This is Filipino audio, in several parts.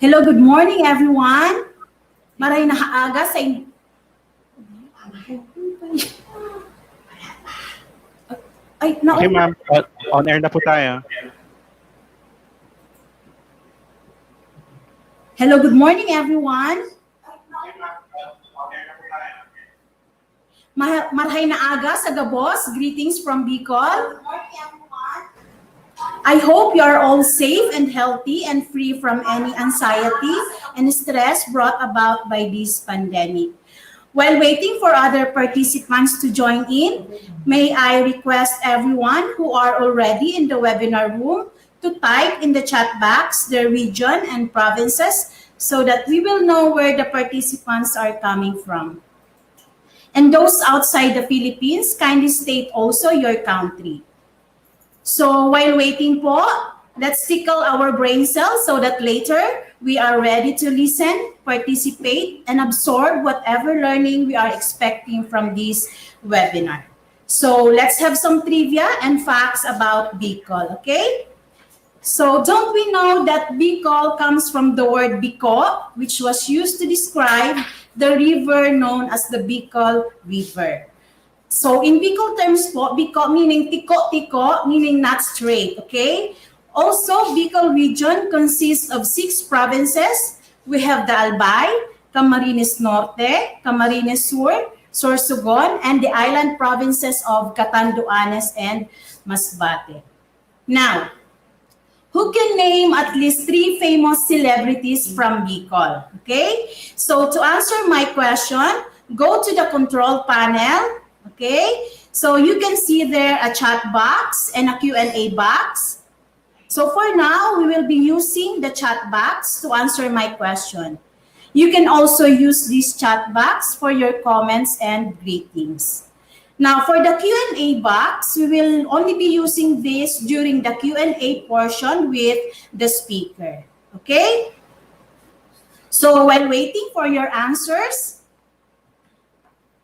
Hello, good morning everyone. Maray nakaaga sa Okay, ma'am. On air na po tayo. Hello, good morning everyone. Maray na aga sa Gabos. Greetings from Bicol. I hope you are all safe and healthy and free from any anxiety and stress brought about by this pandemic. While waiting for other participants to join in, may I request everyone who are already in the webinar room to type in the chat box their region and provinces so that we will know where the participants are coming from. And those outside the Philippines, kindly state also your country. So while waiting po, let's tickle our brain cells so that later we are ready to listen, participate, and absorb whatever learning we are expecting from this webinar. So let's have some trivia and facts about Bicol, okay? So don't we know that Bicol comes from the word Bico, which was used to describe the river known as the Bicol River. So in Bicol terms po, Bicol meaning tiko-tiko, meaning not straight, okay? Also, Bicol region consists of 6 provinces. We have the Albay, Camarines Norte, Camarines Sur, Sorsogon, and the island provinces of Catanduanes and Masbate. Now, who can name at least 3 famous celebrities from Bicol? Okay? So to answer my question, go to the control panel. Okay? So you can see there a chat box and a Q&A box. So for now, we will be using the chat box to answer my question. You can also use this chat box for your comments and greetings. Now, for the Q&A box, we will only be using this during the Q&A portion with the speaker. Okay? So while waiting for your answers,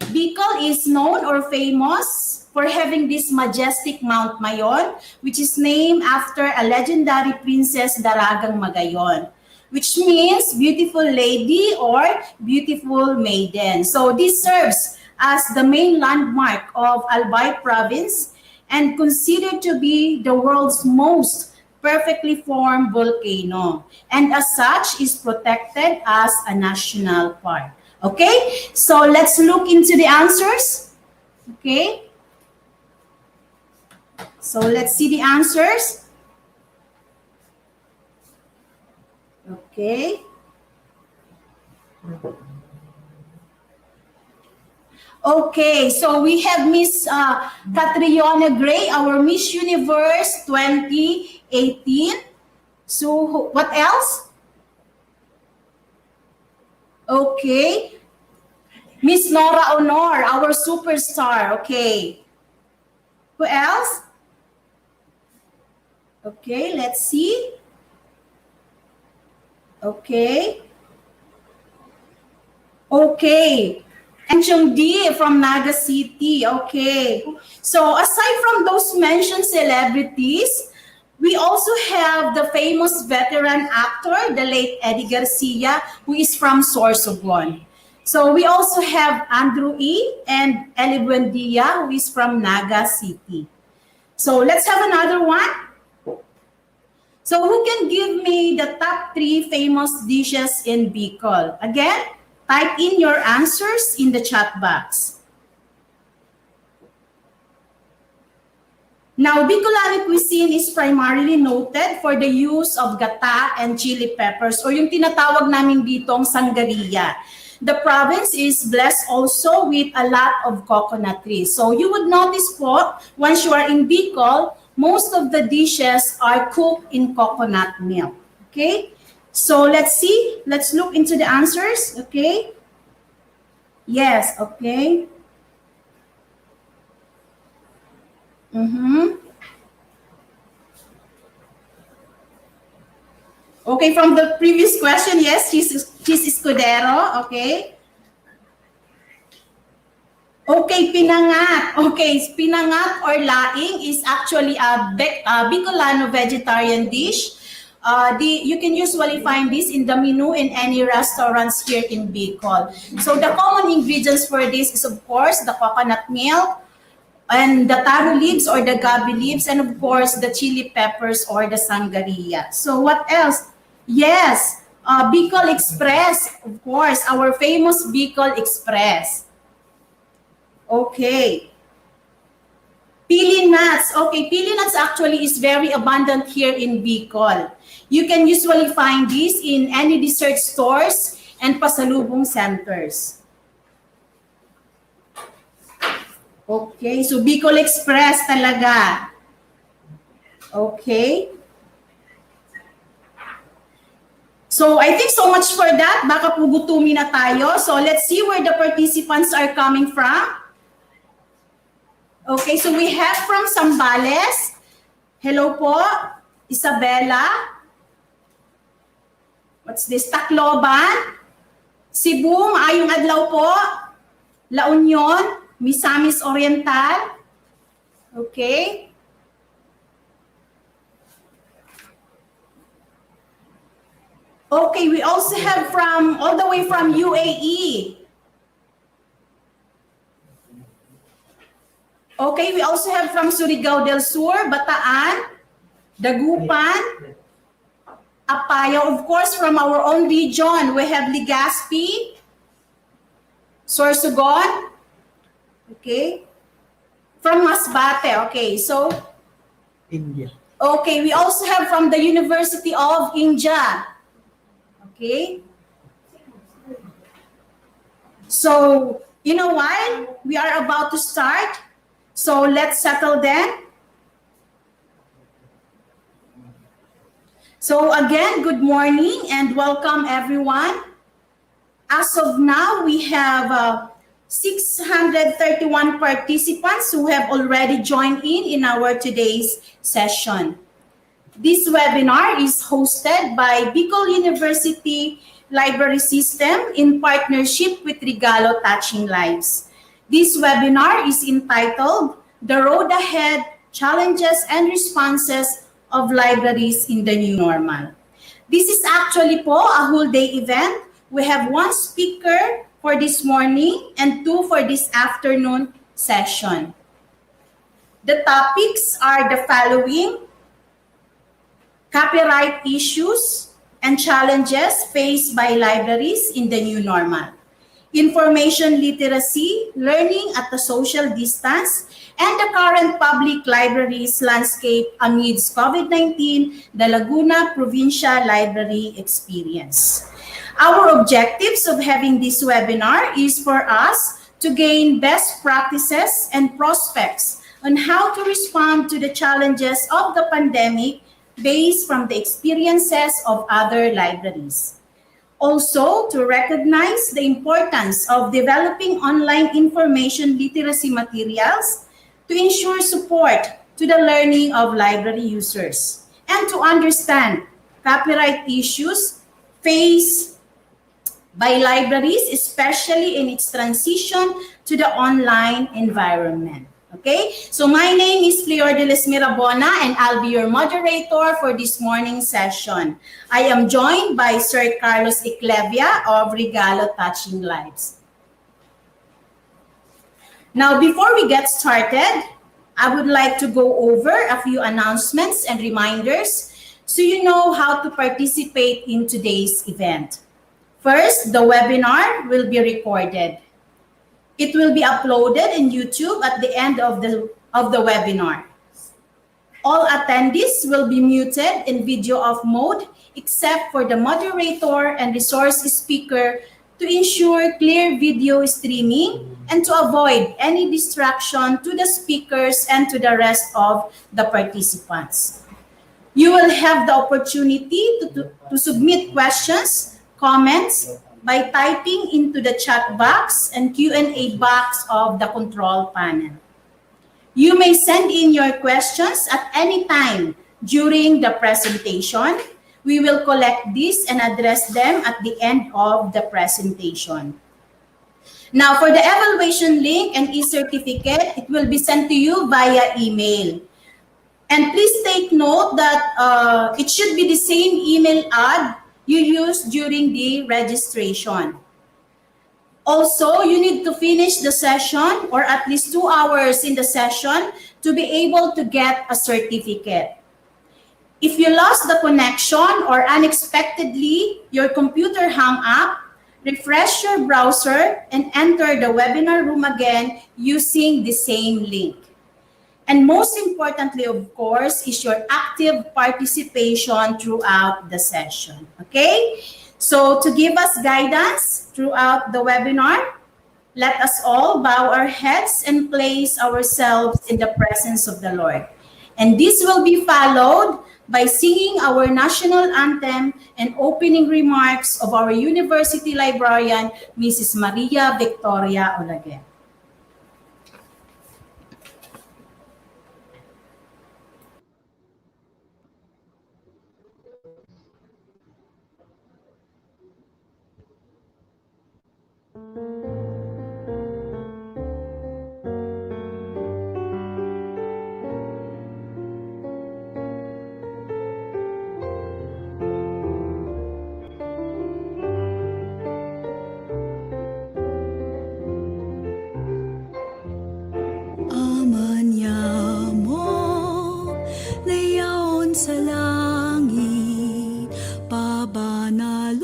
Bicol is known or famous for having this majestic Mount Mayon, which is named after a legendary princess Daragang Magayon, which means beautiful lady or beautiful maiden. So this serves as the main landmark of Albay province and considered to be the world's most perfectly formed volcano, and as such is protected as a national park. Okay, so let's look into the answers. Okay, so let's see the answers. Okay. Okay, so we have Miss Catriona Gray, our Miss Universe 2018. So what else? Okay. Miss Nora Honor, our superstar. Okay. Who else? Okay, let's see. Okay. Okay. Enchong D from Naga City. Okay. So aside from those mentioned celebrities, we also have the famous veteran actor, the late Eddie Garcia, who is from Sorsogon. So we also have Andrew E. and Eli Buendia, who is from Naga City. So let's have another one. So who can give me the top 3 famous dishes in Bicol? Again, type in your answers in the chat box. Now, Bicolano cuisine is primarily noted for the use of gata and chili peppers, or yung tinatawag namin ditong sanggaria. The province is blessed also with a lot of coconut trees. So you would notice po, once you are in Bicol, most of the dishes are cooked in coconut milk. Okay? So let's see. Let's look into the answers. Okay? Yes, okay. Okay, from the previous question, yes, cheese escudero, okay. Okay, pinangat. Okay, pinangat or laing is actually a Bicolano vegetarian dish You can usually find this in the menu in any restaurants here in Bicol. So the common ingredients for this is, of course, the coconut milk, and the taro leaves or the gabi leaves, and of course the chili peppers or the sangria. So what else? Yes, Bicol Express, of course, our famous Bicol Express. Okay. Pili nuts. Okay, pili nuts actually is very abundant here in Bicol. You can usually find this in any dessert stores and pasalubong centers. Okay, so Bicol Express talaga. Okay. So I think so much for that. Baka po gutumin na tayo. So let's see where the participants are coming from. Okay, so we have from Zambales. Hello po, Isabela. What's this? Tacloban. Cebu, maayong adlaw po. La Union. Misamis Oriental. Okay. Okay, we also have from, all the way from UAE. Okay, we also have from Surigao del Sur, Bataan, Dagupan, Apayao, of course, from our own region. We have Legazpi, Sorsogon. Okay. From Masbate. Okay. So, India. Okay. We also have from the University of India. Okay. So, you know what? We are about to start. So, let's settle then. So, again, good morning and welcome everyone. As of now, we have 631 participants who have already joined in our today's session. This webinar is hosted by Bicol University Library System in partnership with Regalo Touching Lives. This webinar is entitled The Road Ahead, Challenges and Responses of Libraries in the New Normal. This is actually po a whole day event. We have one speaker for this morning and two for this afternoon session. The topics are the following: copyright issues and challenges faced by libraries in the new normal, information literacy, learning at the social distance, and the current public libraries landscape amidst COVID-19, the Laguna Provincial Library Experience. Our objectives of having this webinar is for us to gain best practices and prospects on how to respond to the challenges of the pandemic based from the experiences of other libraries. Also, to recognize the importance of developing online information literacy materials to ensure support to the learning of library users and to understand copyright issues faced by libraries, especially in its transition to the online environment. Okay, so my name is Flor de Les Mirabona and I'll be your moderator for this morning's session. I am joined by Sir Carlos Eclevia of Regalo Touching Lives. Now, before we get started, I would like to go over a few announcements and reminders so you know how to participate in today's event. First, the webinar will be recorded. It will be uploaded in YouTube at the end of the webinar. All attendees will be muted in video off mode except for the moderator and resource speaker to ensure clear video streaming and to avoid any distraction to the speakers and to the rest of the participants. You will have the opportunity to submit questions, comments by typing into the chat box and Q&A box of the control panel. You may send in your questions at any time during the presentation. We will collect these and address them at the end of the presentation. Now, for the evaluation link and e-certificate, it will be sent to you via email. And please take note that it should be the same email ad you used during the registration. Also, you need to finish the session or at least 2 hours in the session to be able to get a certificate. If you lost the connection or unexpectedly your computer hung up, refresh your browser and enter the webinar room again using the same link. And most importantly, of course, is your active participation throughout the session. Okay? So to give us guidance throughout the webinar, let us all bow our heads and place ourselves in the presence of the Lord. And this will be followed by singing our national anthem and opening remarks of our university librarian, Mrs. Maria Victoria Olaguer. Sa langit, pabanalon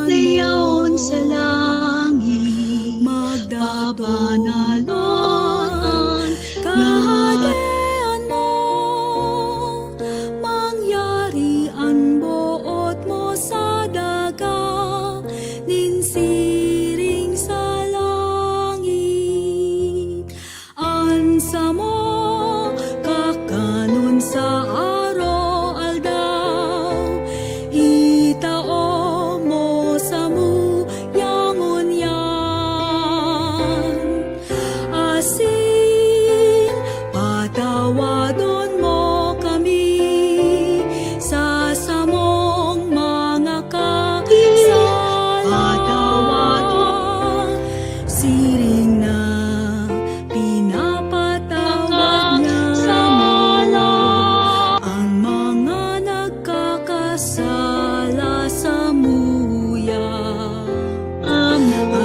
layon sa langit, magdabanalon kaharian mo, mangyari ang buot mo sa daga, ninsiring sa langit, ansa mo sa araw aldaw, itao mo sa muyangon yan, asin patawadon mo kami sa samong mga kasalan, siring na pinapatawad niya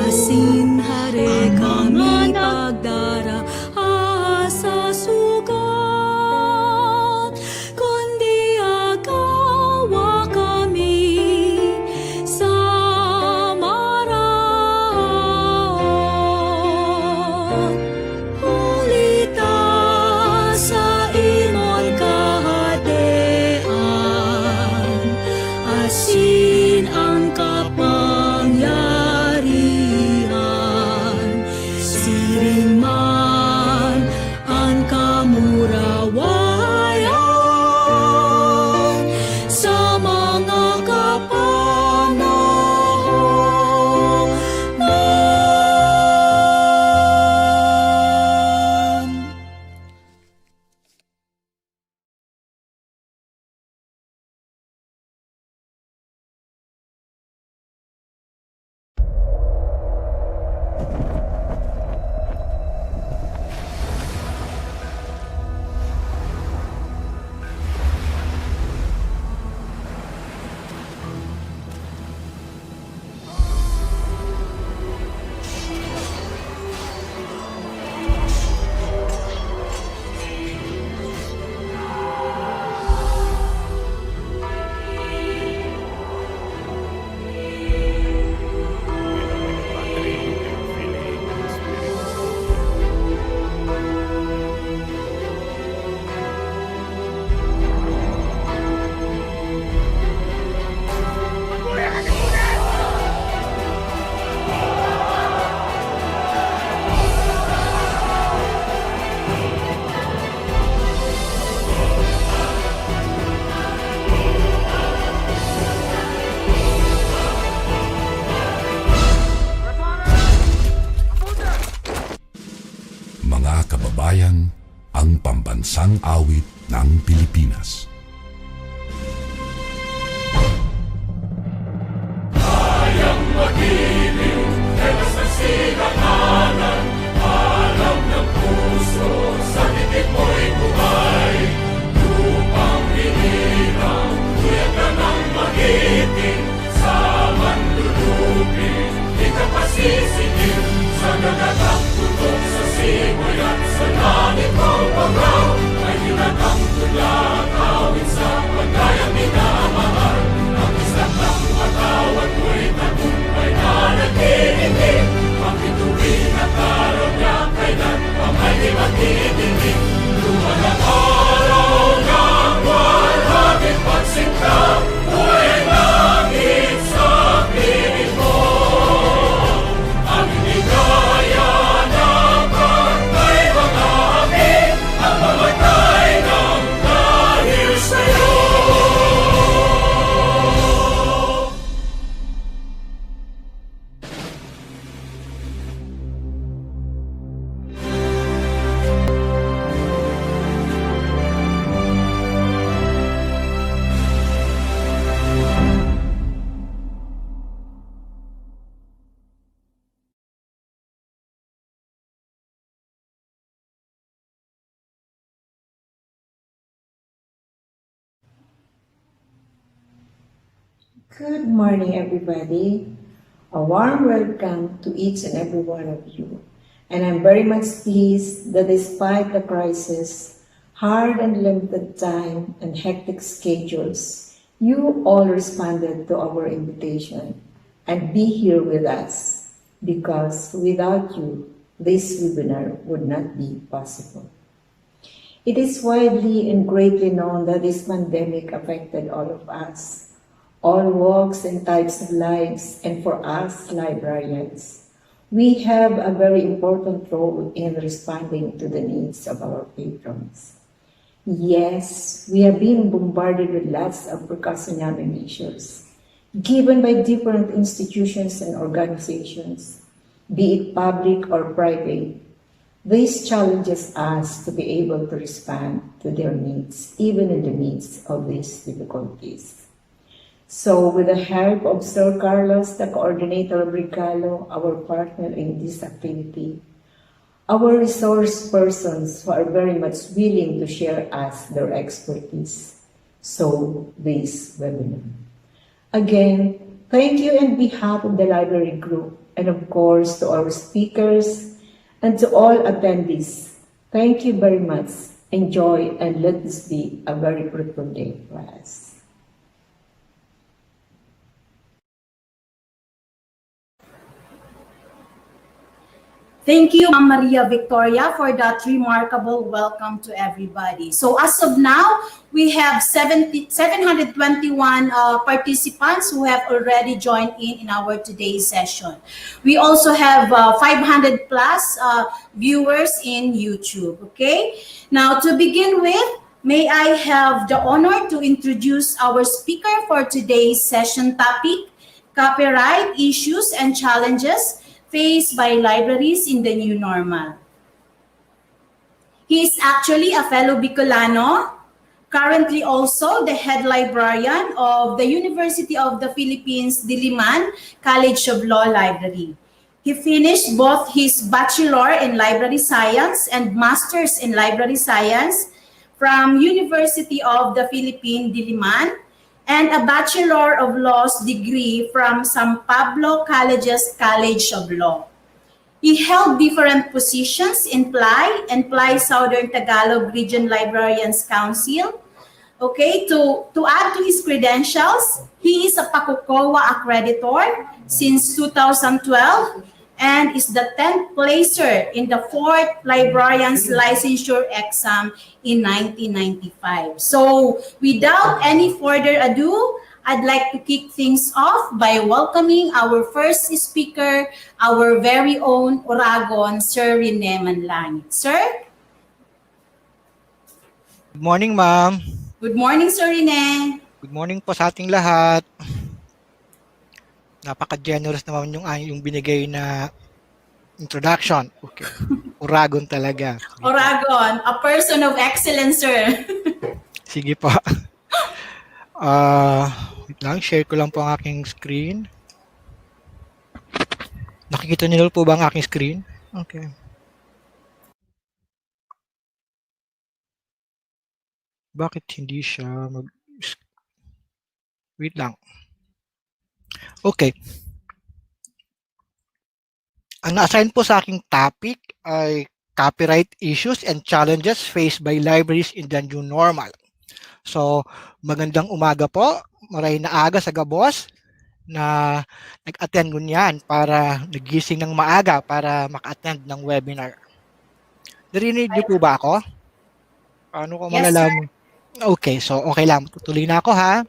asin hare kami pagdara sa sugat, kundi agawa kami sa maraon. Hulita sa imong kahadean, asin ang kapangyarihan, siring man ang kamurawayan sa mga kapanahonan. Mga kababayan, ang pambansang awit ng Pilipinas. Kayang magiliw, telas ng sigatanan, alam ng puso Good morning, everybody. A warm welcome to each and every one of you. And I'm very much pleased that despite the crisis, hard and limited time, and hectic schedules, you all responded to our invitation and be here with us because without you, this webinar would not be possible. It is widely and greatly known that this pandemic affected all of us, all walks and types of lives, and for us librarians, we have a very important role in responding to the needs of our patrons. Yes, we have been bombarded with lots of precautionary measures given by different institutions and organizations, be it public or private. This challenges us to be able to respond to their needs, even in the midst of these difficulties. So with the help of Sir Carlos, the coordinator of Bicol, our partner in this activity, our resource persons who are very much willing to share us their expertise, so this webinar. Again, thank you on behalf of the library group, and of course to our speakers and to all attendees. Thank you very much. Enjoy, and let this be a very fruitful day for us. Thank you, Ma'am Maria Victoria, for that remarkable welcome to everybody. So as of now, we have 721 participants who have already joined in our today's session. We also have 500 plus viewers in YouTube, okay? Now, to begin with, may I have the honor to introduce our speaker for today's session topic, copyright issues and challenges faced by libraries in the new normal. He is actually a fellow Bicolano, currently also the head librarian of the University of the Philippines Diliman College of Law Library. He finished both his Bachelor in Library Science and Master's in Library Science from University of the Philippines Diliman, and a Bachelor of Laws degree from San Pablo College's College of Law. He held different positions in PLAI and PLAI Southern Tagalog Region Librarians Council. Okay, to add to his credentials, he is a PACOCOA accreditor since 2012 and is the 10th placer in the 4th Librarian's Licensure Exam in 1995. So without any further ado, I'd like to kick things off by welcoming our first speaker, our very own Oragon, Sir Rene Manlangit. Sir? Good morning, ma'am. Good morning, Sir Rene. Good morning po sa ating lahat. Napaka-generous naman yung binigay na introduction. Okay. Oragon talaga. Oragon, a person of excellence, sir. Sige po. Wait lang, share ko lang po ang aking screen. Nakikita niyo po ba ang aking screen? Okay. Bakit hindi siya Wait lang. Okay. Ang na-assign po sa aking topic ay copyright issues and challenges faced by libraries in the new normal. So, magandang umaga po. Maray na aga sa gabos na nag-attend ngunyan para nagising ng maaga para maka-attend ng webinar. Narinig niyo po ba ako? Paano ko malalaman? Okay, so okay lang. Tutuloy na ako ha.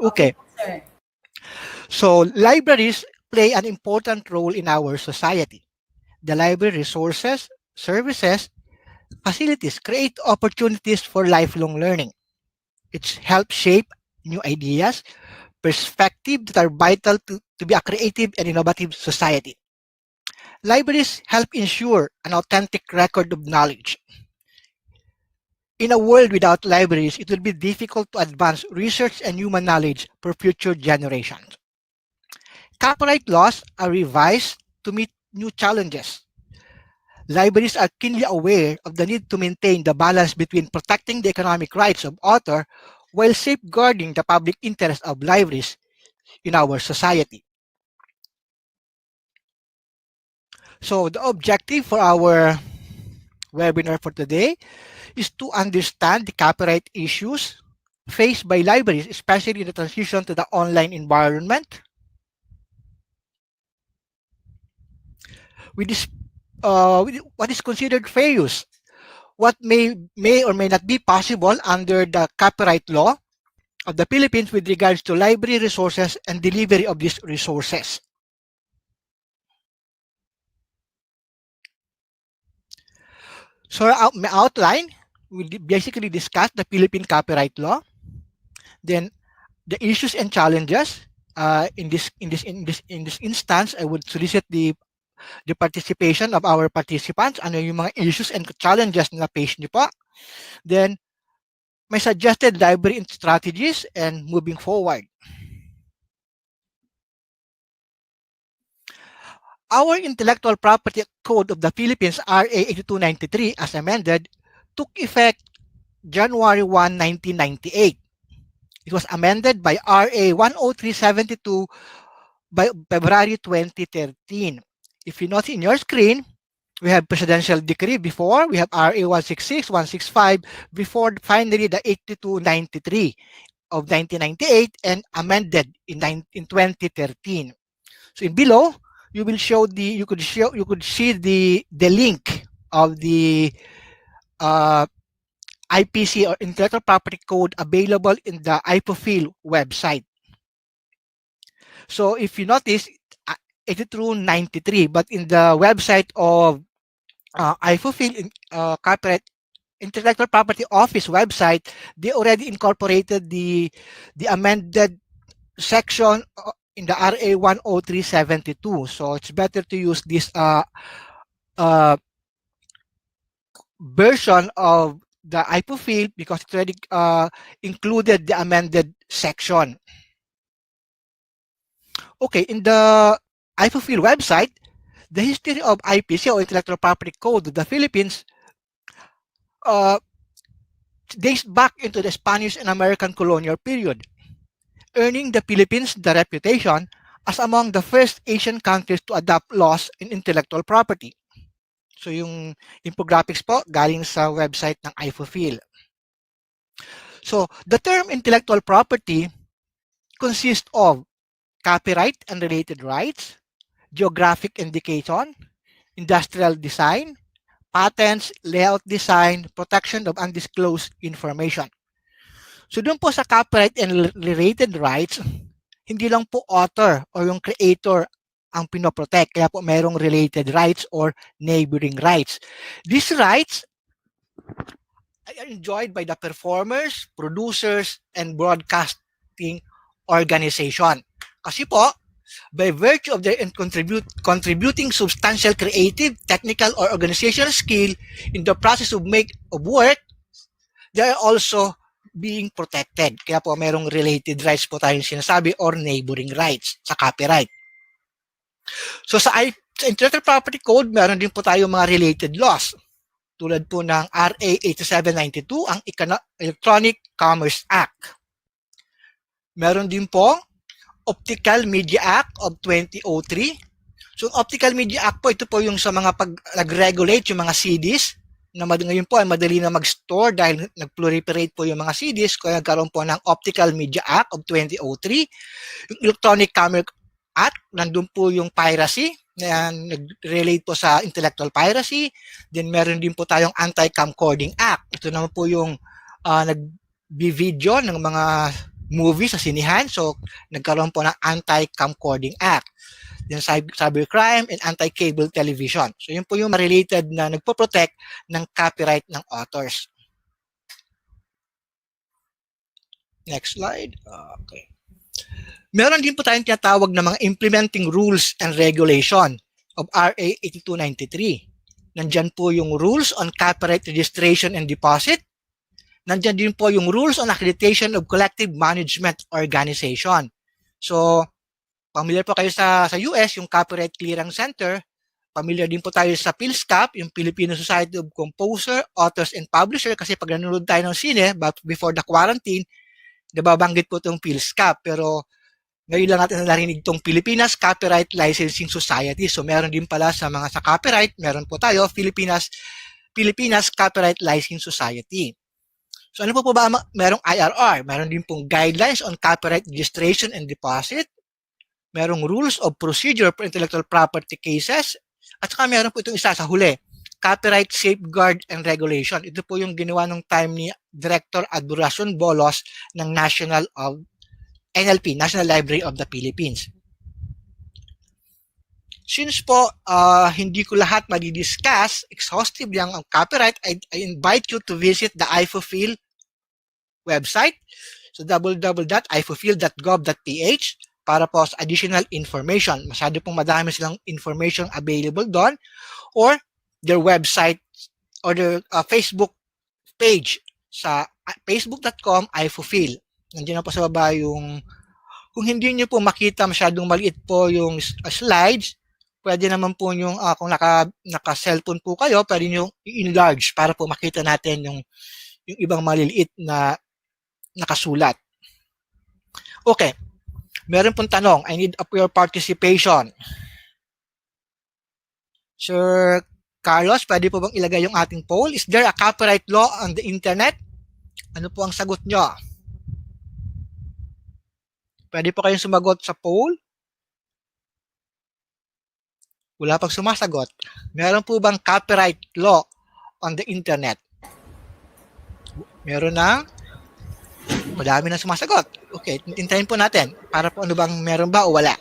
Okay. Sir. So, libraries play an important role in our society. The library resources, services, facilities create opportunities for lifelong learning. It helps shape new ideas, perspectives that are vital to be a creative and innovative society. Libraries help ensure an authentic record of knowledge. In a world without libraries, it will be difficult to advance research and human knowledge for future generations. Copyright laws are revised to meet new challenges. Libraries are keenly aware of the need to maintain the balance between protecting the economic rights of author while safeguarding the public interest of libraries in our society. So the objective for our webinar for today is to understand the copyright issues faced by libraries, especially in the transition to the online environment. With what is considered fair use, what may or may not be possible under the copyright law of the Philippines with regards to library resources and delivery of these resources. So our outline, we basically discuss the Philippine copyright law, then the issues and challenges. In this instance, I would solicit the participation of our participants. Ano yung mga issues and challenges na face niyo po. Then, may suggested library strategies and moving forward. Our Intellectual Property Code of the Philippines, RA 8293, as amended, took effect January 1, 1998. It was amended by RA 10372 by February 2013. If you notice in your screen, we have Presidential Decree before, we have RA 166, 165, before finally the 8293 of 1998 and amended in 2013. So in below, you will show you could see the link of the IPC or Intellectual Property Code available in the IPOFIL website. So if you notice, 8293, but in the website of IPOFIL Copyright Intellectual Property Office website, they already incorporated the amended section in the RA 10372. So it's better to use this version of the IPOFIL because it already included the amended section. Okay, in the IPOFIL website, the history of IPC or Intellectual Property Code of the Philippines dates back into the Spanish and American colonial period, earning the Philippines the reputation as among the first Asian countries to adopt laws in intellectual property. So yung infographics po galing sa website ng IPOFIL. So the term intellectual property consists of copyright and related rights, geographic indication, industrial design, patents, layout design, protection of undisclosed information. So doon po sa copyright and related rights, hindi lang po author or yung creator ang pinoprotect. Kaya po mayroong related rights or neighboring rights. These rights are enjoyed by the performers, producers, and broadcasting organization. Kasi po, by virtue of their contributing substantial creative, technical, or organizational skill in the process of work, they are also being protected. Kaya po mayroong related rights po tayong sinasabi or neighboring rights sa copyright. So sa Intellectual Property Code, meron din po tayo mga related laws. Tulad po ng RA 8792, ang Electronic Commerce Act. Meron din po Optical Media Act of 2003. So Optical Media Act po, ito po yung sa mga nag-regulate yung mga CDs na ngayon po ay madali na mag-store dahil nag-proliferate po yung mga CDs kaya nagkaroon po ng Optical Media Act of 2003. Yung Electronic Commerce Act, nandun po yung piracy na nag-relate po sa intellectual piracy. Then meron din po tayong Anti-Camcording Act. Ito naman po yung nag-video ng mga movie sa sinihan. So, nagkaroon po ng Anti-Camcording Act. Then, cybercrime and anti-cable television. So, yun po yung related na nagpo-protect ng copyright ng authors. Next slide. Okay. Meron din po tayong tinatawag na mga implementing rules and regulation of RA 8293. Nandyan po yung rules on copyright registration and deposit. Nandyan din po yung rules on accreditation of collective management organization. So, familiar po kayo sa US, yung Copyright Clearance Center. Familiar din po tayo sa PhilSCAP, yung Filipino Society of Composer, Authors, and Publisher. Kasi pag nanonood tayo ng sine, before the quarantine, nababanggit po itong PhilSCAP. Pero Ngayon lang natin narinig itong Pilipinas Copyright Licensing Society. So meron din pala sa mga sa copyright, meron po tayo Philippines Copyright Licensing Society. So ano po ba merong IRR? Meron din pong guidelines on copyright registration and deposit. Merong rules of procedure for intellectual property cases. At saka meron po itong isa sa huli, copyright safeguard and regulation. Ito po yung ginawa nung time ni Director Adoracion Bolos ng NLP, National Library of the Philippines. Since po hindi ko lahat madidiscuss exhaustively ang copyright, I invite you to visit the IFOFIL website. So www.ifofil.gov.ph para po sa additional information. Masyado pong madami silang information available doon, or their website or their Facebook page sa facebook.com ifofil. Nandiyan na po sa baba yung, kung hindi nyo po makita masyadong maliit po yung slides, pwede naman po yung kung naka-cellphone po kayo, pwede nyo i-enlarge para po makita natin yung ibang maliliit na nakasulat. Okay. Meron pong tanong, I need your participation. Sir Carlos, pwede po bang ilagay yung ating poll? Is there a copyright law on the internet? Ano po ang sagot nyo? Pwede po kayong sumagot sa poll? Wala pang sumasagot. Meron po bang copyright law on the internet? Meron na? Madami na sumasagot. Okay, tintayin po natin para po ano bang meron ba o wala.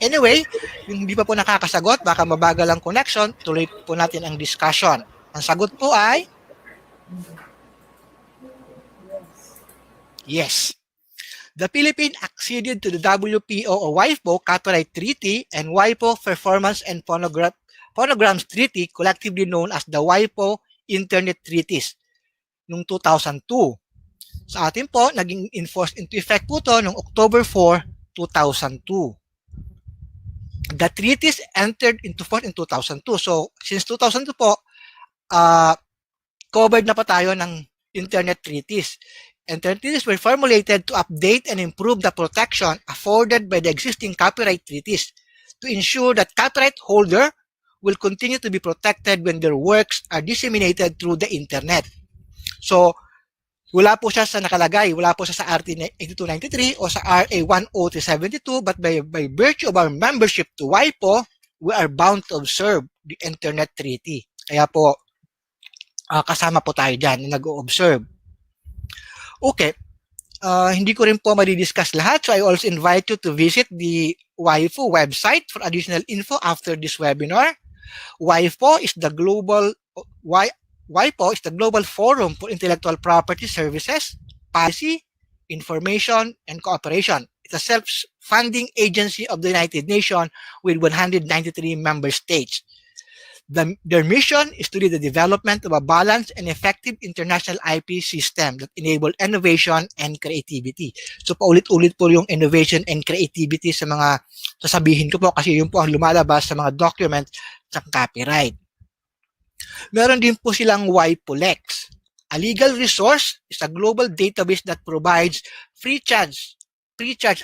Anyway, yung hindi pa po nakakasagot, baka mabagal ang connection, tuloy po natin ang discussion. Ang sagot po ay yes. The Philippines acceded to the WPO or WIPO Copyright Treaty and WIPO Performance and Phonograms Treaty, collectively known as the WIPO Internet Treaties, noong 2002. Sa atin po, naging enforced into effect po ito noong October 4, 2002. The treaties entered into force in 2002. So, since 2002 po, covered na pa tayo ng internet treaties. Internet treaties were formulated to update and improve the protection afforded by the existing copyright treaties to ensure that copyright holder will continue to be protected when their works are disseminated through the internet. So, wala po siya sa nakalagay, wala po siya sa RT 8293 o sa RA 10372, but by virtue of our membership to WIPO, we are bound to observe the Internet Treaty. Kaya po, kasama po tayo dyan na nag-o-observe. Okay, hindi ko rin po madidiscuss lahat, so I also invite you to visit the WIPO website for additional info after this webinar. WIPO is the global forum for intellectual property services, policy, information, and cooperation. It's a self-funding agency of the United Nations with 193 member states. Their mission is to lead the development of a balanced and effective international IP system that enable innovation and creativity. So paulit-ulit po yung innovation and creativity sa mga sasabihin ko po kasi yun po ang lumalabas sa mga document sa copyright. Meron din po silang WIPOLEX. A legal resource is a global database that provides free charge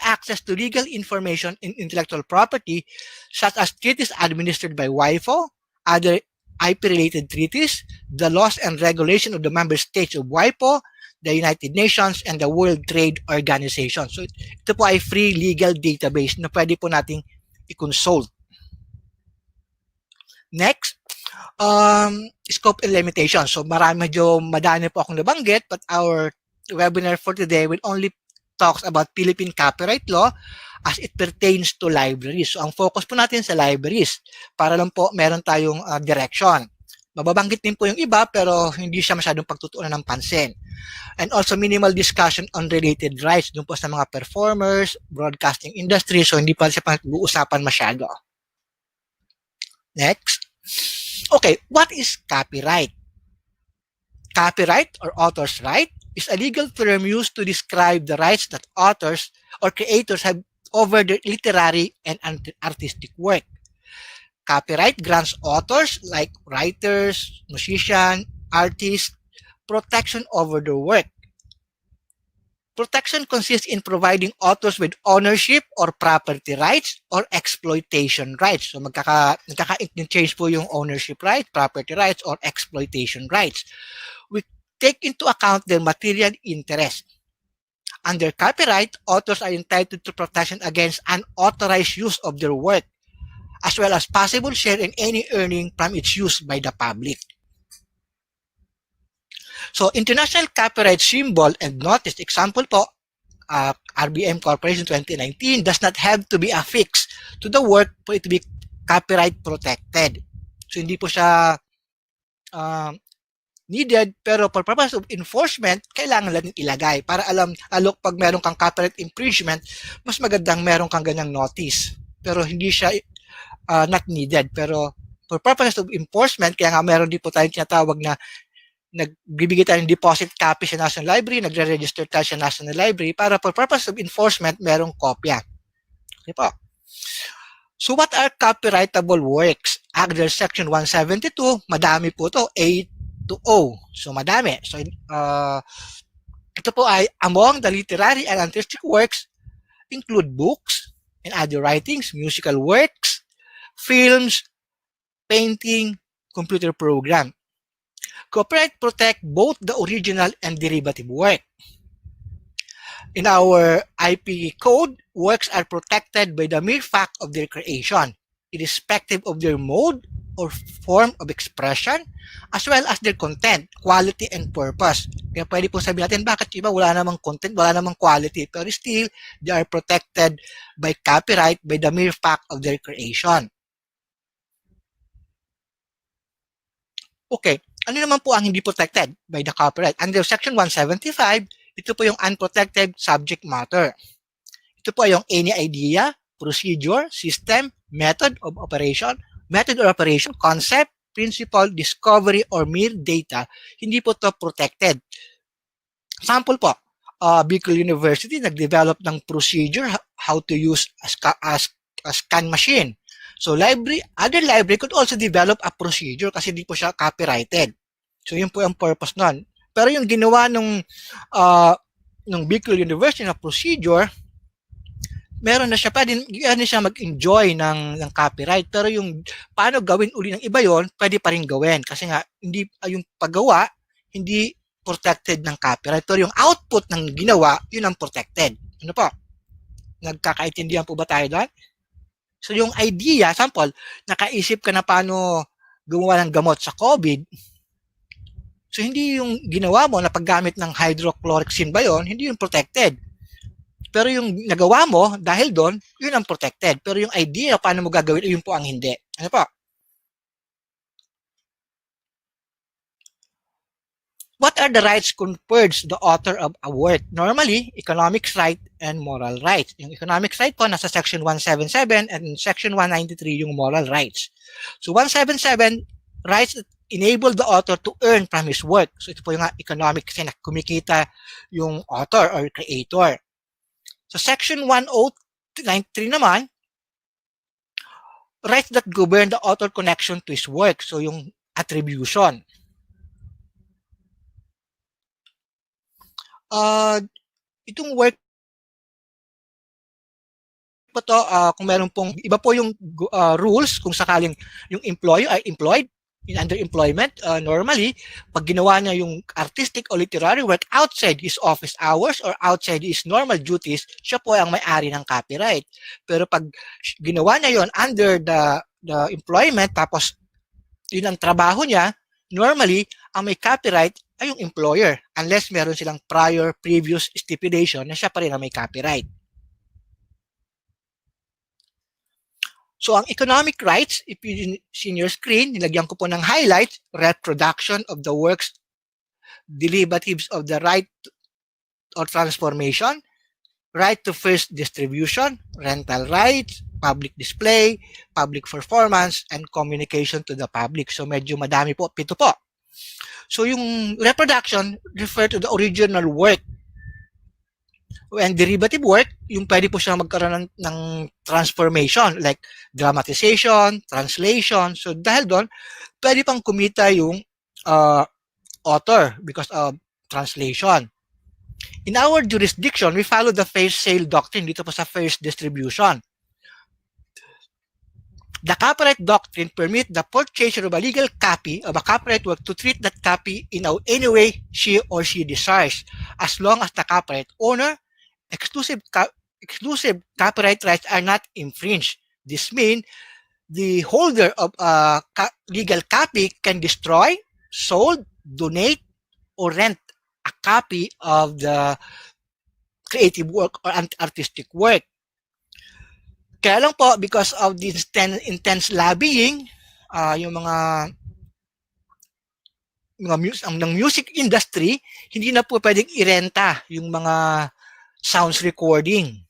access to legal information in intellectual property, such as treaties administered by WIPO, other IP-related treaties, the laws and regulation of the member states of WIPO, the United Nations, and the World Trade Organization. So ito po ay free legal database na pwede po nating i-consult. Next, scope and limitation. So medyo madami po akong nabanggit, but our webinar for today will only talks about Philippine copyright law as it pertains to libraries. So ang focus po natin sa libraries para lang po meron tayong direction. Mababanggit din po yung iba pero hindi siya masyadong pagtutuunan ng pansin. And also minimal discussion on related rights dun po sa mga performers, broadcasting industry, so hindi pa siya pag-uusapan masyado. Next. Okay, what is copyright? Copyright or author's right is a legal term used to describe the rights that authors or creators have over their literary and artistic work. Copyright grants authors like writers, musicians, artists, protection over their work. Protection consists in providing authors with ownership or property rights or exploitation rights. So nagkaka-interchange po yung ownership right, property rights, or exploitation rights. We take into account their material interest. Under copyright, authors are entitled to protection against unauthorized use of their work, as well as possible share in any earning from its use by the public. So, International Copyright Symbol and Notice, example po, RBM Corporation 2019, does not have to be affixed to the work for it to be copyright protected. So, hindi po siya needed, pero for purpose of enforcement, kailangan lang ilagay para alam, pag meron kang copyright infringement, mas magandang meron kang ganyang notice. Pero hindi siya not needed. Pero for purpose of enforcement, kaya nga meron din po tayong tinatawag na nagbibigay tayo ng deposit copy sa National Library, nagre-register tayo sa National Library para for purpose of enforcement, merong kopya. Okay po. So what are copyrightable works? Under Section 172, madami po to, A to O. So madami. So ito po ay among the literary and artistic works include books and other writings, musical works, films, painting, computer program. Copyright protect both the original and derivative work. In our IP code, works are protected by the mere fact of their creation, irrespective of their mode or form of expression, as well as their content, quality, and purpose. Kaya pwede po sabihin natin, bakit iba wala namang content, wala namang quality, pero still, they are protected by copyright by the mere fact of their creation. Okay, ano naman po ang hindi protected by the copyright? Under Section 175, ito po yung unprotected subject matter. Ito po yung any idea, procedure, system, method of operation, concept, principle, discovery, or mere data. Hindi po to protected. Sample po, Bicol University nag-develop ng procedure how to use a scan machine. So other library could also develop a procedure kasi hindi po siya copyrighted. So yun po ang purpose nun. Pero yung ginawa ng Bicol University na procedure, meron na siya, pwede siya mag-enjoy ng copyright. Pero yung paano gawin uli ng iba yon, pwede pa rin gawin. Kasi nga, hindi, yung paggawa, hindi protected ng copyright. Pero yung output ng ginawa, yun ang protected. Ano po? Nagkakaintindihan po ba tayo doon? So yung idea, sample, nakaisip ka na paano gumawa ng gamot sa COVID. So hindi yung ginawa mo na paggamit ng hydrochloroquine ba yun, hindi yung protected. Pero yung nagawa mo, dahil doon, yun ang protected. Pero yung idea paano mo gagawin, yun po ang hindi. Ano po? What are the rights conferred to the author of a work? Normally, economics right and moral rights. Yung economics right po, nasa Section 177 and Section 193 yung moral rights. So 177, rights that enable the author to earn from his work. So ito po yung economic kasi na kumikita yung author or creator. So Section 193 naman, rights that govern the author connection to his work. So yung attribution. Itong work po to, kung meron pong iba po yung rules kung sakaling yung employee ay employed in underemployment, normally pag ginawa niya yung artistic or literary work outside his office hours or outside his normal duties, siya po ang may-ari ng copyright. Pero pag ginawa niya yon under the employment, tapos yun ang trabaho niya, normally ang may copyright ay yung employer unless meron silang previous stipulation na siya pa rin ang may copyright. So ang economic rights, if you see in your screen, nilagyan ko po ng highlights, reproduction of the works, derivatives of the right or transformation, right to first distribution, rental rights, public display, public performance, and communication to the public. So medyo madami po, 7 po. So yung reproduction refer to the original work. And derivative work, yung pwede po siya magkaroon ng transformation like dramatization, translation. So dahil doon, pwede pang kumita yung author because of translation. In our jurisdiction, we follow the first sale doctrine dito po sa first distribution. The copyright doctrine permits the purchaser of a legal copy of a copyright work to treat that copy in any way she or she desires, as long as the copyright owner exclusive copyright rights are not infringed. This means the holder of a legal copy can destroy, sold, donate, or rent a copy of the creative work or artistic work. Kaya lang po, because of the intense lobbying, yung mga ng music industry, hindi na po pwedeng irenta yung mga sounds recording.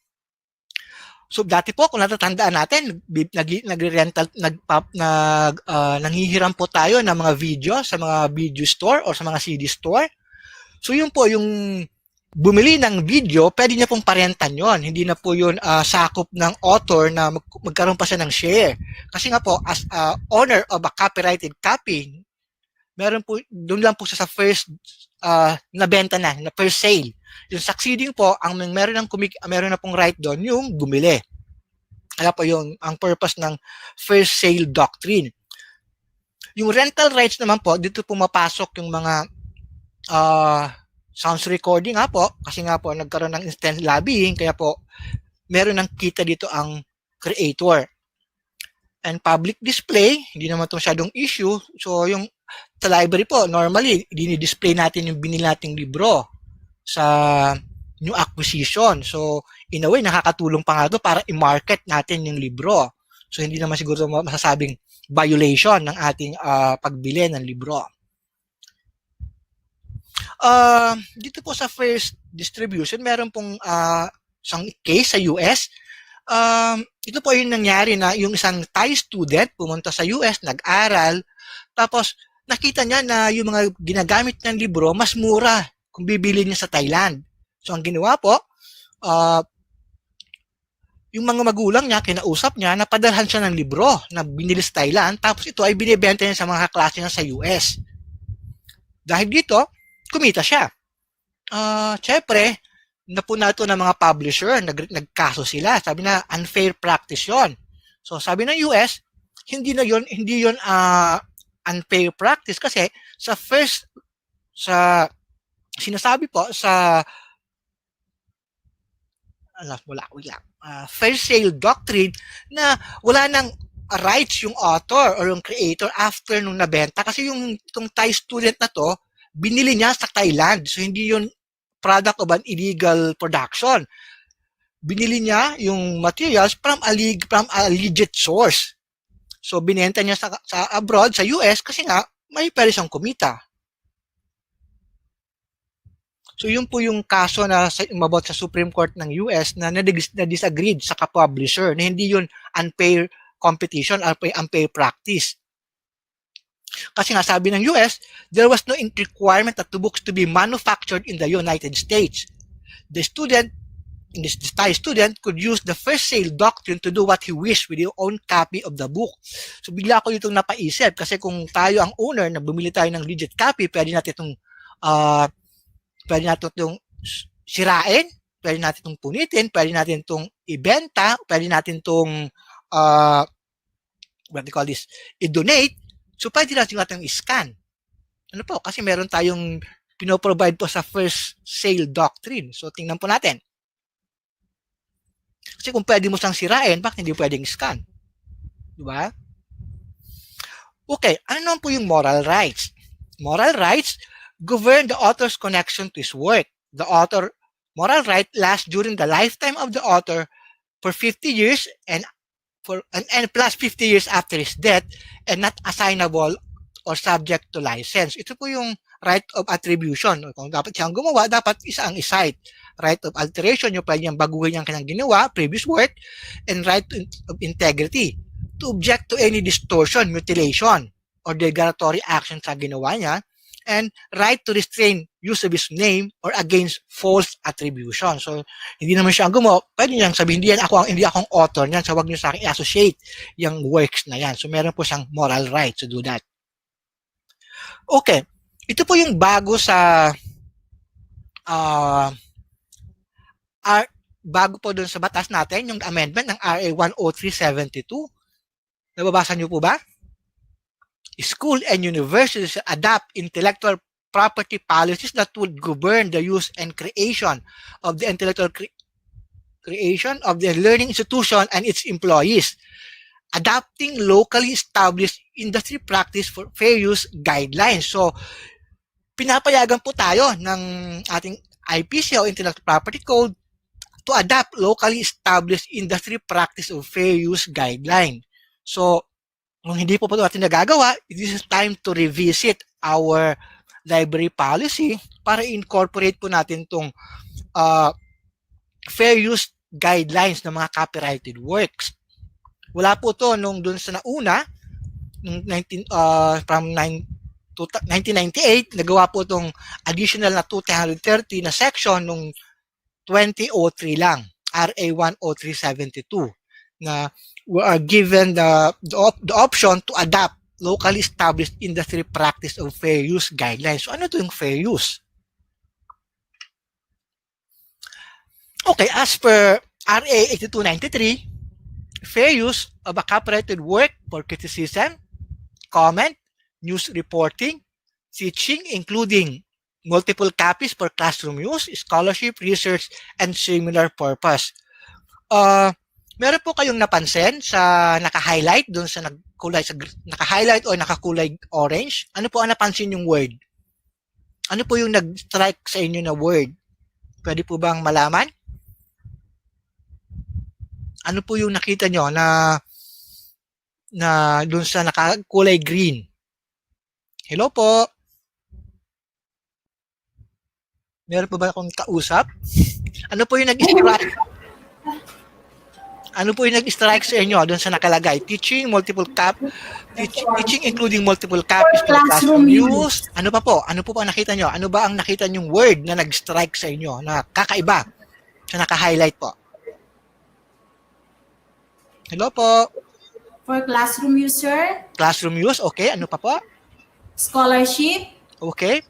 So dati po, kung natatandaan natin, nanghihiram po tayo ng mga video sa mga video store or sa mga CD store. So yun po, yung bumili ng video, pwede niya pong parentan yon. Hindi na po yun sakop ng author na magkaroon pa siya ng share. Kasi nga po, as owner of a copyrighted copy, meron po, doon lang po siya sa first nabenta na first sale. Yung succeeding po, meron na pong right doon yung bumili. Kaya po yung ang purpose ng first sale doctrine. Yung rental rights naman po, dito pumapasok yung mga sounds recording nga po, kasi nga po nagkaroon ng intense lobbying, kaya po meron ng kita dito ang creator. And public display, hindi naman ito masyadong issue. So yung sa library po, normally, dinidisplay natin yung binili nating libro sa new acquisition. So in a way, nakakatulong pa nga ito para i-market natin yung libro. So hindi naman siguro masasabing violation ng ating pagbili ng libro. Dito po sa first distribution, meron pong isang case sa US. Ito po yung nangyari na yung isang Thai student pumunta sa US, nag-aral, tapos nakita niya na yung mga ginagamit ng libro mas mura kung bibili niya sa Thailand. So ang ginawa po, yung mga magulang niya, kinausap niya, napadalhan siya ng libro na binili sa Thailand, tapos ito ay binibenta niya sa mga klase niya sa US. Dahil dito, kumita siya. Siyempre, napuna ito ng mga publisher, nagkaso sila. Sabi na, unfair practice yon. So, sabi ng US, hindi yun unfair practice kasi sinasabi po sa fair sale doctrine na wala nang rights yung author or yung creator after nung nabenta kasi itong Thai student na to, binili niya sa Thailand. So, hindi yun product of an illegal production. Binili niya yung materials from a legit source. So, binenta niya sa abroad, sa US, kasi nga, may pwede siyang kumita. So, yun po yung kaso na umabot sa Supreme Court ng US na na-disagreed sa ka-publisher na hindi yun unfair competition or unfair practice. Kasi nga sabi ng US, there was no requirement that the books to be manufactured in the United States. The Thai student could use the first sale doctrine to do what he wished with his own copy of the book. So bigla ko itong napaisip kasi kung tayo ang owner na bumili tayo ng legit copy, pwede natin itong sirain, pwede natin itong punitin, pwede natin itong ibenta, pwede natin itong i-donate. So, pwede natin i-scan. Ano po? Kasi meron tayong pinoprovide po sa first sale doctrine. So, tingnan po natin. Kasi kung pwede mo siyang sirain, bakit hindi pwedeng scan? Diba? Okay, ano naman po yung moral rights? Moral rights govern the author's connection to his work. The author moral right lasts during the lifetime of the author for 50 years and plus 50 years after his death and not assignable or subject to license. Ito po yung right of attribution. Kung dapat siyang gumawa, dapat isa ang isite. Right of alteration, yung pwede niyang baguhin yung kanyang ginawa, previous work, and right of integrity. To object to any distortion, mutilation, or derogatory action sa ginawa niya, and right to restrain use of his name or against false attribution. So, hindi naman siya ang gumawa. Pwede niyang sabihin, hindi akong author niyan, so wag niyo sa akin i-associate yung works na yan. So, meron po siyang moral right to do that. Okay. Ito po yung bago sa bago po dun sa batas natin, yung amendment ng RA 10372. Nababasa niyo po ba? School and universities adopt intellectual property policies that would govern the use and creation of the intellectual creation of the learning institution and its employees, adopting locally established industry practice for fair use guidelines. So, pinapayagan po tayo ng ating IPC o Intellectual Property Code to adopt locally established industry practice of fair use guideline. So, kung hindi po natin nagagawa, it is time to revisit our library policy para incorporate po natin itong fair use guidelines ng mga copyrighted works. Wala po to nung dun sa nauna, nung 1998, nagawa po itong additional na 230 na section nung 2003 lang, RA 10372, na we are given the option to adopt locally established industry practice of fair use guidelines. So ano to yung fair use? Okay, as per RA 8293, fair use of a copyrighted work for criticism, comment, news reporting, teaching, including multiple copies for classroom use, scholarship, research, and similar purpose. Meron po kayong napansin sa naka-highlight doon sa nakakulay sa naka-highlight o nakakulay orange? Ano po ang napansin yung word? Ano po yung nag-strike sa inyo na word? Pwede po bang malaman? Ano po yung nakita nyo na doon sa nakakulay green? Hello po. Meron po ba akong kausap? Ano po yung nag-strike? Ano po yung nag-strike sa inyo doon sa nakalagay? Teaching, teaching including multiple copies for classroom use. Ano pa po? Ano po ang nakita nyo? Ano ba ang nakita nyong word na nag-strike sa inyo na kakaiba sa naka-highlight po? Hello po. For classroom use, sir. Classroom use, okay. Ano pa po? Scholarship. Okay.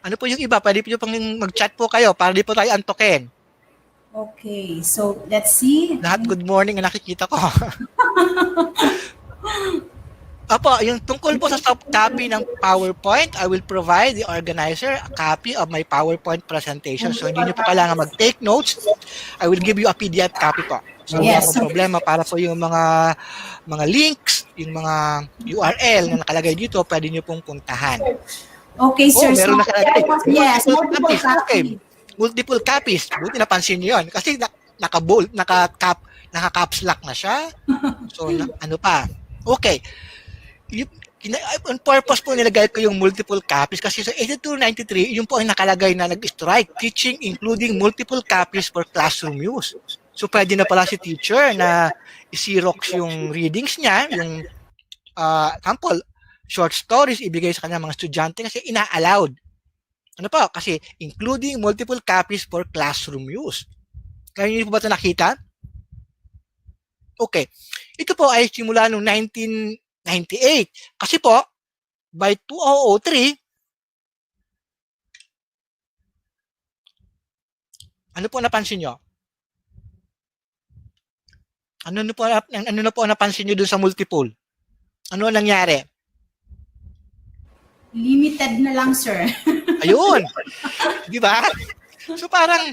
Ano po yung iba? Pwede po pang mag-chat po kayo para di po tayo antokin. Okay, so let's see. Lahat good morning ang nakikita ko. Apo, yung tungkol po sa soft copy ng PowerPoint, I will provide the organizer a copy of my PowerPoint presentation. So hindi niyo po kailangan mag-take notes. I will give you a PDF copy po. So Yes. wala problema para po yung mga links, yung mga URL na nakalagay dito, pwede niyo pong puntahan. Okay, sir. Meron nakalagay. Yes, Multiple multiple copies. Okay. copies. Multiple copies. Buti napansin niyo yun. Kasi naka-bold, naka-caps lock na siya. So, ano pa? Okay. On purpose po nilagay ko yung multiple copies kasi sa 8293, yun po ang nakalagay na nag-strike. Teaching including multiple copies for classroom use. So, pwede na pala si teacher na i-xerox yung readings niya, yung sample, short stories, ibigay sa kanya mga estudyante kasi ina-allowed. Ano pa? Kasi including multiple copies for classroom use. Kaya niyo po ba ito nakita? Okay. Ito po ay simula noong 1998. Kasi po, by 2003, ano po napansin nyo? Ano na po napansin nyo dun sa multiple? Ano nangyari? Limited na lang, sir. Ayun. Di ba? So parang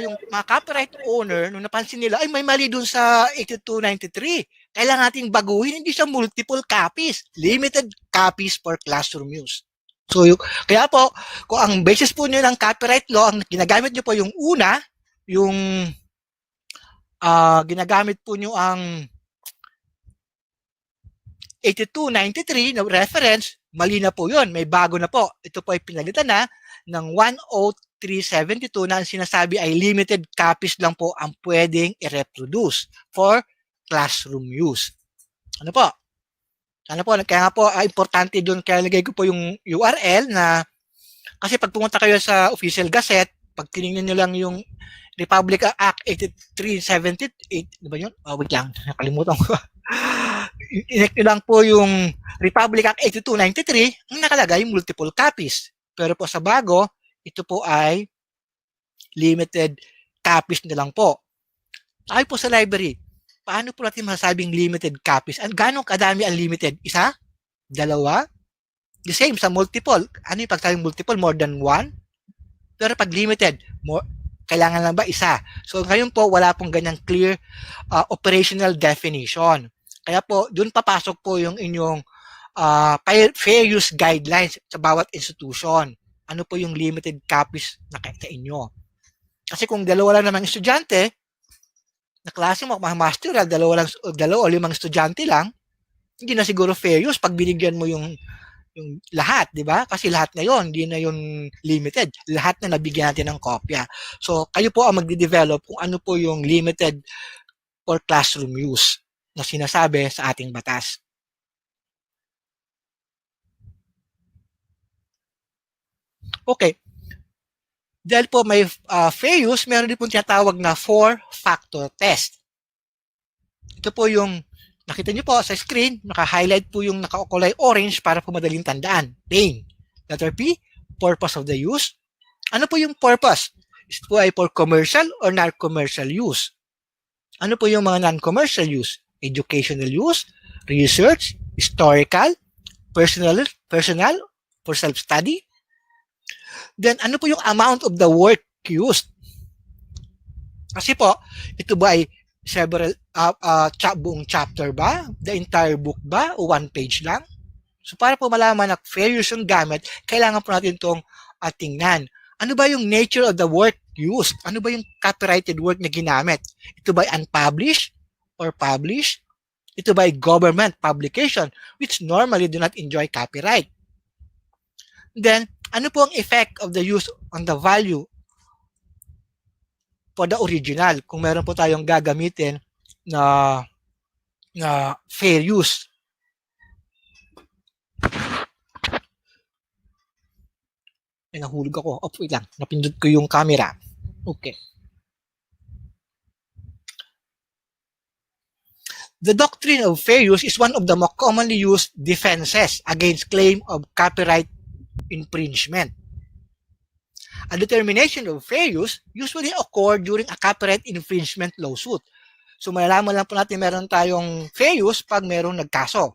yung mga copyright owner, nung napansin nila, ay may mali dun sa 8293. Kailangan nating baguhin, hindi siya multiple copies. Limited copies for classroom use. So kaya po, kung ang basis po nyo ng copyright law, ang ginagamit nyo po yung una, yung ginagamit po nyo ang 8293 na reference, mali na po yun. May bago na po. Ito po ay pinalitan na ng 10372 na ang sinasabi ay limited copies lang po ang pwedeng i-reproduce for classroom use. Ano po? Ano po? Kaya nga po, importante doon, kaya lagay ko po yung URL na kasi pag pumunta kayo sa official gazette, pag tinignan nyo lang yung Republic Act 8378, di ba yun? Wait lang, nakalimutan ko. Inek nyo lang po yung Republic Act 8293, ang nakalagay multiple copies. Pero po sa bago, ito po ay limited copies na lang po. Tayo po sa library, paano po natin masasabing limited copies? Gano'ng kadami ang limited? Isa? Dalawa? The same sa multiple. Ano yung pag multiple? More than one? Pero pag limited, kailangan lang ba isa? So ngayon po, wala pong ganyang clear operational definition. Kaya po, dun papasok po yung inyong fair use guidelines sa bawat institution. Ano po yung limited copies na sa inyo? Kasi kung dalawa lang namang estudyante, na klase mo, masteral, dalawa o 5 estudyante lang, hindi na siguro fair use pag binigyan mo yung lahat, di ba? Kasi lahat na yon, hindi na yung limited. Lahat na nabigyan natin ng kopya. So, kayo po ang magde-develop kung ano po yung limited for classroom use na sinasabi sa ating batas. Okay. Dahil po may fair use, meron din po tinatawag na 4-factor test. Ito po yung, nakita nyo po sa screen, naka-highlight po yung naka-kulay orange para po madaling tandaan. Pain. Letter P, purpose of the use. Ano po yung purpose? Ito po ay for commercial or non-commercial use. Ano po yung mga non-commercial use? Educational use, research, historical, personal, for self-study. Then, ano po yung amount of the work used? Kasi po, ito ba ay several, buong chapter ba? The entire book ba? O one page lang? So, para po malaman na fair use yung gamit, kailangan po natin itong tingnan. Ano ba yung nature of the work used? Ano ba yung copyrighted work na ginamit? Ito ba ay unpublished or published? Ito ba ay government publication, which normally do not enjoy copyright? Then, ano po ang effect of the use on the value for the original? Kung meron po tayong gagamitin na fair use. Ay, nahulog ako. Oh, wait lang. Napindot ko yung camera. Okay. The doctrine of fair use is one of the more commonly used defenses against claim of copyright infringement. A determination of fair use usually occur during a copyright infringement lawsuit. So malalaman lang po natin meron tayong fair use pag merong nagkaso.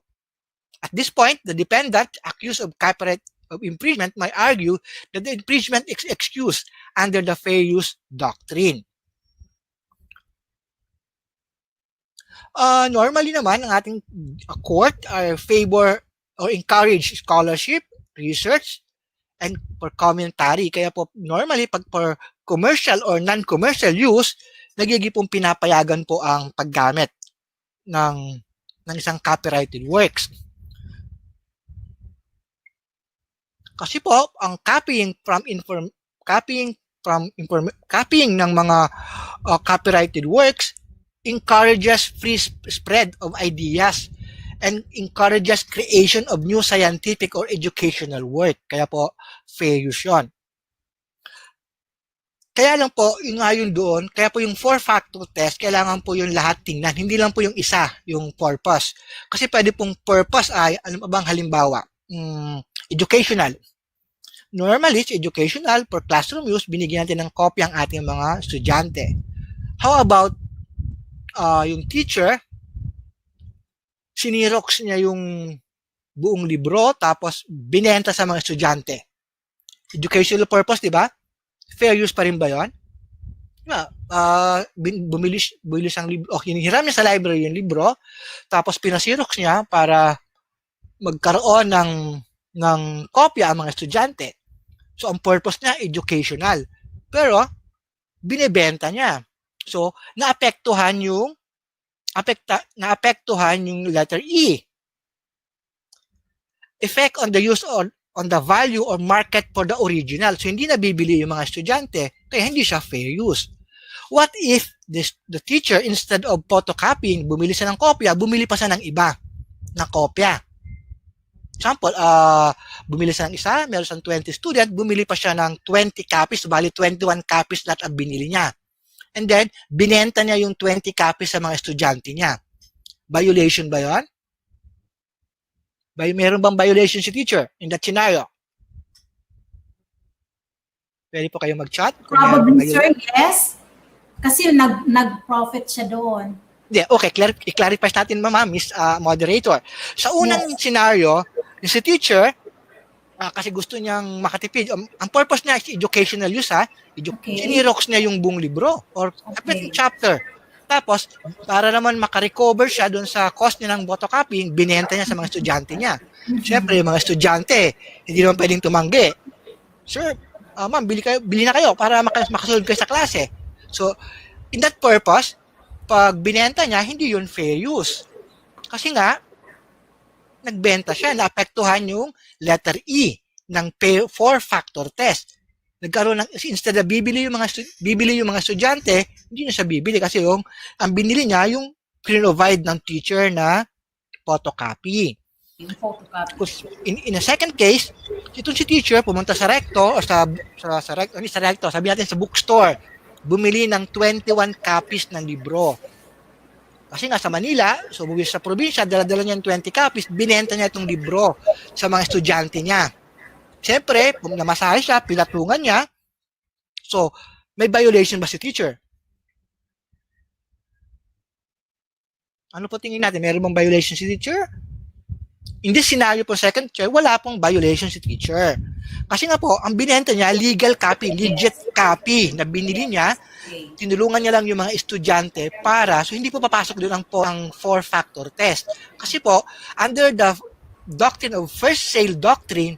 At this point, the defendant accused of copyright of infringement might argue that the infringement is excused under the fair use doctrine. Normally naman, ang ating court favor or encourage scholarship, research, and for commentary. Kaya po, normally, pag for commercial or non-commercial use, nagiging pong pinapayagan po ang paggamit ng isang copyrighted works. Kasi po, ang copying ng mga copyrighted works encourages free spread of ideas and encourages creation of new scientific or educational work. Kaya po, fair use yun. Kaya lang po, yung ayon doon, kaya po yung 4-factor test, kailangan po yung lahat tingnan. Hindi lang po yung isa, yung purpose. Kasi pwede pong purpose ay, ano bang halimbawa? Educational. Normally, it's educational. For classroom use, binigyan natin ng kopya ang ating mga estudyante. How about yung teacher, sinirox niya yung buong libro tapos binenta sa mga estudyante. Educational purpose, di ba? Fair use pa rin ba yun? Bumili siyang libro, o hinihiram niya sa library yung libro, tapos pinasirox niya para magkaroon ng kopya ang mga estudyante. So, ang purpose niya, educational. Pero, binebenta niya. So, naapektuhan yung letter E. Effect on the use on the value or market for the original. So, hindi nabibili yung mga estudyante, kaya hindi siya fair use. What if the teacher, instead of photocopying, bumili siya ng kopya, bumili pa siya ng iba na kopya? Example, bumili siya ng isa, meron siyang 20 student, bumili pa siya ng 20 copies, bali 21 copies lahat ang binili niya. And then, binenta niya yung 20 copies sa mga estudyante niya. Violation ba yun? Meron bang violation si teacher in that scenario? Pwede po kayo mag-chat? Probably, sir, yes. Kasi nag-profit siya doon. Hindi, okay, i-clarify natin, Miss Moderator. Sa unang scenario, yung si teacher, kasi gusto niyang makatipid, ang purpose niya is educational use, Okay. Sinirox niya yung buong libro or Okay. chapter. Tapos, para naman makarecover siya doon sa cost niya ng photocopying, binenta niya sa mga estudyante niya. Siyempre, yung mga estudyante, hindi naman pwedeng tumanggi. Sir, ma'am, bili na kayo para makasunod kayo sa klase. So, in that purpose, pag binenta niya, hindi yun fair use. Kasi nga, nagbenta siya, naapektuhan yung letter E ng four-factor test. Nagkaroon ng, instead na bibili yung mga estudyante, hindi na siya bibili kasi ang binili niya yung provide ng teacher na photocopy. In a second case, itong si teacher pumunta sa recto o sa recto, sabi natin sa bookstore, bumili ng 21 copies ng libro. Kasi nga sa Manila, so umuwi sa probinsya, dala-dala niya yung 20 copies, binenta niya itong libro sa mga estudyante niya. Siyempre, namasahe siya, pilatungan niya, so may violation ba si teacher? Ano po tingin natin? Meron bang violation si teacher? In this scenario po, second chair, wala pong violation si teacher. Kasi nga po, ang binenta niya, legal copy, legit copy na binili niya, tinulungan niya lang yung mga estudyante so hindi po papasok doon ang four-factor test. Kasi po, under the doctrine of first sale doctrine,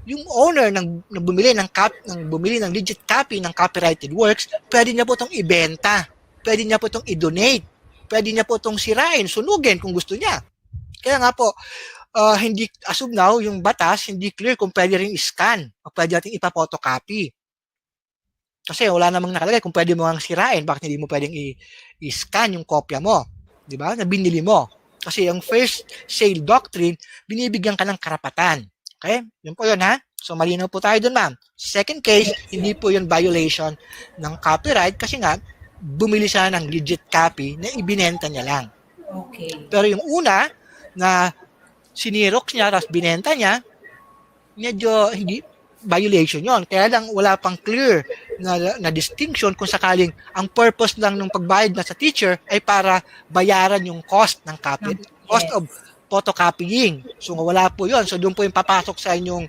yung owner ng bumili ng legit copy ng copyrighted works, pwede niya po itong ibenta, pwede niya po itong i-donate, pwede niya po itong sirain, sunugin kung gusto niya. Kaya nga po, hindi, as of now, yung batas, hindi clear kung pwede rin i-scan o pwede natin ipa-photocopy. Kasi wala namang nakalagay kung pwede mo ang sirain, bakit hindi mo pwedeng i-scan yung kopya mo, di ba, na binili mo. Kasi yung first sale doctrine, binibigyan ka ng karapatan. Okay? Yun po yun, ha? So, malinaw po tayo dun, ma'am. Second case, hindi po yun violation ng copyright kasi nga, bumili siya ng legit copy na ibinenta niya lang. Okay. Pero yung una, na sinirox niya, tapos binenta niya, medyo hindi violation yon. Kaya lang wala pang clear na distinction kung sakaling ang purpose lang ng pagbayad na sa teacher ay para bayaran yung cost ng copy, cost of photocopying. So wala po yon. So doon po yung papasok sa inyong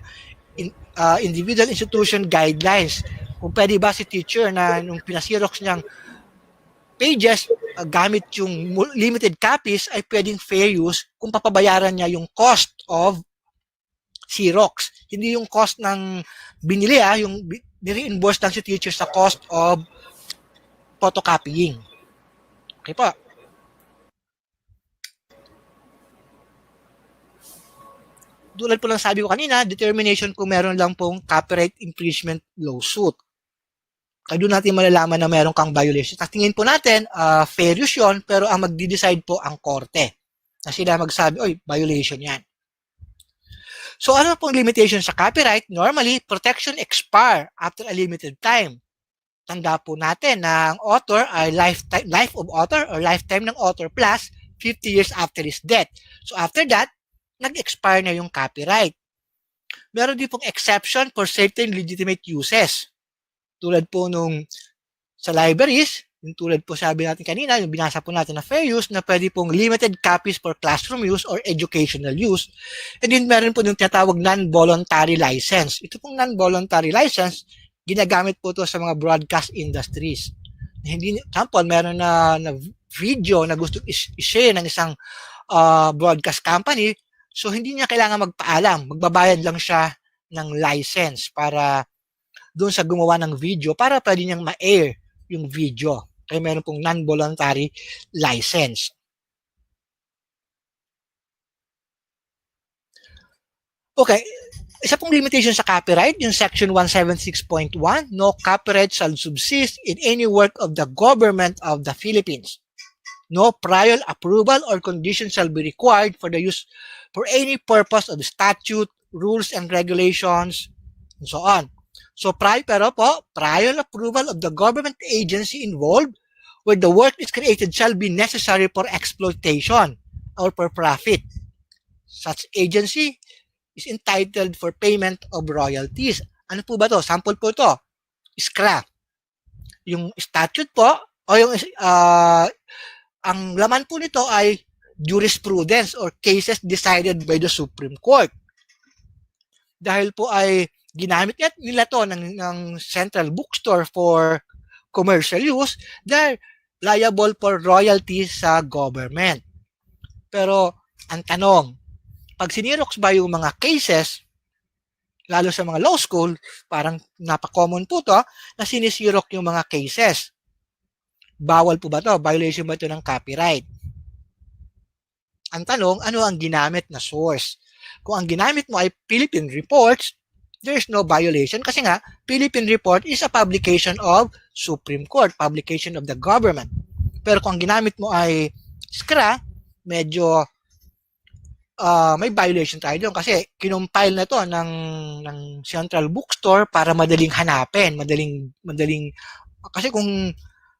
individual institution guidelines. Kung pwede ba si teacher na nung pinasirox niyang pages, gamit yung limited copies ay pwedeng fair use kung papabayaran niya yung cost of Xerox. Hindi yung cost ng binili, yung ni-reimburse lang si teacher sa cost of photocopying. Okay po. Tulad po lang sabi ko kanina, determination kung meron lang pong copyright infringement lawsuit. Kaya doon natin malalaman na meron kang violation. At tingin po natin, fair use yun, pero ang magdi-decide po ang korte. Na sila magsabi, oy, violation yan. So ano pong limitation sa copyright? Normally, protection expire after a limited time. Tanda po natin na ang author ay life of author or lifetime ng author plus 50 years after his death. So after that, nag-expire na yung copyright. Meron din pong exception for certain legitimate uses. Tulad po nung sa libraries, yung tulad po sabi natin kanina, yung binasa po natin na fair use na pwede pong limited copies for classroom use or educational use. And then meron po yung tinatawag non-voluntary license. Ito pong non-voluntary license, ginagamit po ito sa mga broadcast industries. Hindi, example, meron na video na gusto i-share ng isang broadcast company, so hindi niya kailangan magpaalam. Magbabayad lang siya ng license para doon sa gumawa ng video para pwede niyang ma-air yung video. Kaya meron pong non-voluntary license. Okay, isa pong limitation sa copyright, yung section 176.1, no copyright shall subsist in any work of the government of the Philippines. No prior approval or condition shall be required for the use for any purpose of the statute, rules and regulations, and so on. So prior approval of the government agency involved where the work is created shall be necessary for exploitation or for profit. Such agency is entitled for payment of royalties. Ano po ba to? Sample po to. Scrap. yung statute po, o yung ang laman po nito ay jurisprudence or cases decided by the Supreme Court. Dahil po ay ginamit nila to ng central bookstore for commercial use, they're liable for royalties sa government. Pero ang tanong, pag sinirox ba yung mga cases, lalo sa mga law school, parang napaka-common po to, na sinisirok yung mga cases. Bawal po ba to? Violation ba ito ng copyright? Ang tanong, ano ang ginamit na source? Kung ang ginamit mo ay Philippine Reports, there's no violation kasi nga, Philippine Report is a publication of Supreme Court, publication of the government. Pero kung ang ginamit mo ay SCRA, medyo may violation tayo doon kasi kinumpile na to ng central bookstore para madaling hanapin, madaling kasi kung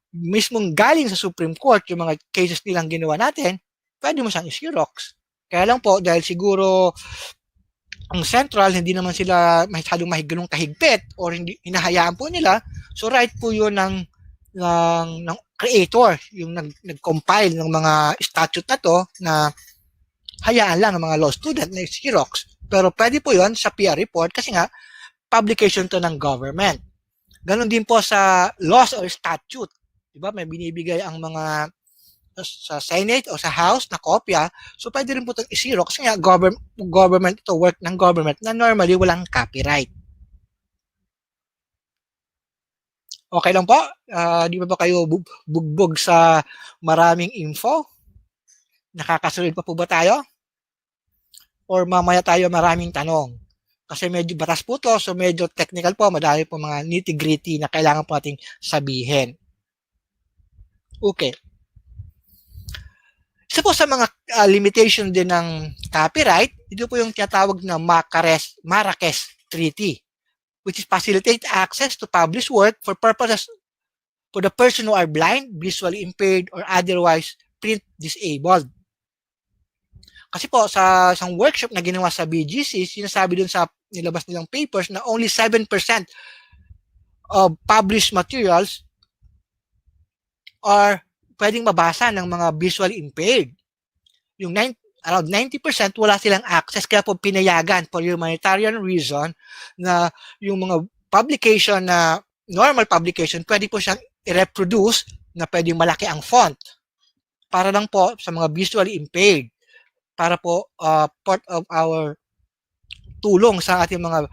mismong galing sa Supreme Court yung mga cases nilang ginawa natin, pwede mo siyang i-xerox. Kaya lang po, dahil siguro ang central, hindi naman sila masyadong mahigulong kahigpit or hindi hinahayaan po nila, so right po yun ng creator, yung nag-compile ng mga statute na to na hayaan lang ng mga law student na xerox. Pero pwede po yun sa PR report kasi nga, publication to ng government. Ganon din po sa laws or statute. Diba? May binibigay ang mga sa Senate o sa House na kopya. So, pwede rin po itong i-xerox kasi nga government ito, work ng government na normally walang copyright. Okay lang po? Di ba kayo bugbog sa maraming info? Nakakasunod pa po ba tayo? Or mamaya tayo maraming tanong? Kasi medyo batas po to, so medyo technical po, madami po mga nitty-gritty na kailangan po nating sabihin. Okay. Isa po sa mga limitation din ng copyright, ito po yung tinatawag na Marrakesh Treaty, which is facilitate access to published work for purposes for the person who are blind, visually impaired, or otherwise print disabled. Kasi po sa isang workshop na ginawa sa BGC, sinasabi dun sa nilabas nilang papers na only 7% of published materials are pwedeng mabasa ng mga visually impaired. Yung around 90% wala silang access, kaya po pinayagan for humanitarian reason na yung mga publication na normal publication, pwede po siyang i-reproduce na pwedeng malaki ang font para lang po sa mga visually impaired, para po part of our tulong sa ating mga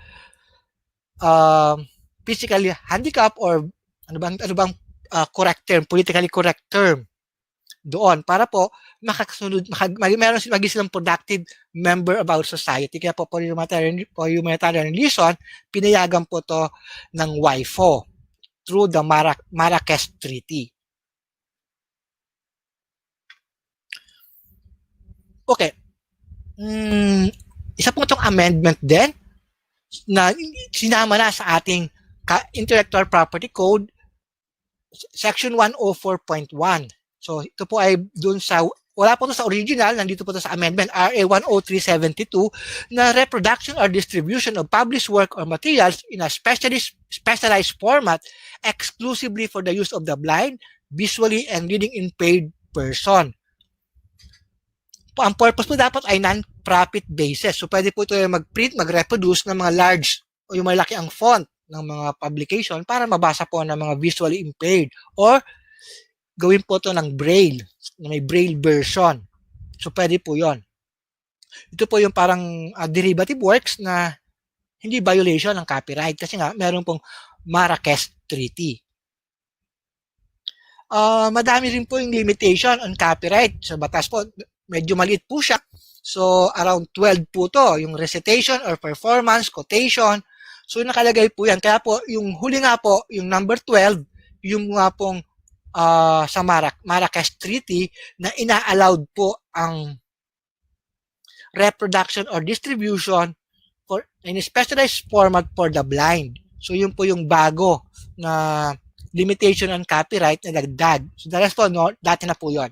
physically handicapped or ano bang correct term, politically correct term doon para po makakasunod, meron silang productive member of our society. Kaya po for humanitarian reason, pinayagan po to ng WIFO through the Marrakesh Treaty. Okay. Isa po itong amendment din na sinama na sa ating Intellectual Property Code Section 104.1. So, ito po ay dun sa, wala po ito sa original, nandito po ito sa amendment, RA 10372, na reproduction or distribution of published work or materials in a specialized format exclusively for the use of the blind, visually, and reading impaired person. Ang purpose po dapat ay non-profit basis. So, pwede po ito mag-print, mag-reproduce ng mga large o yung malaki ang font ng mga publication para mabasa po ng mga visually impaired or gawin po ito ng braille, na may braille version. So, pwede po yon. Ito po yung parang derivative works na hindi violation ng copyright kasi nga meron pong Marrakesh Treaty. Madami rin po yung limitation on copyright sa batas po. Medyo maliit po siya. So, around 12 po to. Yung recitation or performance, quotation. So, nakalagay po yan. Kaya po, yung huli nga po, yung number 12, yung nga pong sa Marrakesh Treaty na ina-allowed po ang reproduction or distribution for in a specialized format for the blind. So, yun po yung bago na limitation on copyright na dagdag. So, the rest po, no, dati na po yun.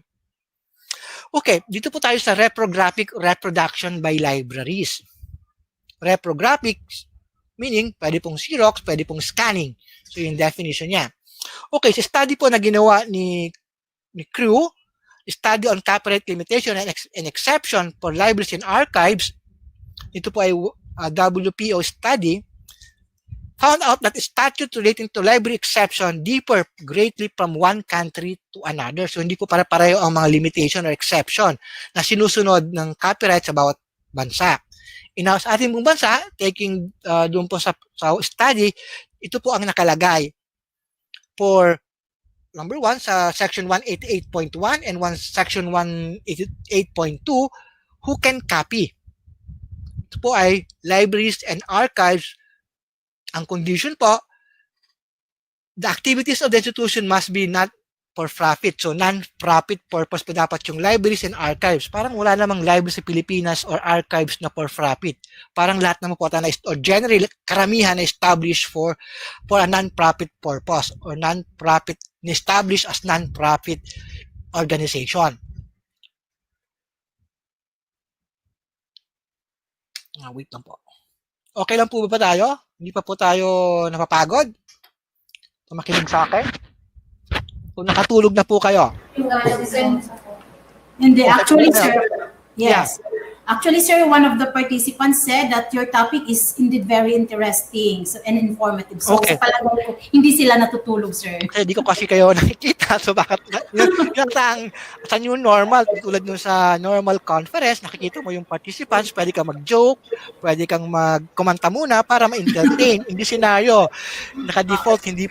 Okay, dito po tayo sa reprographic reproduction by libraries. Reprographic, meaning pwede pong Xerox, pwede pong scanning. So, yung definition niya. Okay, sa study po na ginawa ni Crew, study on copyright limitation and exception for libraries and archives, ito po ay WPO study, found out that statutes relating to library exception differ greatly from one country to another. So hindi po para-pareho ang mga limitation or exception na sinusunod ng copyright sa bawat bansa. Sa ating pong bansa, taking doon po sa study, ito po ang nakalagay. For number 1 sa section 188.1 and section 188.2, who can copy? Ito po ay libraries and archives. Ang condition po, the activities of the institution must be not for profit. So, non-profit purpose po dapat yung libraries and archives. Parang wala namang libraries sa Pilipinas or archives na for profit. Parang lahat naman po or generally, karamihan na established for a non-profit purpose or non-profit, established as non-profit organization. Wait lang po. Okay lang po ba tayo? Hindi pa po tayo napapagod? Makinig sa akin? Kung nakatulog na po kayo. Hindi, actually, sir. Yes. Actually, sir, one of the participants said that your topic is indeed very interesting and informative. So, Okay. sa palagay ko, hindi sila natutulog, sir. Kasi di ko kasi kayo nakikita. So, bakit yung sa new normal, tulad nung sa normal conference, nakikita mo yung participants, pwede kang mag-joke, pwede kang mag-komanta muna para ma-entertain. Hindi scenario. Naka-default, hindi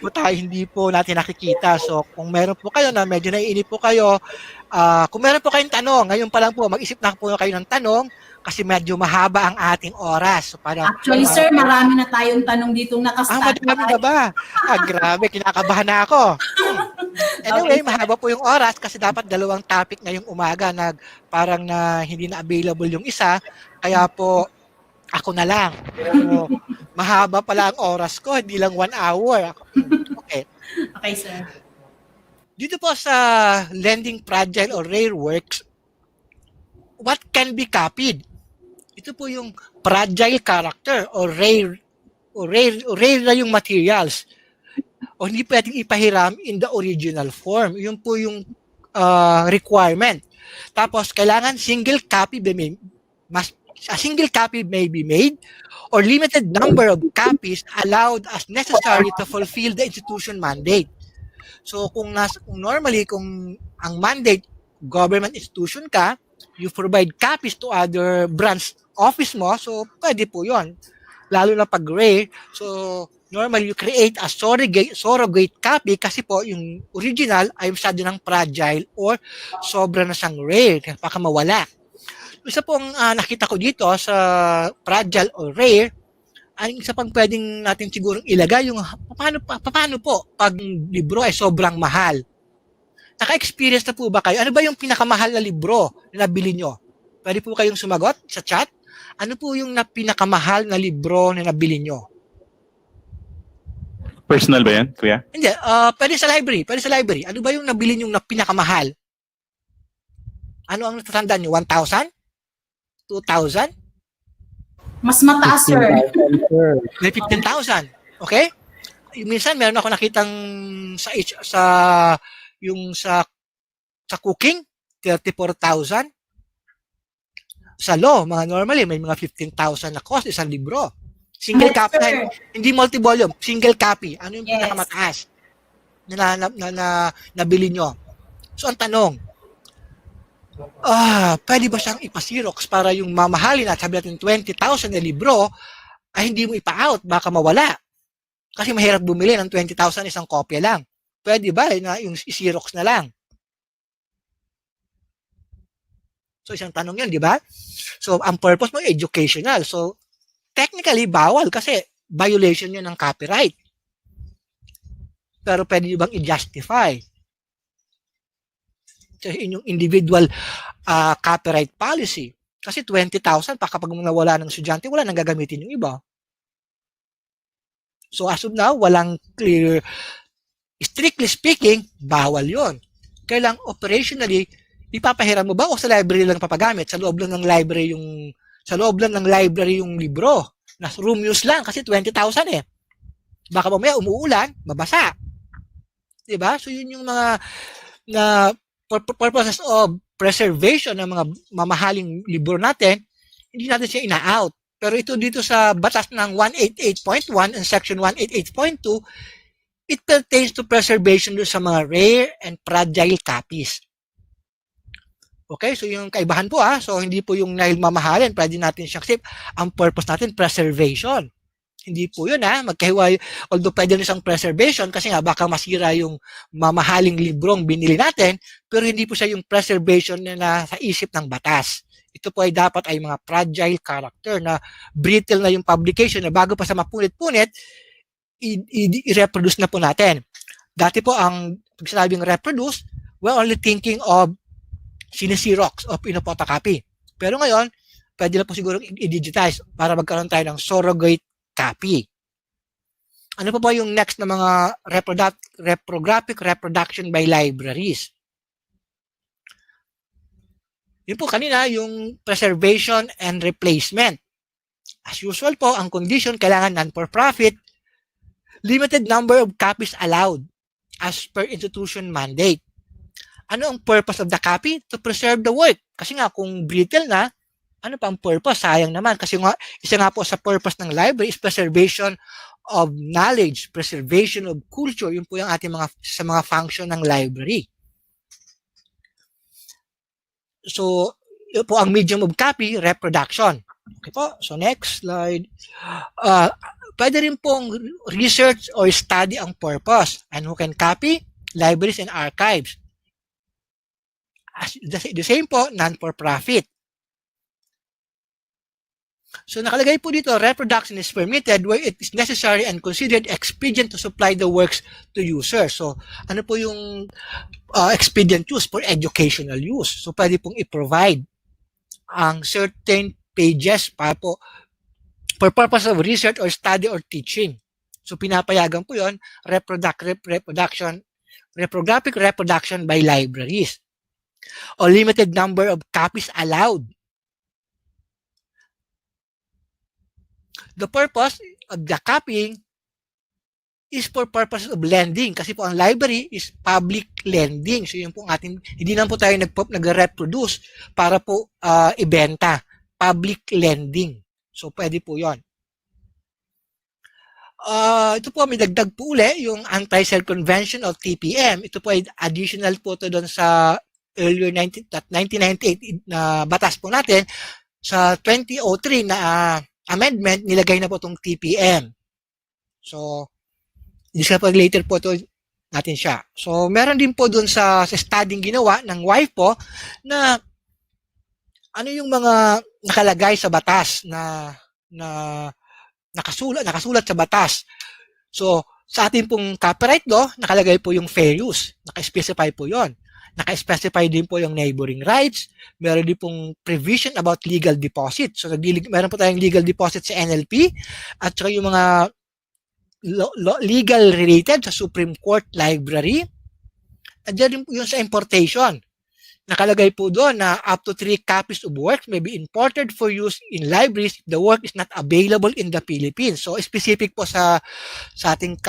po natin nakikita. So, kung meron po kayo na medyo naiinip po kayo, kung meron po kayong tanong, ngayon pa lang po, mag-isip na po kayo ng tanong kasi medyo mahaba ang ating oras. So, Actually, sir, marami na tayong tanong ditong nakastart. madami na ba? Grabe, kinakabahan na ako. Anyway, mahaba po yung oras kasi dapat dalawang topic ngayong umaga na parang na hindi na available yung isa. Kaya po, ako na lang. So, mahaba pala ang oras ko, hindi lang 1 hour. Okay. Okay, sir. Dito po sa lending fragile or rare works, what can be copied? Ito po yung fragile character or rare na yung materials. O hindi pwedeng ipahiram in the original form. Yun po yung requirement. Tapos, kailangan a single copy may be made or limited number of copies allowed as necessary to fulfill the institution mandate. So kung normally kung ang mandate government institution ka, you provide copies to other branch office mo, so pwede po 'yon. Lalo na pag rare, so normally you create a surrogate copy kasi po yung original ay masyado ng fragile or sobra na siyang rare, baka mawala. Isa po ang nakita ko dito sa fragile or rare, ang isa pang pwedeng natin sigurong ilagay yung paano po pag libro ay sobrang mahal. Naka-experience na po ba kayo? Ano ba yung pinakamahal na libro na nabili nyo? Pwede po kayong sumagot sa chat. Ano po yung pinakamahal na libro na nabili nyo? Personal ba yan, kuya? Hindi, pwede sa library. Ano ba yung nabili nyo na pinakamahal? Ano ang natatandaan nyo? 1,000? 2,000? Mas mataas, sir. May 15,000. Okay? Minsan meron ako nakitang sa cooking 34,000. Sa law, mga normally may mga 15,000 na cost isang libro. Single Yes, copy, sir. hindi multi-volume, single copy. Ano yung Yes. pinakamataas na nabili nyo? So ang tanong, pwede ba siyang ipasirox para yung mamahalin at sabi natin 20,000 na libro ay hindi mo ipa-out, baka mawala. Kasi mahirap bumili ng 20,000 isang kopya lang. Pwede ba na yung isirox na lang? So isang tanong yun, di ba? So ang purpose mo educational. So technically bawal kasi violation yun ng copyright. Pero pwede bang i-justify? Sa inyong individual copyright policy. Kasi 20,000 pa kapag nawala ng estudyante, wala nang gagamitin yung iba. So as of now, walang clear, strictly speaking, bawal yon. Kailang operationally, ipapahiram mo ba o sa library lang papagamit? Sa loob lang ng library yung libro. Na room use lang kasi 20,000 eh. Baka mamaya umuulan, mabasa. Diba? So yun yung mga na purposes of preservation ng mga mamahaling libro natin, hindi natin siya ina-out. Pero ito dito sa batas ng 188.1 and section 188.2, it pertains to preservation sa mga rare and fragile copies. Okay, so yung kaibahan po so hindi po yung dahil mamahalin, pwede natin siyang save. Ang purpose natin, preservation. Hindi po yun magkahiwalay. Although pwede rin siyang preservation kasi nga baka masira yung mamahaling librong binili natin, pero hindi po siya yung preservation na sa isip ng batas. Ito po ay dapat ay mga fragile character na brittle na yung publication na bago pa sa mapunit-punit, i-reproduce na po natin. Dati po ang pag sinabing reproduce, we're only thinking of sinisirox o pinopotocopy. Pero ngayon, pwede na po siguro i-digitize para magkaroon tayo ng surrogate copy. Ano pa ba yung next na mga reprographic reproduction by libraries? Yun po kanina, yung preservation and replacement. As usual po, ang condition kailangan non-for-profit, limited number of copies allowed as per institution mandate. Ano ang purpose of the copy? To preserve the work. Kasi nga, kung brittle na, ano pa ang purpose? Sayang naman. Kasi nga, isa nga po sa purpose ng library is preservation of knowledge, preservation of culture. Yun po yung ating sa mga function ng library. So, yun po ang medium of copy, reproduction. Okay po. So, next slide. Pwede rin pong research or study ang purpose. And who can copy? Libraries and archives. The same po, non-for-profit. So nakalagay po dito, reproduction is permitted where it is necessary and considered expedient to supply the works to users. So ano po yung expedient use? For educational use. So pwede pong i-provide ang certain pages para po for purpose of research or study or teaching. So pinapayagan po yon reprographic reproduction by libraries. Or limited number of copies allowed. The purpose of the copying is for purposes of lending. Kasi po ang library is public lending. So yun po ang ating, hindi lang po tayo nag-reproduce para po ibenta. Public lending. So pwede po yun. Ito po, may dagdag po uli, yung anti-circumvention of TPM. Ito po ay additional po to doon sa earlier 1998 na batas po natin. Sa 2003 na amendment, nilagay na po itong TPM. So, discuss po later po ito natin siya. So, meron din po doon sa studying ginawa ng wife po na ano yung mga nakalagay sa batas na nakasulat sa batas. So, sa ating pong copyright law, nakalagay po yung fair use. Naka-specify po yon. Naka-specify din po yung neighboring rights. Meron din pong provision about legal deposit. So, meron po tayong legal deposit sa NLP at saka yung mga legal related sa Supreme Court Library. At dyan din po yung sa importation. Nakalagay po doon na up to 3 copies of works may be imported for use in libraries if the work is not available in the Philippines. So, specific po sa ating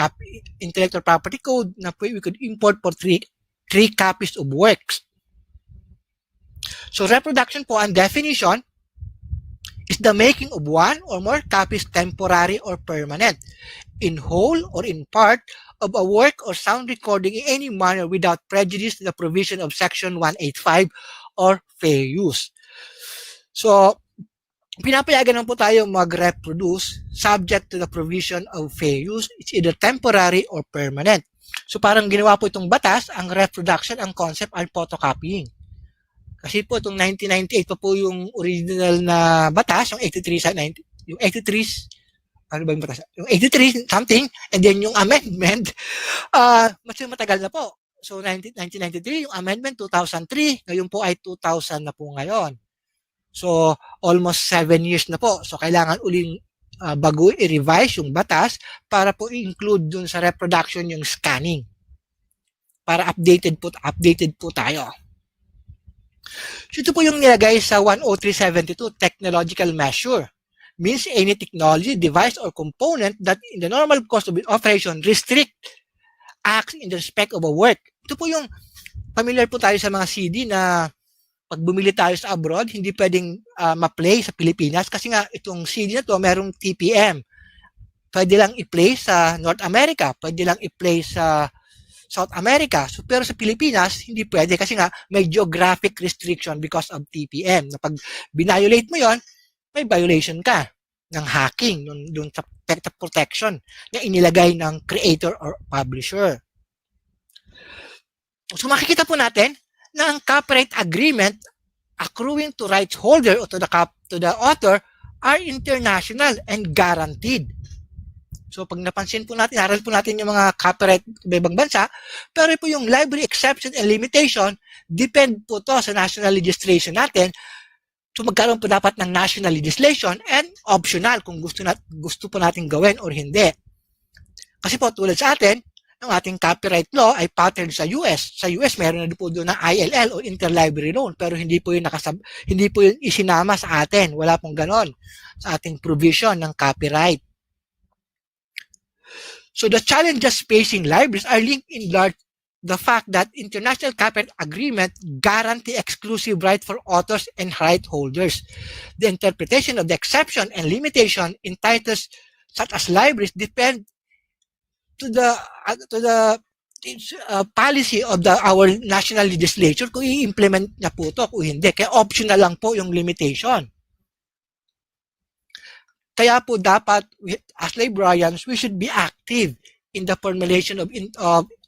intellectual property code na po we could import for 3 copies of works. So, reproduction po, ang definition is the making of one or more copies temporary or permanent, in whole or in part, of a work or sound recording in any manner without prejudice to the provision of Section 185 or fair use. So, pinapayagan lang po tayo mag-reproduce subject to the provision of fair use. It's either temporary or permanent. So parang ginawa po itong batas, ang reproduction, ang concept ay photocopying. Kasi po itong 1998 pa po yung original na batas, yung 83, yung 83, ano ba yung batas? Yung 83 something, and then yung amendment, mas matagal na po. So 1993, yung amendment 2003, ngayon po ay 2000 na po ngayon. So almost 7 years na po. So kailangan uling bago i-revise yung batas para po i-include dun sa reproduction yung scanning. Para updated po tayo. So ito po yung nilagay sa 10372 technological measure. Means any technology, device, or component that in the normal course of operation restrict acts in the respect of a work. Ito po yung familiar po tayo sa mga CD na pag bumili tayo sa abroad, hindi pwedeng ma-play sa Pilipinas kasi nga itong CD na to merong TPM. Pwede lang i-play sa North America, pwede lang i-play sa South America. So, pero sa Pilipinas, hindi pwede kasi nga may geographic restriction because of TPM. Na pag binviolate mo yon, may violation ka ng hacking, dun sa protection na inilagay ng creator or publisher. So makikita po natin na ang copyright agreement accruing to rights holder or to the author are international and guaranteed. So pag napansin po natin, aral po natin yung mga copyright sa ibang bansa, pero po yung library exception and limitation, depend po to sa national legislation natin. So magkaroon po dapat ng national legislation and optional kung gusto po natin gawin or hindi. Kasi po tulad sa atin, ang ating copyright law ay patterned sa US. Sa US meron na po doon ng ILL o interlibrary loan, pero hindi po yung isinama sa atin. Wala pong ganon sa ating provision ng copyright. So the challenges facing libraries are linked in large the fact that international copyright agreement guarantee exclusive right for authors and right holders. The interpretation of the exception and limitation in titles such as libraries depend to the policy of our national legislature kung i-implement niya po ito o hindi. Kaya optional lang po yung limitation. Kaya po dapat, as librarians, we should be active in the formulation of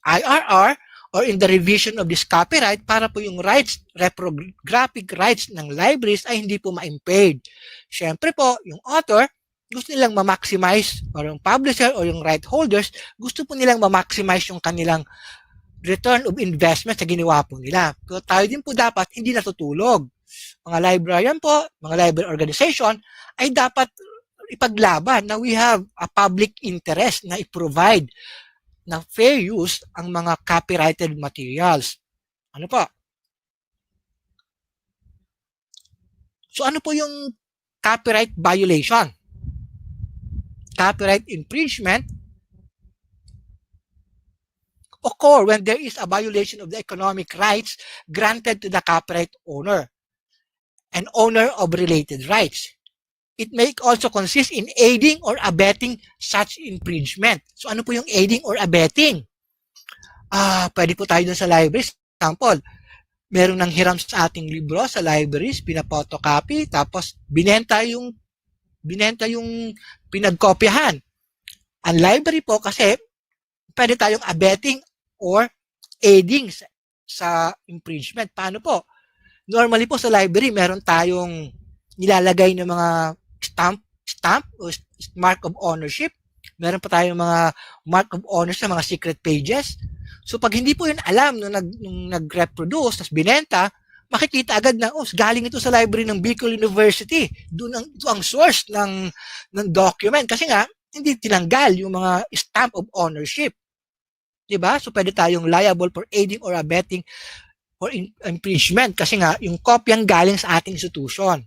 IRR or in the revision of this copyright para po yung rights, reprographic rights ng libraries ay hindi po ma-impaired. Siyempre po, yung author, gusto nilang ma-maximize, or yung publisher or yung right holders, gusto po nilang ma-maximize yung kanilang return of investment sa ginawa po nila. Pero tayo din po dapat hindi natutulog. Mga librarian po, mga library organization, ay dapat ipaglaban na we have a public interest na i-provide na fair use ang mga copyrighted materials. Ano po? So ano po yung copyright violation? Copyright infringement occur when there is a violation of the economic rights granted to the copyright owner and owner of related rights. It may also consist in aiding or abetting such infringement. So ano po yung aiding or abetting? Pwede po tayo dun sa libraries. Example, meron nang hiram sa ating libro sa libraries, pinapotocopy, tapos binenta yung pinagkopyahan. Ang library po kasi pwede tayong abetting or aiding sa infringement. Paano po? Normally po sa library, meron tayong nilalagay ng mga stamp o mark of ownership. Meron pa tayong mga mark of honor sa mga secret pages. So pag hindi po yun alam nung nag-reproduce, tapos binenta, makikita agad na, galing ito sa library ng Bicol University. Ito ang source ng document. Kasi nga, hindi tinanggal yung mga stamp of ownership. Diba? So pwede tayong liable for aiding or abetting or infringement. Kasi nga, yung kopyang galing sa ating institution.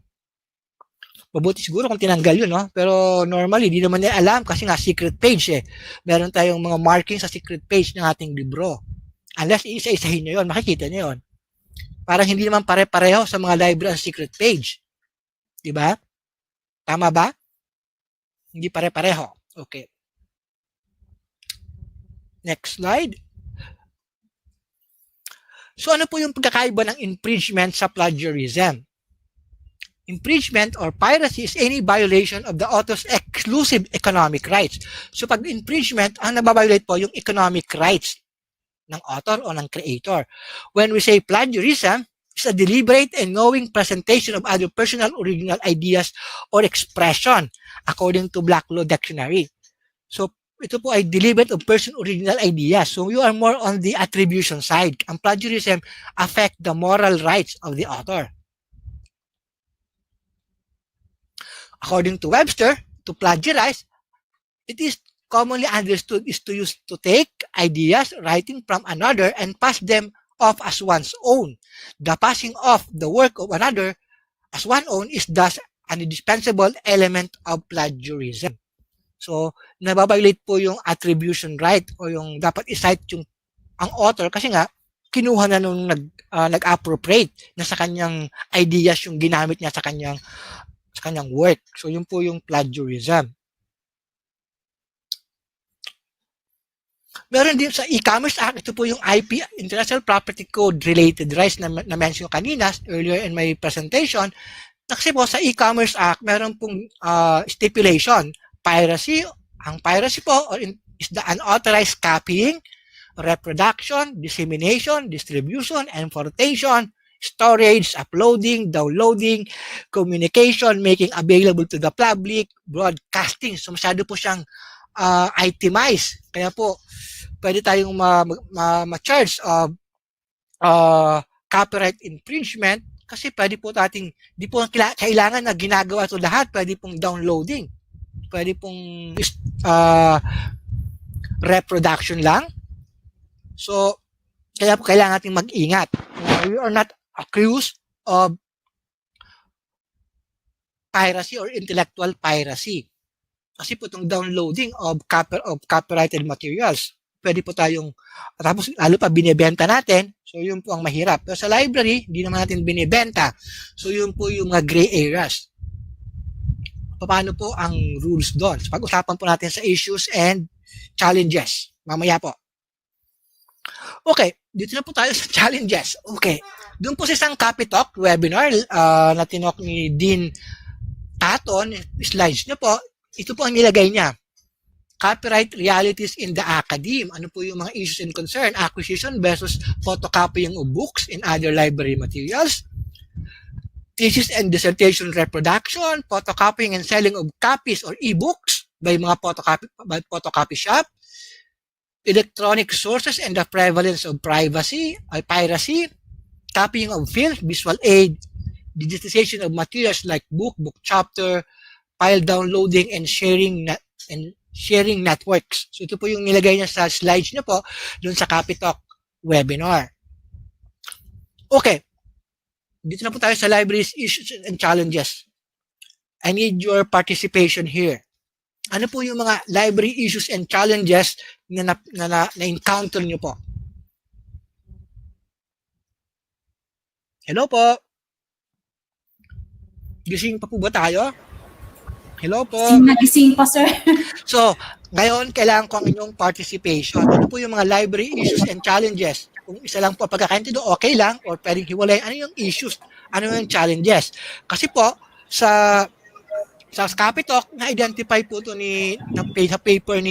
Mabuti siguro kung tinanggal yun, no? Pero normally, di naman nila alam kasi nga secret page eh. Meron tayong mga marking sa secret page ng ating libro. Unless isa-isahin nyo yun, makikita nyo yun. Parang hindi naman pare-pareho sa mga library ang secret page. Diba? Tama ba? Hindi pare-pareho. Okay. Next slide. So ano po yung pagkakaiba ng infringement sa plagiarism? Infringement or piracy is any violation of the author's exclusive economic rights. So pag infringement, ang nababiolate po yung economic rights ng author o ng creator. When we say plagiarism, it's a deliberate and knowing presentation of other personal original ideas or expression according to Black Law Dictionary. So ito po ay deliberate of person original ideas. So you are more on the attribution side. Ang plagiarism affect the moral rights of the author. According to Webster, to plagiarize, it is commonly understood is to take ideas writing from another and pass them off as one's own. The passing off the work of another as one's own is thus an indispensable element of plagiarism. So, nababiolate po yung attribution right o yung dapat i-cite yung ang author kasi nga kinuha na nung nag-appropriate na sa kanyang ideas yung ginamit niya sa kanyang work. So, yun po yung plagiarism. Meron din sa e-commerce act, ito po yung IP, Intellectual Property Code related rights na mention kanina earlier in my presentation. Kasi po sa e-commerce act, meron pong stipulation, piracy, ang piracy po is the unauthorized copying, reproduction, dissemination, distribution, importation, storage, uploading, downloading, communication, making available to the public, broadcasting. So masyado po siyang itemized. Kaya po, pwede tayong ma-charge of copyright infringement kasi pwede po nating, di po kailangan na ginagawa ito lahat, pwede pong downloading, pwede pong reproduction lang. So, kaya po kailangan natin mag-ingat. We are not accused of piracy or intellectual piracy. Kasi po itong downloading of copyrighted materials, pwede po tayong, tapos lalo pa binibenta natin, so yun po ang mahirap. Pero sa library, hindi naman natin binibenta. So yun po yung mga gray areas. Paano po ang rules doon? So, pag-usapan po natin sa issues and challenges. Mamaya po. Okay, dito na po tayo sa challenges. Okay, doon po sa isang Copy Talk webinar na tinok ni Dean Taton, slides niyo po, ito po ang nilagay niya. Copyright realities in the academe. Ano po yung mga issues and concern? Acquisition versus photocopying of books and other library materials. Thesis and dissertation reproduction. Photocopying and selling of copies or e-books by mga photocopy shop. Electronic sources and the prevalence of piracy. Copying of films, visual aid. Digitization of materials like book chapter, file downloading and sharing networks. So ito po yung nilagay niya sa slides niya po doon sa Copy Talk webinar. Okay. Dito na po tayo sa libraries, issues and challenges. I need your participation here. Ano po yung mga library issues and challenges na encounter niyo po? Hello po. Gising pa po ba tayo? Hello po. Nagising pa, sir. So, ngayon, kailangan ko ang inyong participation. Ano po yung mga library issues and challenges? Kung isa lang po pagkakaintindihan, okay lang, or pwedeng hiwalay. Ano yung issues? Ano yung challenges? Kasi po, sa Copy Talk, na-identify po ito sa paper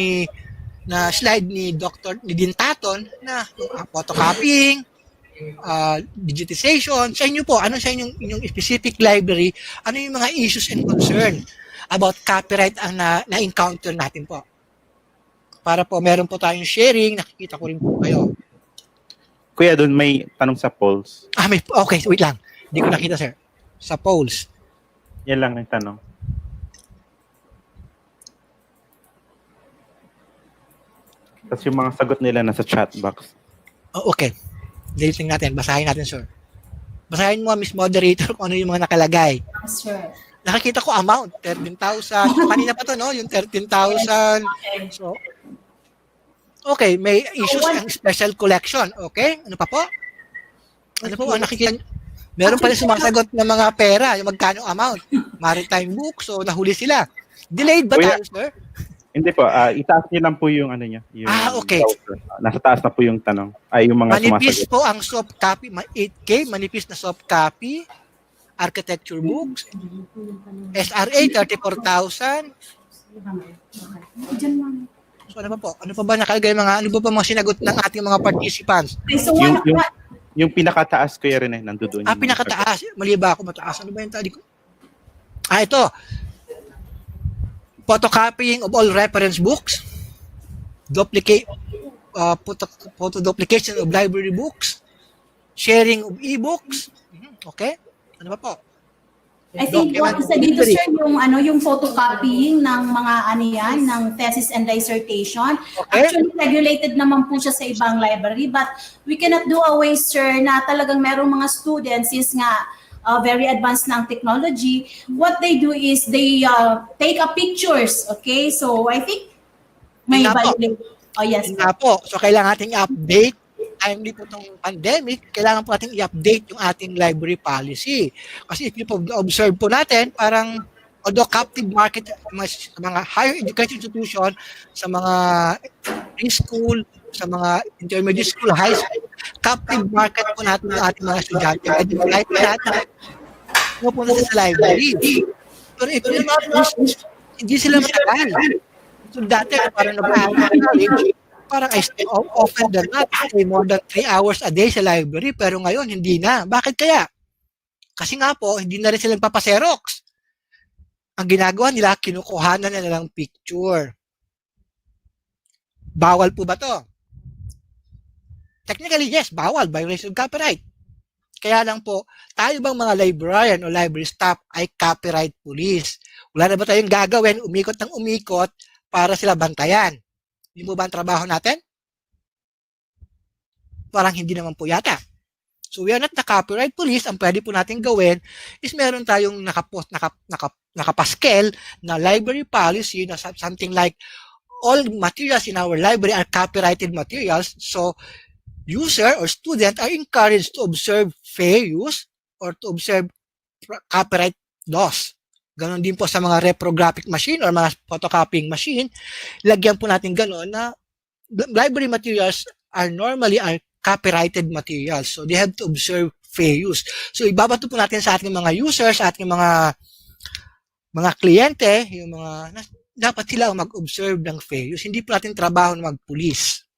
na slide ni Dean Taton na photocopying, digitization. Sa inyo po, ano sa inyong specific library, ano yung mga issues and concern about copyright ang na-encounter natin po. Para po meron po tayong sharing, nakikita ko rin po kayo. Kuya, doon may tanong sa polls. Okay, wait lang. Hindi ko nakita, sir. Sa polls. Yan lang yung tanong. Tapos yung mga sagot nila nasa chat box. Okay. Deleting natin. Basahin natin, sir. Basahin mo, Miss Moderator, kung ano yung mga nakalagay. Yes, sir. Nakikita ko amount, 13,000. Kanina pa to, no? Yung 13,000. So, okay, may issues ng special collection. Okay? Ano pa po? Ano po ang nakikita? Meron pala sumasagot ng mga pera, yung magkano amount. Maritime book, so nahuli sila. Delayed ba tayo, sir? Hindi po, itaas niyo lang po yung ano niya. Okay. Nasa taas na po yung tanong. Ay, yung mga manipis sumasagot. po ang soft copy, 8K, manipis na soft copy. Architecture books, SRA 34,000. So ano pa po? Ano pa ba nakalagay ano pa mga sinagot ng ating mga participants? So, yung pinakataas ko rin nandoon. Pinakataas. Mali ba ako mataas? Ano ba yung tali ko? Ito. Photocopying of all reference books. Photo duplication of library books. Sharing of e-books. Okay? Ano ba po? I think what is dito, sir, yung photocopying ng mga ng thesis and dissertation. Okay. Actually, regulated naman po siya sa ibang library, but we cannot do away, sir, na talagang merong mga students since nga very advanced na ang technology, what they do is they take a pictures, okay? So I think may Yun nga po. violate. Oh, yes. Yun nga po. So, kailangan nating i-update. Timely po itong pandemic, kailangan po nating i-update yung ating library policy. Kasi if you observe po natin, parang although captive market sa mga higher education institution, sa mga preschool, sa mga intermediate school, high school, captive market po natin yung ating mga estudyante. Kahit lahat na pupunta sa library. Pero if you're not hindi sila matagal. So dati, parang nag-college, parang I often than not, stay more than 3 hours a day sa library, pero ngayon, hindi na. Bakit kaya? Kasi nga po, hindi na rin sila papaserox. Ang ginagawa nila, kinukuhanan na nilang picture. Bawal po ba to? Technically, yes, bawal. Violation of copyright. Kaya lang po, tayo bang mga librarian o library staff ay copyright police? Wala na ba tayong gagawin, umikot ng umikot para sila bantayan? Hindi mo ba ang trabaho natin? Parang hindi naman po yata. So we are not the copyright police. Ang pwede po natin gawin is meron tayong nakapaskel na library policy na something like all materials in our library are copyrighted materials. So user or student are encouraged to observe fair use or to observe copyright laws. Ganon din po sa mga reprographic machine or mga photocopying machine. Lagyan po natin ganon na library materials are normally copyrighted materials. So they have to observe fair use. So ibabato po natin sa ating mga users, sa ating mga kliyente, yung mga dapat sila mag-observe ng fair use. Hindi po natin trabaho na mag-police.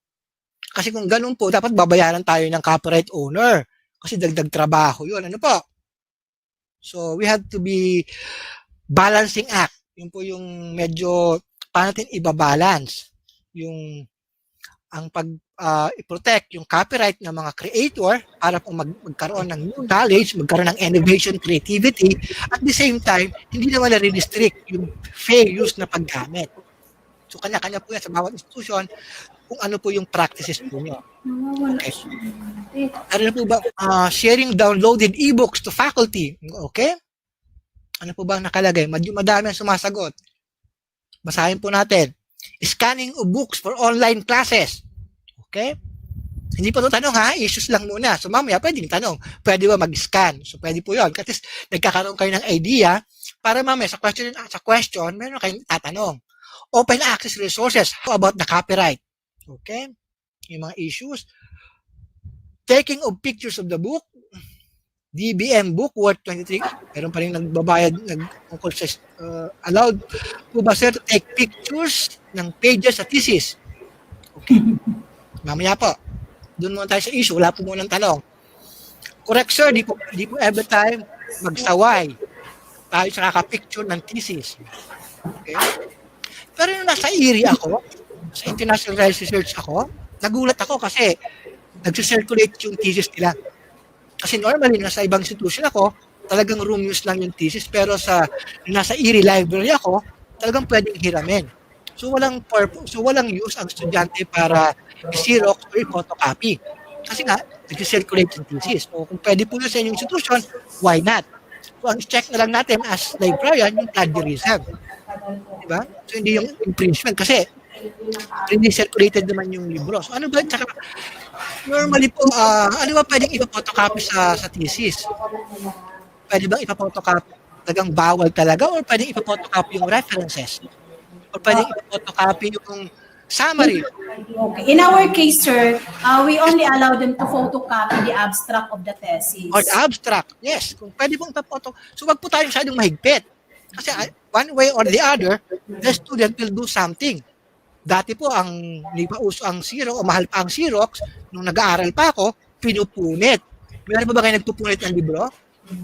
Kasi kung ganun po, dapat babayaran tayo ng copyright owner. Kasi dagdag trabaho yun. Ano po? So we have to be balancing act. Yun po yung medyo paano natin ibabalance yung ang i-protect yung copyright ng mga creator para po magkaroon ng new knowledge, magkaroon ng innovation, creativity, at the same time, hindi naman na-restrict yung fair use na paggamit. So, kanya-kanya po yan sa bawat institution kung ano po yung practices po nyo. Okay. Ano po ba? Sharing downloaded ebooks to faculty. Okay? Ano po ba ang nakalagay? Madami ang sumasagot. Basahin po natin. Scanning of books for online classes. Okay? Hindi pa ito tanong ha, issues lang muna. So mamaya pwedeng tanong, pwede ba mag-scan? So pwede po yun. Kasi nagkakaroon kayo ng idea para mamaya sa question, meron kayong tatanong. Open access resources, how about the copyright? Okay? Yung mga issues. Taking of pictures of the book, DBM book worth 23. Meron pa rin nagbabayad, allowed po ba sir to take pictures ng pages sa thesis? Okay. Mamaya po. Doon muna tayo sa issue. Wala po muna ng tanong. Correct sir, di po every time magsaway tayo sa kakapicture ng thesis. Okay? Pero nung nasa IRI ako, sa International Research ako, nagulat ako kasi nag-circulate yung thesis nila. Kasi normally, nasa ibang institution ako, talagang room use lang yung thesis, pero nasa IRI library ako, talagang pwedeng hiramin. So walang purpose, so walang use ang estudyante para i-xerox or i-photocopy. Kasi nga, nag-circulate yung thesis. So kung pwede po yun sa inyong institution, why not? So ang check na lang natin as librarian, yung plagiarism. Diba? So hindi yung infringement kasi hindi circulated naman yung libro. So ano ba? Tsaka, normally po, ano ba pwedeng ipapotocopy sa thesis? Pwede bang ipapotocopy? Talagang bawal talaga? Or pwedeng ipapotocopy yung references? Or pwedeng ipapotocopy yung summary? Okay. In our case, sir, we only allow them to photocopy the abstract of the thesis. Or the abstract, yes. Kung pwede pong ipapotocopy. So wag po tayo masyadong mahigpit. Kasi one way or the other, the student will do something. Dati po, hindi pa uso ang Xerox, o mahal pa ang Xerox, nung nag-aaral pa ako, pinupunit. Meron pa ba kayo nagpupunit ng libro?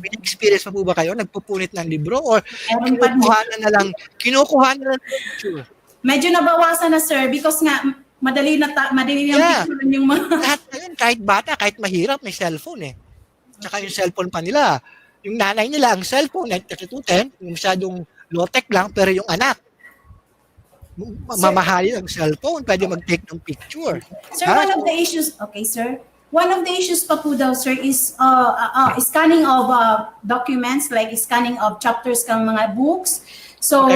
May experience pa po ba kayo? Nagpupunit ng libro? Or kinukuha na lang picture? Medyo nabawasan na, sir, because nga, madali na picture yung mga... Lahat na yun, kahit bata, kahit mahirap, may cellphone eh. Tsaka yung cellphone pa nila. Yung nanay nila, ang cellphone, 3210, yung masyadong low-tech lang, pero yung anak, mamahalin ang cellphone, pwede mag-take ng picture. Sir, one of the issues, okay, sir, One of the issues pa po daw, sir, is scanning of documents, like scanning of chapters kang mga books. So,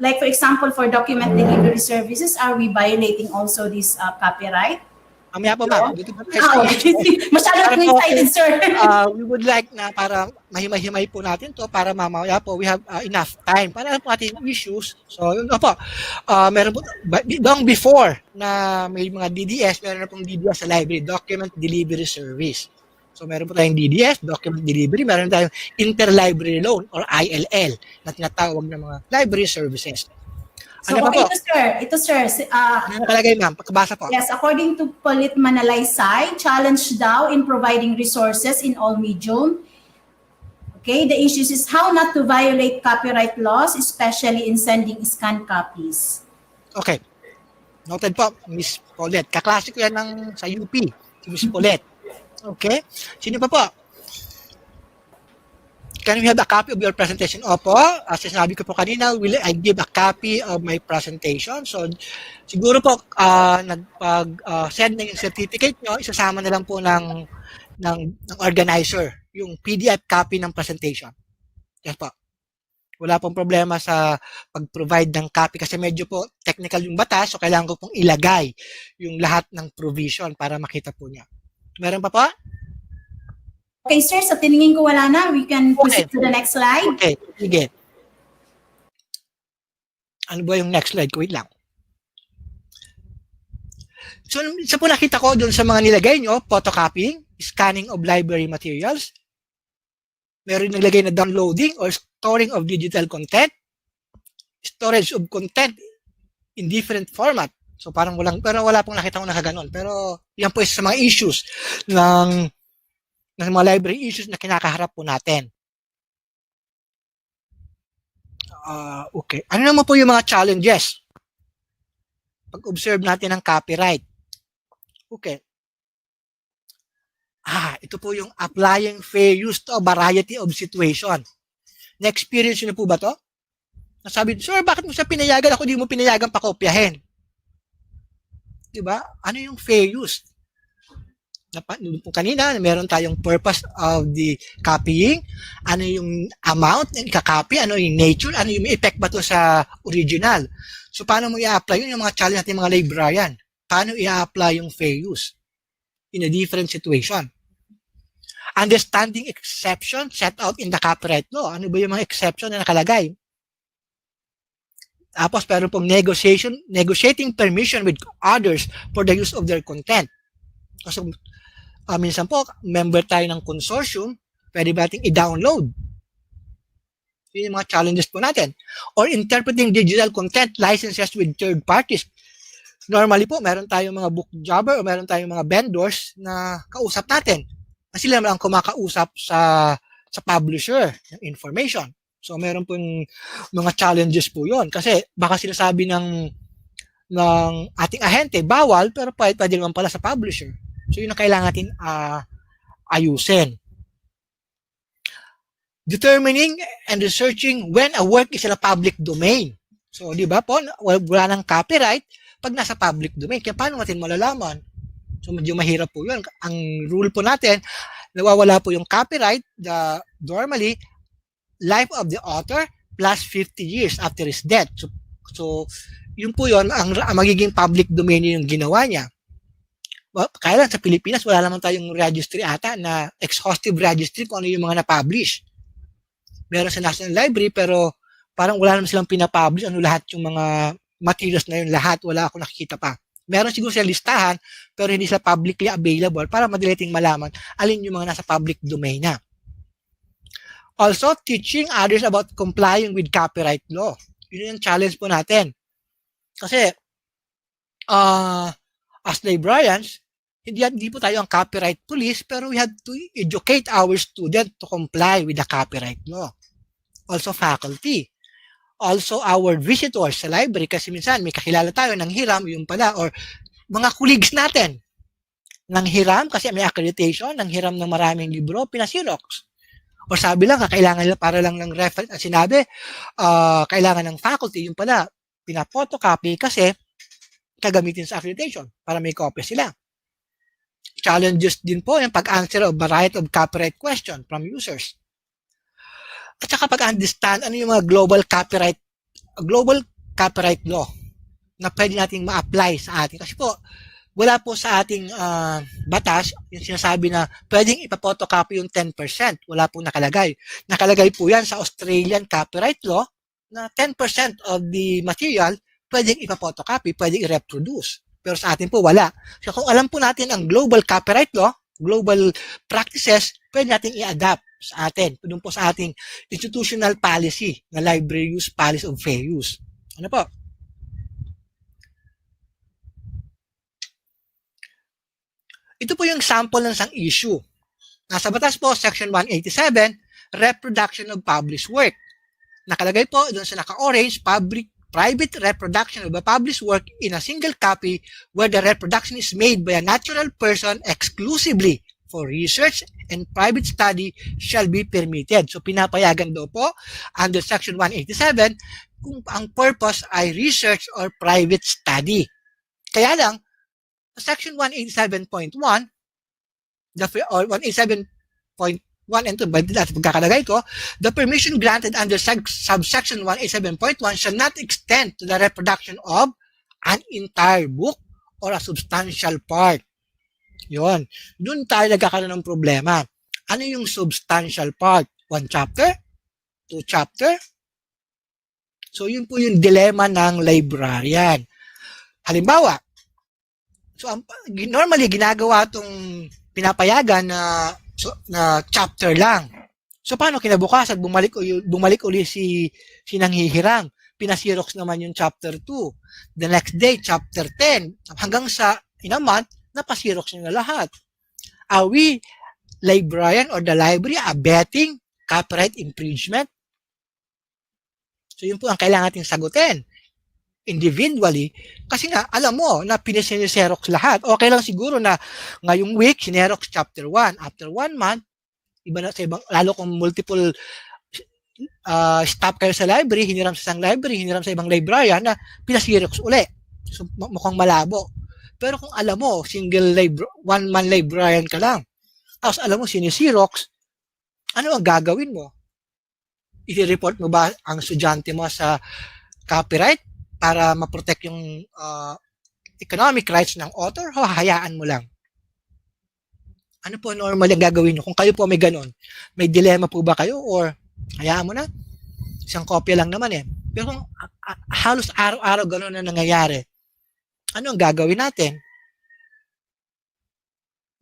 like for example, for document delivery services, are we violating also this copyright? Mamaya po, ma'am. Dito po tayo Masyadong excited, sir. We would like na para mahimay-himay po natin to para mamaya po we have enough time para alam po natin yung issues. So, yun po. Meron po, long before na may mga DDS, meron na pong DDS sa library, Document Delivery Service. So, meron po tayong DDS, Document Delivery, meron tayong Interlibrary Loan or ILL na tinatawag ng mga library services. So, Ano pa po? ito sir, Ano nakalagay, ma'am? Pagkabasa po. yes, according to Polit Manalaysay, challenge daw in providing resources in all medium. Okay, the issues is how not to violate copyright laws, especially in sending scanned copies. Okay. Noted po, Miss Paulette. Kaklase ko yan sa UP, si Miss Paulette. Okay. Sino pa po? Can we have a copy of your presentation? Opo, as sinabi ko po kanina, will I give a copy of my presentation? So, siguro po, nagpag-send na yung certificate nyo, isasama na lang po ng organizer, yung PDF copy ng presentation. Yes po. Wala pong problema sa pag-provide ng copy kasi medyo po technical yung batas, so kailangan ko pong ilagay yung lahat ng provision para makita po niya. Meron pa po? Okay, sir, sa tiningin ko wala na. We can proceed to the next slide. Okay, sige. Ano ba yung next slide? Wait lang. So, isa po nakita ko doon sa mga nilagay nyo, photocopying, scanning of library materials, meron naglagay na downloading or storing of digital content, storage of content in different format. So, parang pero wala pong nakita ko nakaganon. Pero, yan po isa sa mga issues ng mga library issues na kinakaharap po natin. Okay. Ano naman po yung mga challenges? Pag-observe natin ng copyright. Okay. Ito po yung applying fair use to a variety of situation. Na-experience nyo na po ba to? Nasabi, sir, bakit mo siya pinayagan? Ako di mo pinayagan pakopyahin. Diba? Ano yung fair use? Kanina, meron tayong purpose of the copying, ano yung amount ng ikakopy, ano yung nature, ano yung effect ba to sa original. So, paano mo i-apply yun? Yung mga challenge natin mga librarian. Paano i-apply yung fair use in a different situation? Understanding exception set out in the copyright law. Ano ba yung mga exception na nakalagay? Tapos, pero pong negotiating permission with others for the use of their content. Kasi minsan po, member tayo ng consortium, pwede ba natin i-download? Yun yung mga challenges po natin. Or interpreting digital content licenses with third parties. Normally po, meron tayong mga book jobber o meron tayong mga vendors na kausap natin. Na sila lang kumakausap sa publisher ng information. So, meron po mga challenges po yun. Kasi baka sinasabi ng ating ahente, bawal, pero pwede naman pala sa publisher. So, yun ang kailangan natin ayusin. Determining and researching when a work is in a public domain. So, di ba po, wala ng copyright pag nasa public domain. Kaya paano natin malalaman? So, medyo mahirap po yun. Ang rule po natin, nawawala po yung copyright, normally, life of the author plus 50 years after his death. So yun po yun, ang magiging public domain yung ginawa niya. Well, kaya lang sa Pilipinas, wala naman tayong registry ata na exhaustive registry kung ano yung mga na-publish. Meron sa National Library, pero parang wala naman silang pinapublish, ano lahat yung mga materials na yun, lahat, wala ako nakikita pa. Meron siguro silang listahan, pero hindi sila publicly available para madali nating malaman alin yung mga nasa public domain na. Also, teaching others about complying with copyright law. Yun yung challenge po natin. Kasi, as librarians, hindi po tayo ang copyright police, pero we have to educate our students to comply with the copyright law. Also, faculty. Also, our visitors sa library, kasi minsan may kakilala tayo ng hiram, yung pala, or mga colleagues natin ng hiram, kasi may accreditation, ng hiram ng maraming libro, pinasirox. O sabi lang, kailangan nila para lang ng reference. At sinabi, kailangan ng faculty, yung pala, pinapotocopy kasi kagamitin sa accreditation para may copy sila. challenges din po yung pag-answer of variety of copyright question from users. At saka pag-understand ano yung mga global copyright law na pwede nating ma-apply sa atin. Kasi po, wala po sa ating batas yung sinasabi na pwedeng ipapotocopy yung 10%. Wala po nakalagay. Nakalagay po yan sa Australian copyright law na 10% of the material pwedeng ipapotocopy, pwedeng i-reproduce. Pero sa atin po, wala. So kung alam po natin ang global copyright law, global practices, pwede natin i-adapt sa atin. Doon po sa ating institutional policy na library use policy of fair use. Ano po? Ito po yung sample ng isang issue. Nasa batas po, Section 187, Reproduction of Published Work. Nakalagay po doon sa naka-orange, private reproduction of a published work in a single copy where the reproduction is made by a natural person exclusively for research and private study shall be permitted. So pinapayagan daw po under Section 187 kung ang purpose ay research or private study. Kaya lang, Section 187.1 or 187.1 and 2, pagkakalagay ko, the permission granted under subsection 187.1 shall not extend to the reproduction of an entire book or a substantial part. Yun. Doon tayo nagkakaroon ng problema. Ano yung substantial part? 1 chapter? 2 chapter? So, yun po yung dilemma ng librarian. Halimbawa, so normally ginagawa itong pinapayagan na chapter lang. So paano kinabukasan bumalik uli si nanghihiram. Pinasirox naman yung chapter 2. The next day chapter 10 hanggang sa in a month napasirox niya na lahat. Are we librarian or the library abetting copyright infringement? So yun po ang kailangan nating sagutin individually, kasi nga, alam mo na pinisinerox lahat. Okay lang siguro na ngayong week, sinerox chapter 1. After 1 month, iba na sa ibang, lalo kung multiple stop kayo sa library, hiniram sa isang library, hiniram sa ibang librarian na pinasirox uli. So, mukhang malabo. Pero kung alam mo, one-man librarian ka lang, tapos alam mo, sinisirox, ano ang gagawin mo? I-report mo ba ang estudyante mo sa copyright para ma-protect yung economic rights ng author o hayaan mo lang? Ano po normal ang gagawin nyo? Kung kayo po may ganon, may dilemma po ba kayo or hayaan mo na? Isang kopya lang naman eh. Pero kung halos araw-araw ganon na nangyayari, ano ang gagawin natin?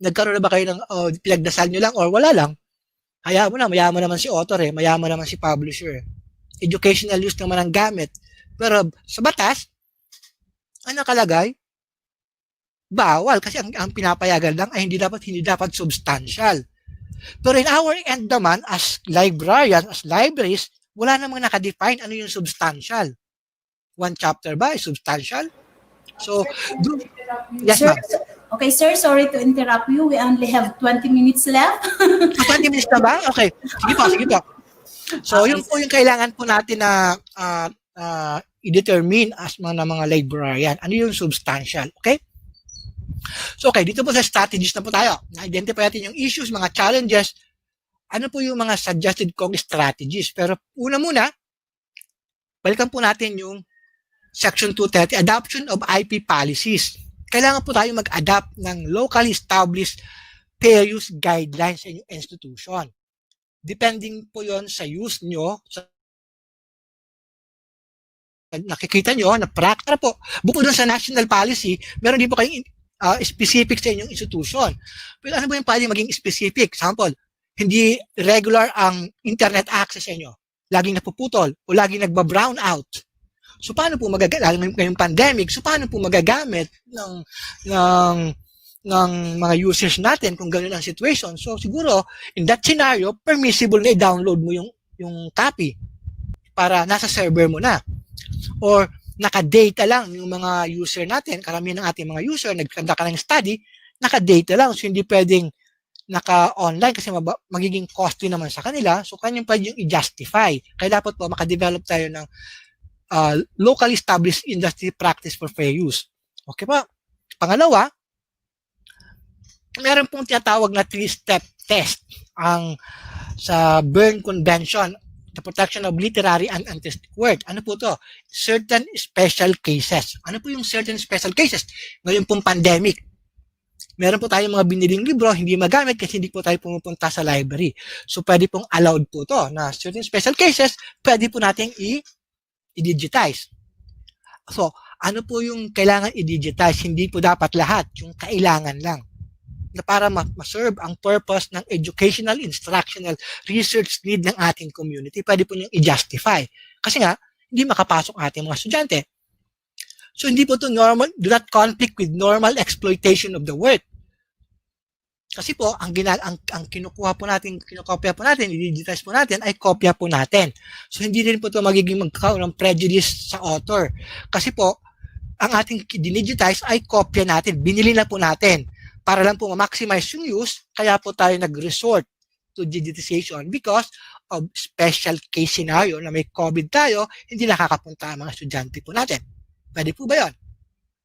Nagkaroon na ba kayo ng pinagdasal nyo lang or wala lang? Hayaan mo na, mayaman naman si author eh, mayaman naman si publisher. Educational use naman ang gamit. Pero sa batas, ang nakalagay, bawal kasi ang pinapayagan lang ay hindi dapat substantial. Pero in our end naman, as librarians, as libraries, wala namang nakadefine ano yung substantial. 1 chapter ba is substantial? So, yes Sir, ma'am. okay, sir, sorry to interrupt you. We only have 20 minutes left. 20 minutes na ba? Okay. Sige po. So, yun po yung kailangan po natin na i-determine as mga librarian. Ano yung substantial? Okay? So, okay, dito po sa strategies na po tayo. Na-identify natin yung issues, mga challenges. Ano po yung mga suggested kong strategies? Pero una muna, balikan po natin yung Section 230, Adoption of IP Policies. Kailangan po tayo mag-adapt ng locally established fair use guidelines sa inyong institution. Depending po yon sa use nyo, nakikita nyo na practice po. Bukod doon sa national policy, meron din po kayong specific sa inyong institution. Pero ano ba yung pwedeng maging specific? Example, hindi regular ang internet access sa inyo. Laging napuputol o laging nagba-brown out. So paano po magagamit ngayong pandemic? So paano po magagamit ng mga users natin kung gano'n ang situation? So siguro in that scenario, permissible na i-download mo yung copy para nasa server mo na. Or naka-data lang yung mga user natin, karamihan ng ating mga user, nagkanda ka ng study, naka-data lang. So, hindi pwedeng naka-online kasi magiging costly naman sa kanila. So, kanyang pwedeng i-justify. Kaya dapat po makadevelop tayo ng locally established industry practice for fair use. Okay pa. Pangalawa, meron pong tinatawag na 3-step test ang sa Berne Convention, the protection of literary and artistic work. Ano po to? Certain special cases. Ano po yung certain special cases? Ngayon pong pandemic, meron po tayong mga biniling libro, hindi magamit kasi hindi po tayo pumupunta sa library. So, pwede pong allowed po to na certain special cases, pwede po natin i-digitize. So, ano po yung kailangan i-digitize? Hindi po dapat lahat, yung kailangan lang. Na para ma-serve ang purpose ng educational, instructional, research need ng ating community, pwede po niyang i-justify. Kasi nga, hindi makapasok ating mga estudyante. So, hindi po ito normal, do not conflict with normal exploitation of the work. Kasi po, ang kinukuha po natin, kinokopya po natin, i-digitize po natin, ay kopya po natin. So, hindi rin po ito magiging magkakaroon ng prejudice sa author. Kasi po, ang ating dinigitize ay kopya natin, binili na po natin. Para lang po ma-maximize yung use, kaya po tayo nag-resort to digitization because of special case scenario na may COVID tayo, hindi nakakapunta ang mga estudyante po natin. Pwede po ba yun?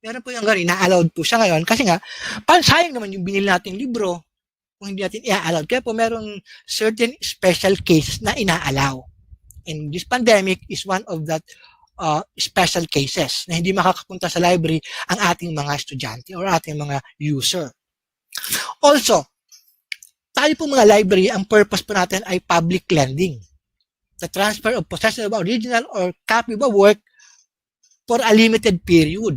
Meron po yung gano'n, ina-allowed po siya ngayon kasi nga, sayang naman yung binili nating libro kung hindi natin i-allowed. Kaya po merong certain special cases na ina-allow. And this pandemic is one of that special cases na hindi makakapunta sa library ang ating mga estudyante or ating mga user. Also, tayo po mga library, ang purpose po natin ay public lending. The transfer of possession of original or copy of a work for a limited period.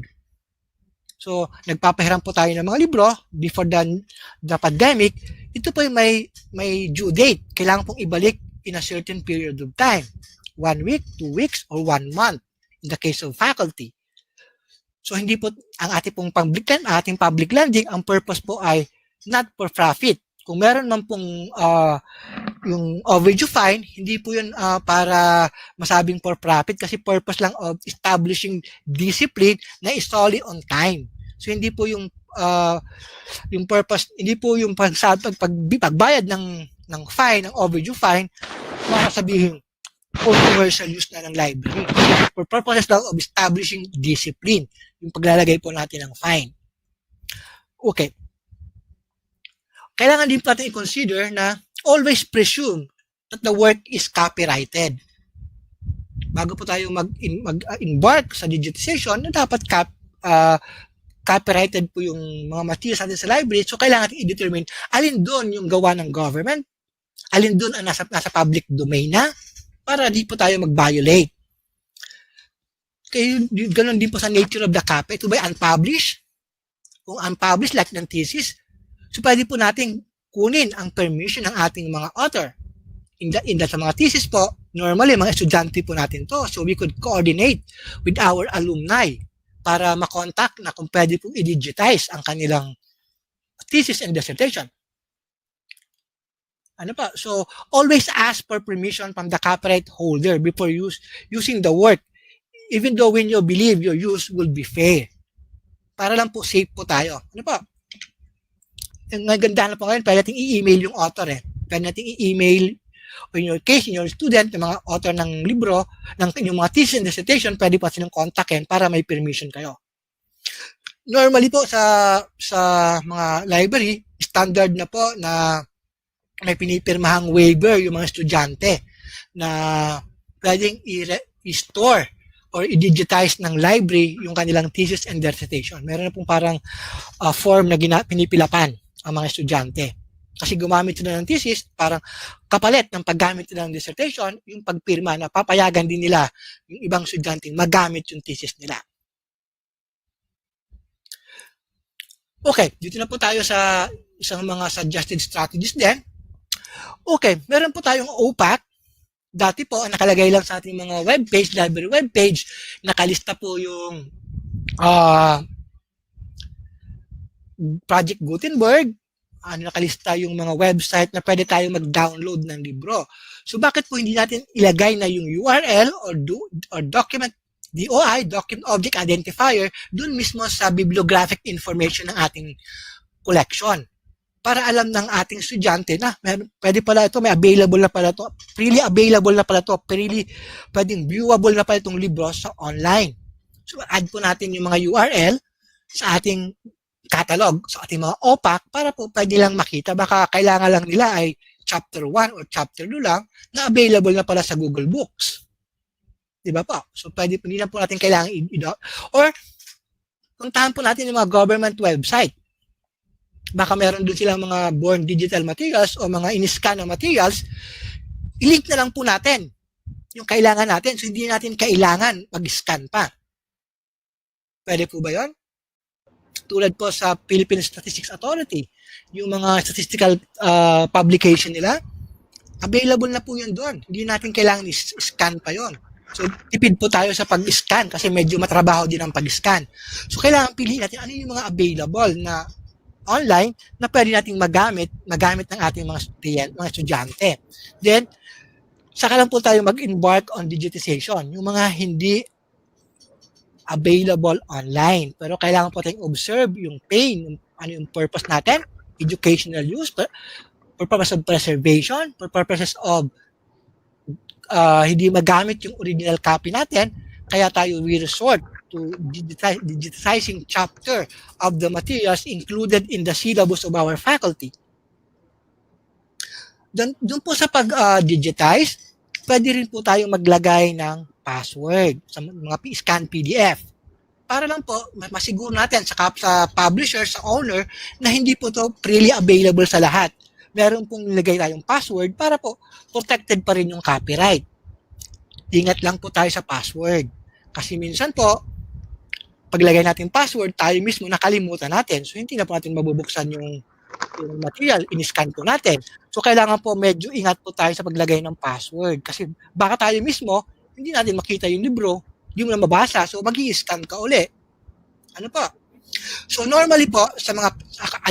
So, nagpapahiram po tayo ng mga libro before the pandemic. Ito po yung may due date. Kailangan pong ibalik in a certain period of time. 1 week, 2 weeks, or 1 month in the case of faculty. So, hindi po ang ating public lending, ang purpose po ay not for profit. Kung meron man pong yung overdue fine, hindi po yun para masabing for profit kasi purpose lang of establishing discipline na is solely on time. So, hindi po yung purpose, hindi po yung pagbayad ng fine, ng overdue fine, para sabihin, for commercial use na ng library. For purposes lang of establishing discipline, yung paglalagay po natin ng fine. Okay. Kailangan din po natin i-consider na always presume that the work is copyrighted. Bago po tayo mag-embark sa digitization, na dapat copyrighted po yung mga materials natin sa library. So, kailangan natin i-determine alin doon yung gawa ng government, alin doon ang nasa public domain na, para di po tayo mag-violate. Kaya ganoon din po sa nature of the copy. Ito ba unpublished? Kung unpublished, like ng thesis, so pwede po natin kunin ang permission ng ating mga author. In that sa mga thesis po, normally, mga estudyante po natin to. So we could coordinate with our alumni para makontak na kung pwede pong i-digitize ang kanilang thesis and dissertation. Ano pa? So, always ask for permission from the copyright holder before using the work, even though when you believe your use will be fair. Para lang po safe po tayo. Ano pa? Ang ganda na po ngayon, pwede natin i-email yung author Pwede natin i-email, or in your case, in your student, yung mga author ng libro, ng inyong mga thesis and dissertation, pwede po silang kontakin para may permission kayo. Normally po sa mga library, standard na po na may pinipirmahang waiver yung mga estudyante na pwedeng i-store or i-digitize ng library yung kanilang thesis and dissertation. Meron na pong parang form na pinipilapan ang mga estudyante. Kasi gumamit sila ng thesis, parang kapalit ng paggamit nila ng dissertation, yung pagpirma na papayagan din nila yung ibang estudyante magamit yung thesis nila. Okay, dito na po tayo sa isang mga suggested strategies din. Okay, meron po tayong OPAC. Dati po, nakalagay lang sa ating mga webpage, library webpage, nakalista po yung Project Gutenberg, nakalista yung mga website na pwede tayo mag-download ng libro. So, bakit po hindi natin ilagay na yung URL or document, DOI, Document Object Identifier, dun mismo sa bibliographic information ng ating collection? Para alam ng ating estudyante na pwede pala ito, may available na pala ito, freely available na pala ito, freely pwedeng viewable na pala itong libro sa online. So, add po natin yung mga URL sa ating catalog sa ating mga OPAC para po pwede lang makita. Baka kailangan lang nila ay chapter 1 or chapter 2 lang na available na pala sa Google Books. Diba po? So pwede po, hindi na po natin kailangan or puntahan po natin yung mga government website. Baka meron doon silang mga born digital materials o mga in-scan na materials, i-link na lang po natin yung kailangan natin. So hindi natin kailangan mag-scan pa. Pwede po ba yun? Tulad po sa Philippine Statistics Authority, yung mga statistical publication nila, available na po yun doon. Hindi natin kailangan i-scan pa yun. So, tipid po tayo sa pag-scan kasi medyo matrabaho din ang pag-scan. So, kailangan piliin natin ano yung mga available na online na pwede nating magamit ng ating mga estudyante. Then, saka lang po tayo mag-embark on digitization. Yung mga hindi available online. Pero kailangan po tayong observe yung pain, ano yung purpose natin, educational use, for purpose of preservation, for purposes of hindi magamit yung original copy natin, kaya tayo we resort to digitizing chapter of the materials included in the syllabus of our faculty. Doon po sa pag-digitize, pwede rin po tayong maglagay ng password sa mga scan PDF. Para lang po, masiguro natin sa publisher, sa owner, na hindi po to freely available sa lahat. Meron pong nilagay tayong password para po protected pa rin yung copyright. Ingat lang po tayo sa password. Kasi minsan po, paglagay natin password, tayo mismo nakalimutan natin. So, hindi na po natin mabubuksan yung material, in-scan po natin. So, kailangan po medyo ingat po tayo sa paglagay ng password. Kasi baka tayo mismo, hindi natin makita yung libro, hindi mo na mabasa, so mag-i-scan ka uli. Ano po? So, normally po, sa mga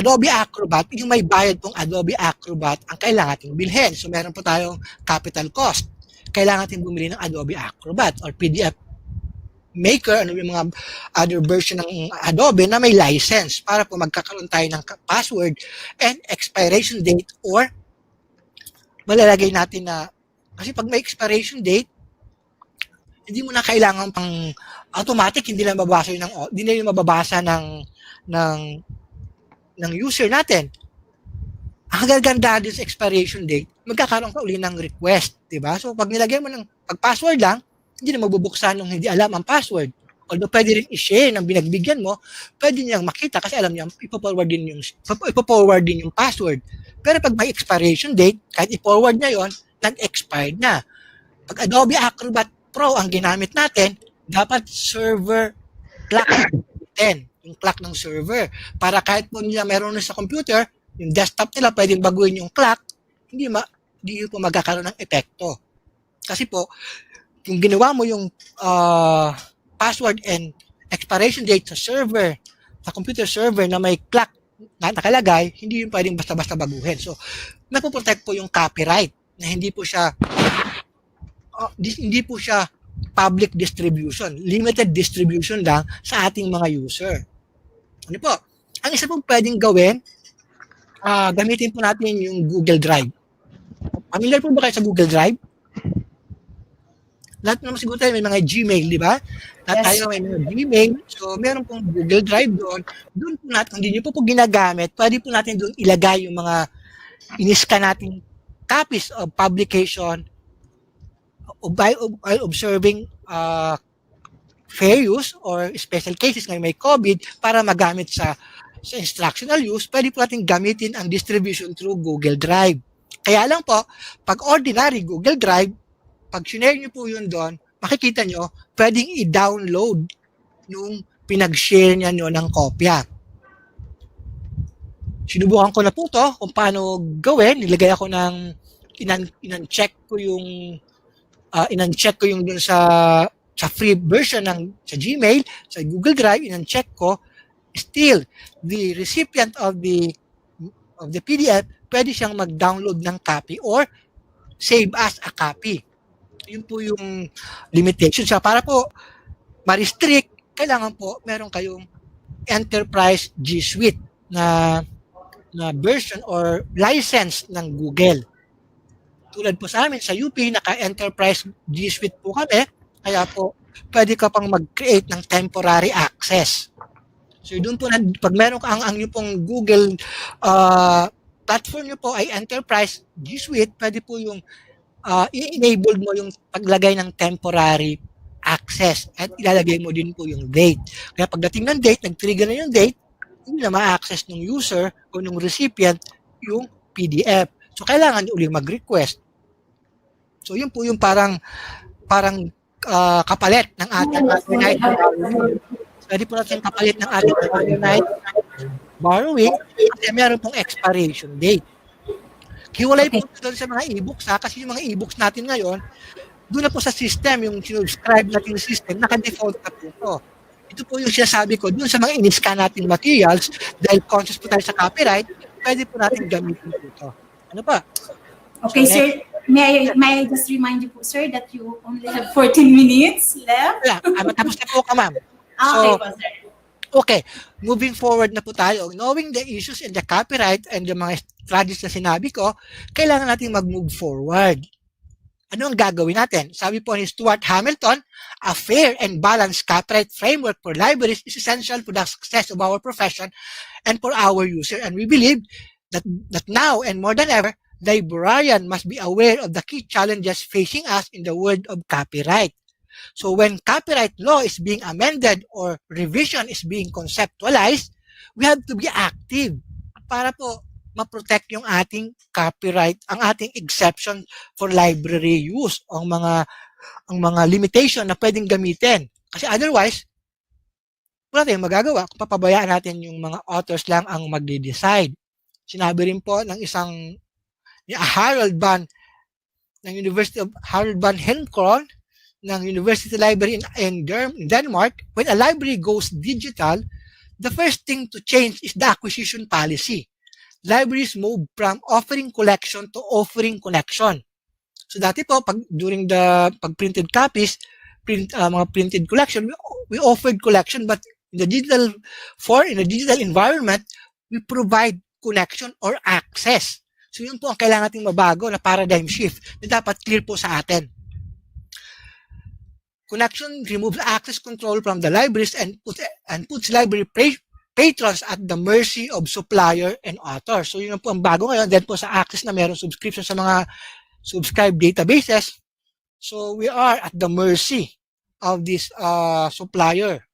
Adobe Acrobat, yung may bayad pong Adobe Acrobat, ang kailangan natin bilhin. So, meron po tayong capital cost. Kailangan natin bumili ng Adobe Acrobat or PDF Maker, ano yung mga other version ng Adobe na may license para po magkakaroon tayo ng password and expiration date or malalagay natin na, kasi pag may expiration date, hindi mo na kailangan pang automatic, hindi na mababasa ng user natin. Ang gaganda din sa expiration date, magkakaroon ka uli ng request, di ba? So pag nilagay mo ng pag-password lang, hindi na mabubuksan nung hindi alam ang password. Although pwede rin i-share ng binagbigyan mo, pwede niyang makita kasi alam niya ipo-forward din yung password. Pero pag may expiration date, kahit i-forward niya yon, nag-expired na. Pag Adobe Acrobat Pro ang ginamit natin, dapat server clock 10, yung clock ng server. Para kahit po nila meron na sa computer, yung desktop nila pwedeng baguhin yung clock, hindi po magkakaroon ng epekto. Kasi po, kung ginawa mo yung password and expiration date sa server, sa computer server na may clock na nakalagay, hindi yung pwedeng basta-basta baguhin. So, napoprotect po yung copyright na hindi po siya public distribution, limited distribution lang sa ating mga user. Ano po? Ang isa pong pwedeng gawin, gamitin po natin yung Google Drive. Familiar po ba kayo sa Google Drive? Lahat naman siguro tayo may mga Gmail, di ba? Lahat tayo may mga Gmail. So, meron pong Google Drive doon. Doon po natin, kung hindi nyo po ginagamit, pwede po natin doon ilagay yung mga in-scan nating copies of publication by observing fair use or special cases na may COVID para magamit sa instructional use, pwede po natin gamitin ang distribution through Google Drive. Kaya lang po, pag ordinary Google Drive, pag sinare nyo po yun doon, makikita nyo, pwedeng i-download yung pinag-share nyo ng kopya. Sinubukan ko na po to kung paano gawin. Nilagay ako ng in-uncheck ko yung dun sa free version sa Gmail, sa Google Drive, in-uncheck ko. Still, the recipient of the PDF, pwede siyang mag-download ng copy or save as a copy. Yun po yung limitation siya. Para po ma-restrict, kailangan po meron kayong Enterprise G Suite na version or license ng Google. Tulad po sa amin, sa UP, naka-Enterprise G Suite po kami, kaya po pwede ka pang mag-create ng temporary access. So doon po, pag meron ka ang yung pong Google platform nyo po ay enterprise, G Suite, pwede po yung i-enable mo yung paglagay ng temporary access at ilalagay mo din po yung date. Kaya pagdating ng date, nag-trigger na yung date, hindi na ma-access ng user o ng recipient yung PDF. So kailangan nyo uling mag-request. So yun po yung parang kapalit ng ating overnight borrowing. Pwede po natin kapalit ng ating overnight borrowing kasi meron pong expiration date. Hiwalay po doon sa mga e-books kasi yung mga e-books natin ngayon, doon na po sa system, yung sinubscribe natin sa system, naka-default na po ito. Ito po yung sinasabi ko, doon sa mga in-scan natin materials, dahil conscious po tayo sa copyright, pwede po natin gamitin po ito. Ano pa? Okay, so, sir, may I just remind you po, sir, that you only have 14 minutes left? Matapos na po ka, ma'am. Okay po, sir. Okay, moving forward na po tayo. Knowing the issues in the copyright and the mga strategies na sinabi ko, kailangan natin mag-move forward. Ano ang gagawin natin? Sabi po ni Stuart Hamilton, a fair and balanced copyright framework for libraries is essential for the success of our profession and for our user. And we believe that now and more than ever, librarian must be aware of the key challenges facing us in the world of copyright. So when copyright law is being amended or revision is being conceptualized, we have to be active para po ma-protect yung ating copyright, ang ating exception for library use, ang mga limitation na pwedeng gamitin. Kasi otherwise, wala tayong magagawa kung papabayaan natin yung mga authors lang ang magde-decide. Sinabi rin po ng Harold Van ng University of Harold Van Henkron ng University Library in Denmark, when a library goes digital, the first thing to change is the acquisition policy. Libraries move from offering collection to offering connection. So dati po, during the printed copies, mga printed collection, we offered collection, but in the digital environment, we provide connection or access. So yun po ang kailangan nating mabago na paradigm shift na dapat clear po sa atin. Connection removes access control from the libraries and puts library patrons at the mercy of supplier and author. So yun po ang bago ngayon. Then po sa access na meron subscription sa mga subscribed databases. So we are at the mercy of this supplier.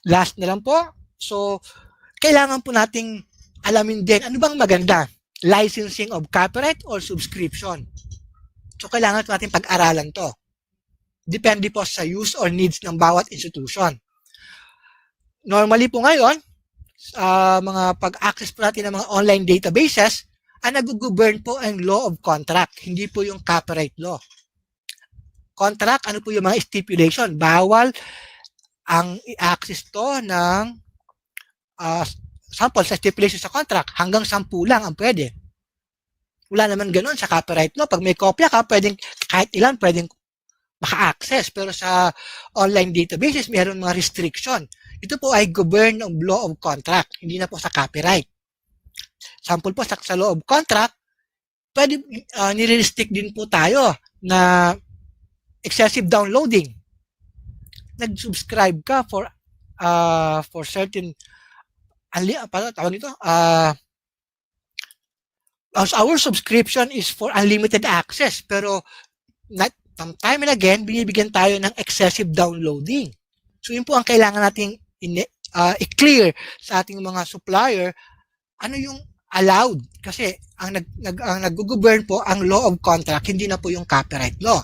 Last na lang po. So kailangan po nating alamin din ano bang maganda, licensing of copyright or subscription. So kailangan natin pag-aralan to. Depende po sa use or needs ng bawat institution. Normally po ngayon, mga pag-access po natin ng mga online databases, ang nag-govern po ang law of contract, hindi po yung copyright law. Contract, ano po yung mga stipulation? Bawal ang i-access to ng sample sa stipulation sa contract. Hanggang 10 lang ang pwede. Wala naman ganun sa copyright law. Pag may kopya ka, pwedeng, kahit ilan, pwedeng maka-access. Pero sa online databases, mayroon mga restriction. Ito po ay govern ng law of contract, hindi na po sa copyright. Sample po sa law of contract, pwede nire-restrict din po tayo na excessive downloading. Nag-subscribe ka for certain tawag nito, our subscription is for unlimited access, pero from time and again, binibigyan tayo ng excessive downloading. So yun po ang kailangan nating i-clear sa ating mga supplier, ano yung allowed. Kasi ang nag-govern po ang law of contract, hindi na po yung copyright law.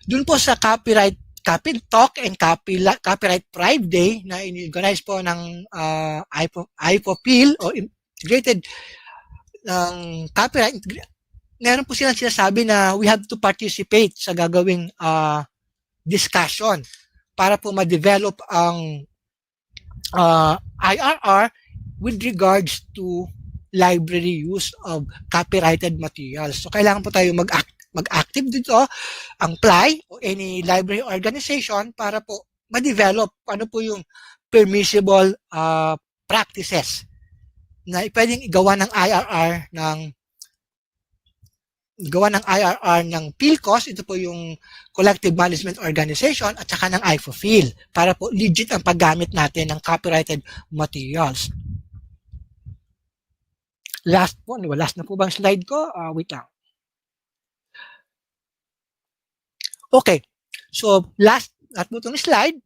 Doon po sa copyright Talk and Copyright Pride Day na in-organize po ng IPOPIL o Integrated ng Copyright, meron po silang sinasabi na we have to participate sa gagawing discussion para po ma-develop ang IRR with regards to library use of copyrighted materials. So kailangan po tayo mag-active dito, ang PLY o any library organization para po ma-develop ano po yung permissible practices na pwedeng igawa ng IRR ng gawa ng IRR ng PhilCos, ito po yung Collective Management Organization, at saka ng IFOFIL, para po legit ang paggamit natin ng copyrighted materials. Last na po bang slide ko? Wait lang. Okay, so last at po itong slide.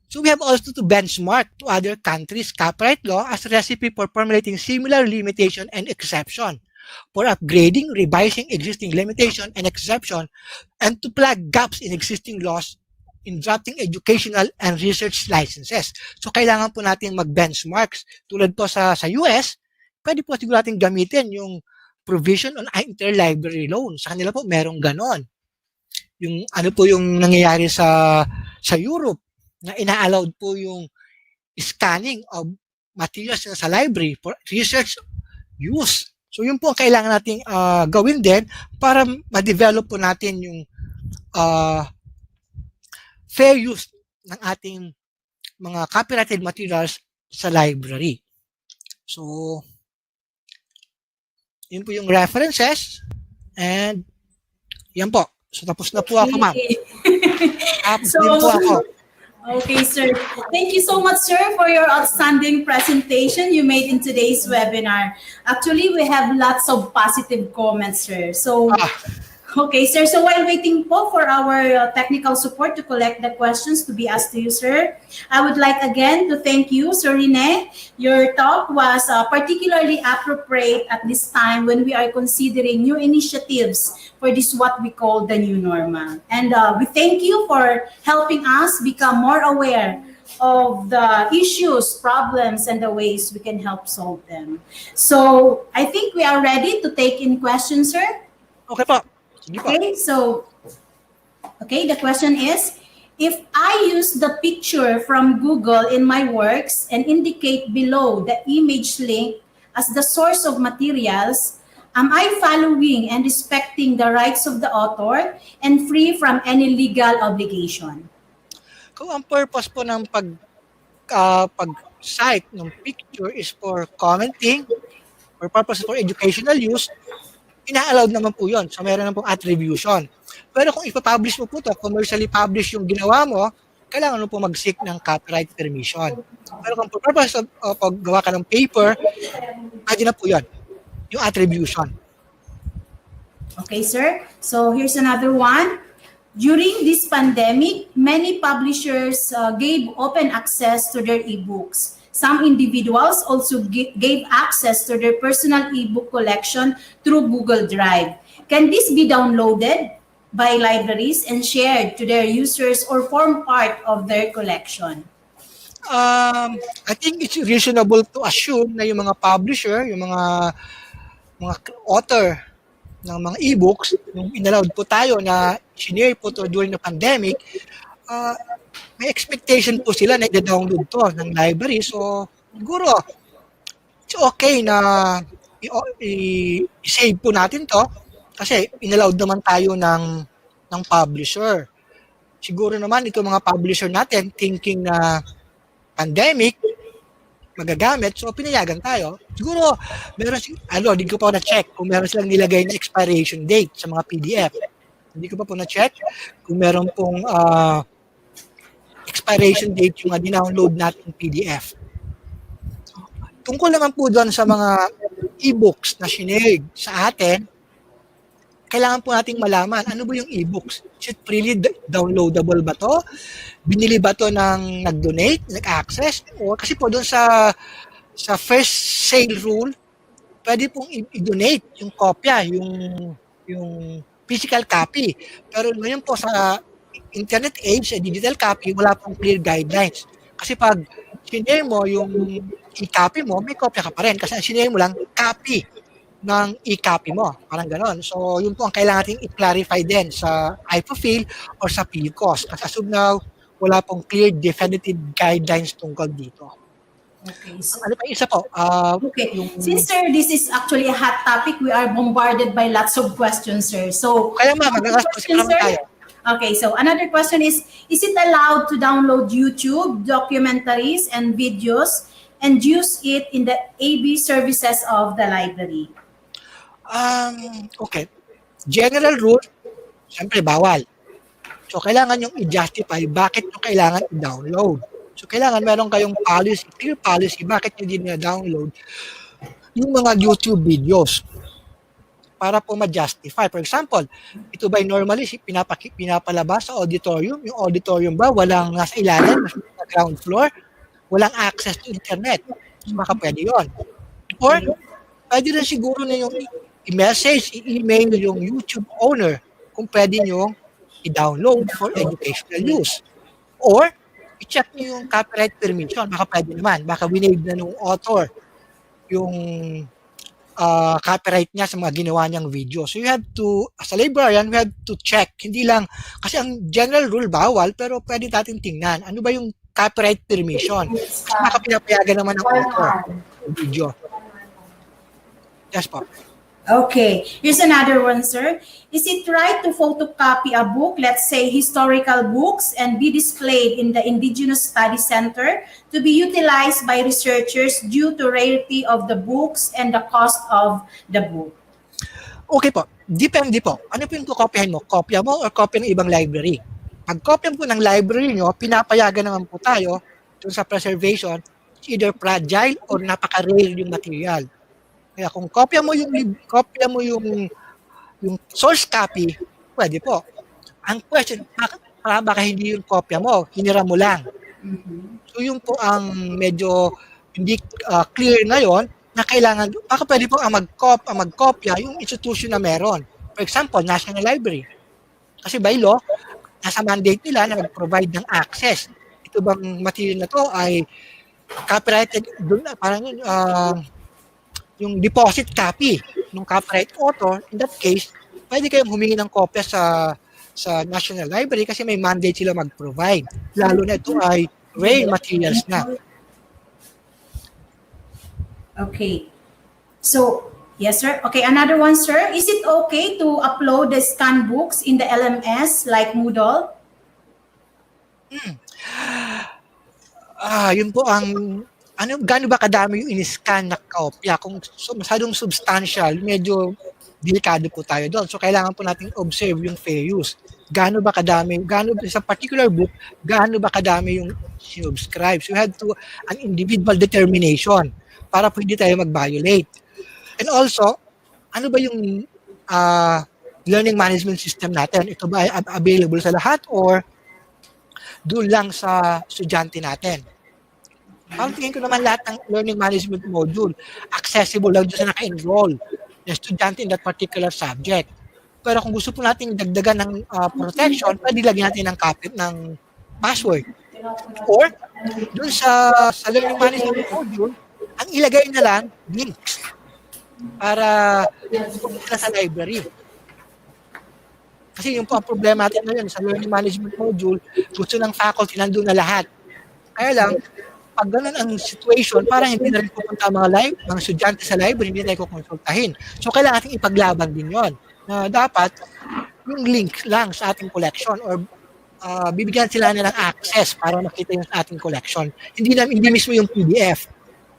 So we have also to benchmark to other countries' copyright law as a recipe for formulating similar limitation and exception, for upgrading, revising existing limitation and exception, and to plug gaps in existing laws in drafting educational and research licenses. So kailangan po natin mag-benchmarks. Tulad po sa US, pwede po siguro natin gamitin yung provision on interlibrary loan. Sa kanila po merong ganon. Yung ano po yung nangyayari sa Europe, na ina-allowed po yung scanning of materials sa library for research use. So yun po ang kailangan nating gawin din para ma-develop po natin yung fair use ng ating mga copyrighted materials sa library. So yun po yung references, and yan po. So tapos na po ako, ma'am. Tapos din po ako. Okay, sir. Thank you so much, sir, for your outstanding presentation you made in today's webinar. Actually, we have lots of positive comments, sir. So, okay, sir. So while waiting po for our technical support to collect the questions to be asked to you, sir, I would like again to thank you, Sir Rene. Your talk was particularly appropriate at this time when we are considering new initiatives for this what we call the new normal. And we thank you for helping us become more aware of the issues, problems, and the ways we can help solve them. So I think we are ready to take in questions, sir. Okay po. Okay, so, okay, the question is, if I use the picture from Google in my works and indicate below the image link as the source of materials, am I following and respecting the rights of the author and free from any legal obligation? Kung ang purpose po ng pag-cite ng picture is for commenting or purpose for educational use, ina-allowed naman po yun. So, meron na pong attribution. Pero kung ipapublish mo po ito, commercially publish yung ginawa mo, kailangan mo po mag-seek ng copyright permission. Pero kung for purpose of paggawa ka ng paper, pwede na po yun, yung attribution. Okay, sir. So, here's another one. During this pandemic, many publishers gave open access to their ebooks. Some individuals also gave access to their personal ebook collection through Google Drive. Can this be downloaded by libraries and shared to their users or form part of their collection? I think it's reasonable to assume na yung mga publisher, yung mga author ng mga ebooks, yung inallowed po tayo na shinare po to during the pandemic, may expectation po sila na i-download to ng library. So, siguro, it's okay na i-save po natin to kasi inallowed naman tayo ng publisher. Siguro naman itong mga publisher natin thinking na pandemic, magagamit, so pinayagan tayo. Siguro, meron hindi ko pa na-check kung meron silang nilagay na expiration date sa mga PDF. Hindi ko pa po na-check kung meron pong expiration date yung dinownload natin PDF. Tungkol naman po doon sa mga e-books na shinare sa atin, kailangan po nating malaman ano ba yung e-books. Is it freely downloadable ba to? Binili ba to ng nag-donate, nag-access? O kasi po doon sa first sale rule, pwede pong i-donate yung kopya, yung physical copy. Pero ngayon po sa internet age, digital copy, wala pong clear guidelines. Kasi pag sinare mo yung e-copy mo, may kopya ka pa rin. Kasi sinare mo lang copy ng e-copy mo. Parang ganon. So, yun po ang kailangan natin i-clarify din sa IFOFIL or sa PhilCos. Kasi as of now, wala pong clear definitive guidelines tungkol dito. Okay. So, ano pa isa po? Okay. Since, sir, this is actually a hot topic, we are bombarded by lots of questions, sir. So, kaya tayo. Okay, so another question is it allowed to download YouTube documentaries and videos and use it in the AV services of the library? Okay. General rule, siyempre bawal. So, kailangan yung i-justify bakit yung kailangan i-download. So, kailangan meron kayong policy, clear policy, bakit hindi na-download yung mga YouTube videos para po ma-justify. For example, ito ba normally pinapalabas sa auditorium? Yung auditorium ba walang nasa ilalim, nasa ground floor? Walang access to internet. So, baka pwede yun. Or, pwede rin siguro na yung i-message, i-email yung YouTube owner kung pwede nyo i-download for educational use. Or, i-check nyo yung copyright permission. Baka pwede naman. Baka winave na nung author yung copyright niya sa mga ginawa niyang video. So you have to, as a librarian, we have to check. Hindi lang, kasi ang general rule bawal, pero pwede natin tingnan. Ano ba yung copyright permission? Kasi baka pinapayagan naman ng author ng video. Yes po. Okay, here's another one, sir. Is it right to photocopy a book, let's say historical books, and be displayed in the Indigenous Study Center to be utilized by researchers due to rarity of the books and the cost of the book? Okay po. Depende po. Ano po yung kopyahin mo? Kopya mo or kopya ng ibang library? Pag kopya po ng library nyo, pinapayagan naman po tayo dun sa preservation, either fragile or napaka-rare yung material. Kaya kung kopya mo yung source copy, pwede po. Ang question, baka hindi yung kopya mo, hinira mo lang. So yun po ang medyo hindi clear ngayon na kailangan, baka pwede po ang magkopya yung institution na meron. For example, National Library. Kasi by law, nasa mandate nila na mag-provide ng access. Ito bang material na to ay copyrighted, parang yung deposit copy ng copyright author. In that case, pwede kayong humingi ng kopya sa National Library kasi may mandate sila mag-provide. Lalo na ito ay rare materials na. Okay. So, yes, sir. Okay, another one, sir. Is it okay to upload the scanned books in the LMS like Moodle? Yun po ang gaano ba kadami yung in-scan na kopya? Kung masyadong substantial, medyo delikado po tayo doon. So, kailangan po natin observe yung fair use. Gaano ba kadami, sa particular book, gaano ba kadami yung subscribe? So, you have to, an individual determination para po hindi tayo mag-violate. And also, ano ba yung learning management system natin? Ito ba ay available sa lahat or doon lang sa estudyante natin? Ang tingin ko naman lahat ng learning management module, accessible lang doon sa naka-enroll na estudyante in that particular subject. Pero kung gusto po natin dagdagan ng protection, pwede lagyan natin ng password. Or, doon sa learning management module, ang ilagay na lang, links para pumunta sa library. Kasi yung po ang problema natin ngayon sa learning management module, gusto ng faculty nandun na lahat. Kaya lang, pag ganun ang situation, parang hindi na rin pupunta mga estudyante sa library, hindi tayo kukonsultahin. So, kailangan natin ipaglaban din yon na dapat yung link lang sa ating collection or bibigyan sila ng access para makita yung ating collection. Hindi mismo yung PDF.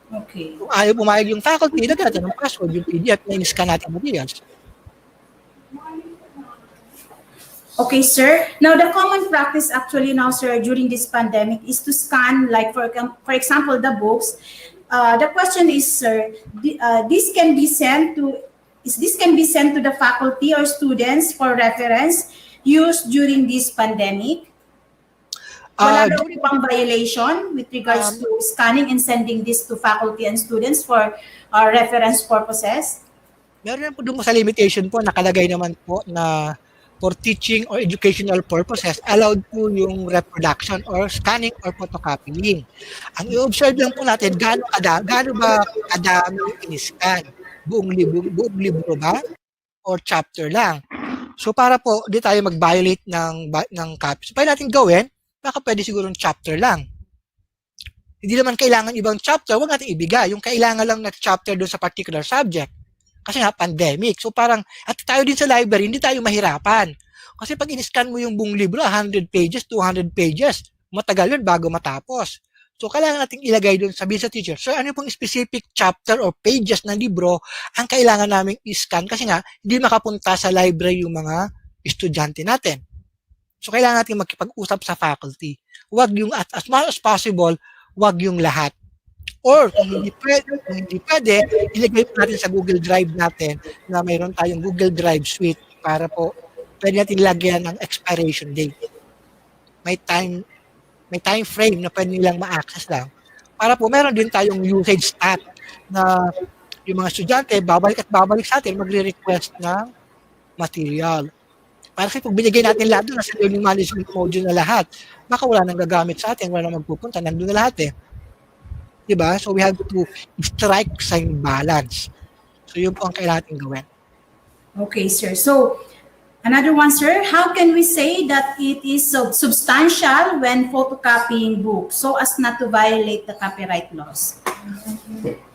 Okay. Kung ayaw pumayag yung faculty, lagyan natin ng password yung PDF na in-scan natin materials. Okay, sir. Now, the common practice actually now, sir, during this pandemic is to scan, like for example, the books. The question is, sir, this can be sent to the faculty or students for reference used during this pandemic? Wala daw ibang violation with regards to scanning and sending this to faculty and students for reference purposes? Meron po doon sa limitation po, nakalagay naman po na for teaching or educational purposes, allowed po yung reproduction or scanning or photocopying. Ang i-observe lang po natin, gaano ba kadami yung in-scan? Buong libro ba? Or chapter lang? So para po, di tayo mag-violate ng copy. So para natin gawin, baka pwede siguro ng chapter lang. Hindi naman kailangan ibang chapter, huwag natin ibigay. Yung kailangan lang na chapter doon sa particular subject. Kasi nga, pandemic. So parang, at tayo din sa library, hindi tayo mahirapan. Kasi pag in-scan mo yung buong libro, 100 pages, 200 pages, matagal yun bago matapos. So, kailangan nating ilagay doon, sabihin sa teacher, sir, ano pong specific chapter or pages ng libro ang kailangan naming i-scan kasi nga, hindi makapunta sa library yung mga estudyante natin. So, kailangan natin magkipag-usap sa faculty. Huwag yung, at as much as possible, huwag yung lahat. Or, kung hindi pwede, ilagay po natin sa Google Drive natin na mayroon tayong Google Drive suite para po pwede natin lagyan ng expiration date. May time frame na pwede nilang ma-access lang. Para po meron din tayong usage stat na yung mga estudyante babalik at babalik sa atin magre-request ng material. Para kasi pag binigay natin lahat doon sa learning management module na lahat, baka wala nang gagamit sa atin, wala nang magpupunta, nandun na lahat eh. Diba? So we have to strike some balance. So yun po ang kailangan natin gawin. Okay, sir. So, another one, sir. How can we say that it is substantial when photocopying books so as not to violate the copyright laws?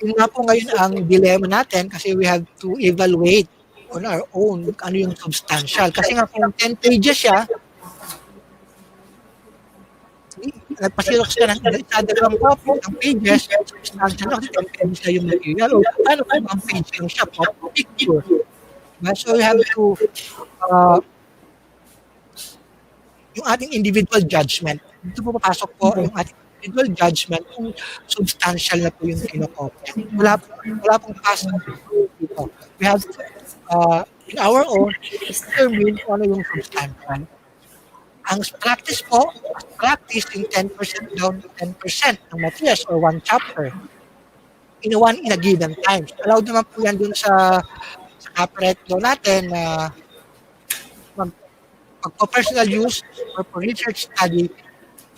Yun nga po ngayon ang dilemma natin kasi we have to evaluate on our own ano yung substantial. Kasi nga kung 10 pages siya, nagpasirox ka ng dalawang copy ng pages, substantial na kasi 10 pages na yung material. O ano kung ang page lang siya, picture. So we have to yung ating individual judgment. Dito po papasok po yung ating individual judgment kung substantial na po yung kinokopya. Wala pong pasok dito. We have to, in our own, determine kung ano yung substantial. Ang practice po, practice in 10% down to 10% ng materials or one chapter in a given time. Allowed naman po yan dun sa copyright law natin na pag-personal use or for research study,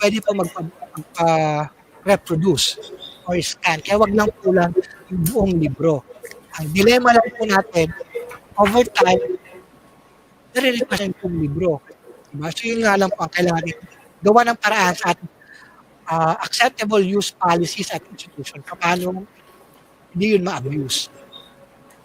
pwede po magpa-reproduce or scan. Kaya wag lang po lang yung buong libro. Ang dilemma lang po natin, over time, nare-request yung buong libro. Diba? So yun nga lang po ang kailangan natin gawa ng paraan sa ating acceptable use policies at institution. Paano hindi yun ma-abuse.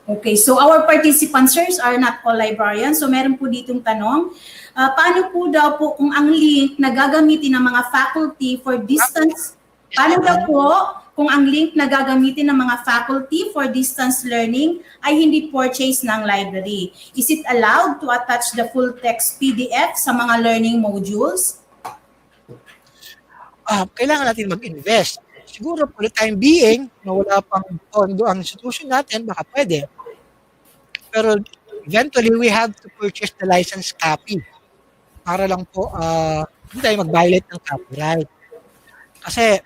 Okay, so our participants, sirs, are not all librarians. So meron po ditong tanong, paano po daw po kung ang link na gagamitin ng mga faculty for distance, paano daw po kung ang link na gagamitin ng mga faculty for distance learning ay hindi purchase ng library? Is it allowed to attach the full text PDF sa mga learning modules? Kailangan natin mag-invest. Siguro for the time being, na wala pang pondo ang institution natin, baka pwede. Pero eventually, we have to purchase the license copy para lang po hindi tayo mag-violate ng copyright. Kasi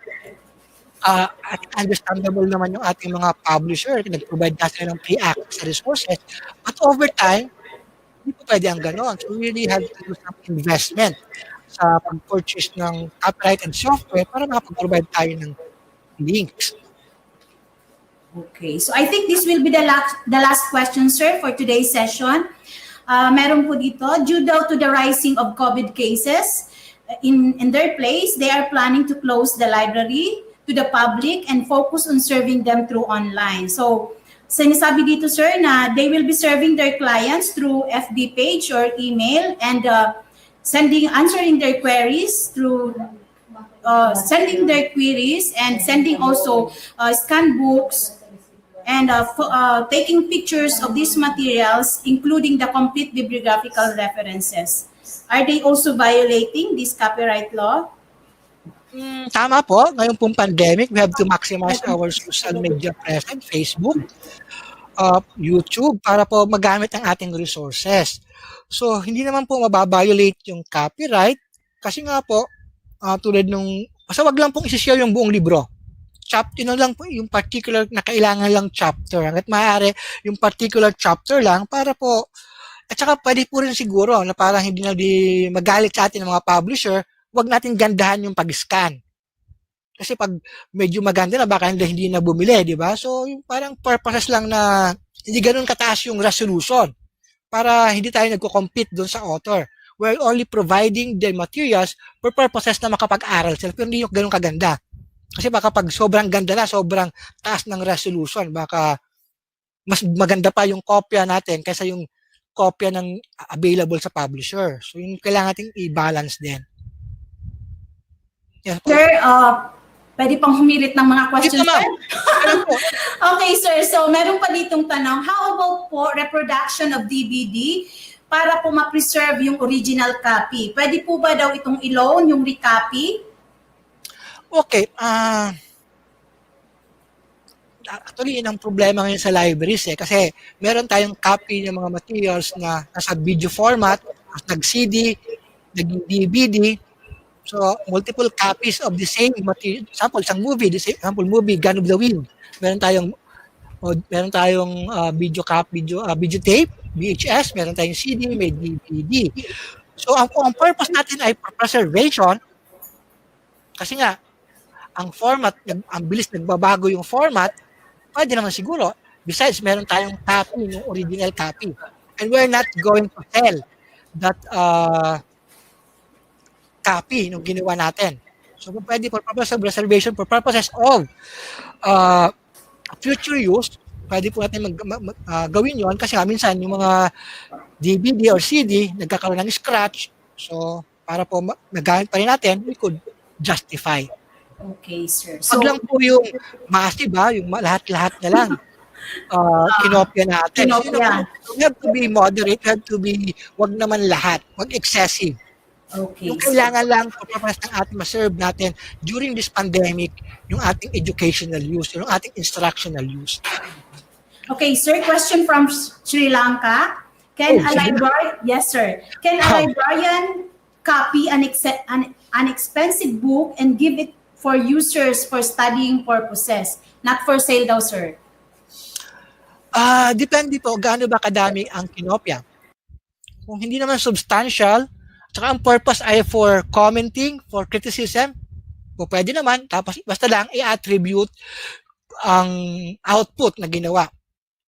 understandable naman yung ating mga publisher, nag-provide natin ng free access sa resources. But over time, hindi po pwede ang gano'n. So we really have to do some investment sa pag-purchase ng copyrighted software para makapag-provide tayo ng links. Okay, so I think this will be the last question, sir, for today's session. Meron po dito, due daw to the rising of COVID cases, in their place, they are planning to close the library to the public and focus on serving them through online. So, sinasabi dito, sir, na they will be serving their clients through FB page or email and answering their queries through sending their queries and sending also scanned books and taking pictures of these materials, including the complete bibliographical references. Are they also violating this copyright law? Tama po. Ngayon pong pandemic, we have to maximize our social media presence, Facebook, YouTube, para po magamit ang ating resources. So, hindi naman po mababiolate yung copyright kasi nga po, tulad nung, basta wag lang pong isi-share yung buong libro. Chapter na lang po yung particular na kailangan lang chapter. Hanggat maaari, yung particular chapter lang para po, at saka pwede po rin siguro na parang hindi na magalit sa atin ng mga publisher, wag natin gandahan yung pag-scan. Kasi pag medyo maganda na, baka hindi na bumili, di ba? So, yung parang purposes lang na hindi ganun kataas yung resolution para hindi tayo nagko-compete doon sa author. We're only providing the materials for purposes na makapag-aral sila, pero hindi yung ganun kaganda. Kasi baka pag sobrang ganda na, sobrang taas ng resolution, baka mas maganda pa yung kopya natin kaysa yung kopya ng available sa publisher. So, yung kailangan nating i-balance din. Sir, Pwede pang humirit ng mga questions, Dito, ma'am. sir? Ano po? Okay, sir. So, meron pa ditong tanong, how about po reproduction of DVD para po ma-preserve yung original copy? Pwede po ba daw itong i-loan, yung recopy? Okay. Actually, yun ang problema ngayon sa libraries kasi meron tayong copy ng mga materials na nasa video format, nag-CD, nag-DVD. So, multiple copies of the same material. Example, isang movie, example movie, Gun of the Wind. Meron tayong video tape, VHS, meron tayong CD, may DVD. So, ang purpose natin ay for preservation kasi nga, ang format, ang bilis nagbabago yung format, pwede naman siguro. Besides, meron tayong copy, yung original copy. And we're not going to sell that copy nung ginawa natin. So, pwede for purpose of reservation, for purposes of future use, pwede po natin gawin yon kasi minsan yung mga DVD or CD, nagkakaroon ng scratch. So, para po magamit pa rin natin, we could justify. Okay, sir. Wag lang po yung massive, yung lahat-lahat na lang. Kinopya natin. Kinopya. So, we have to be moderate, we have to be, wag naman lahat, wag excessive. Okay. Yung kailangan lang for purpose ng ating maserve natin during this pandemic, yung ating educational use, yung ating instructional use. Okay, sir. Question from Sri Lanka. Can a librarian, yes, sir. Can a librarian copy an expensive book and give it for users for studying purposes, not for sale daw, sir? Depende po gaano ba kadami ang kinopya. Kung hindi naman substantial, tsaka ang purpose ay for commenting, for criticism, po pwede naman, tapos basta lang i-attribute ang output na ginawa.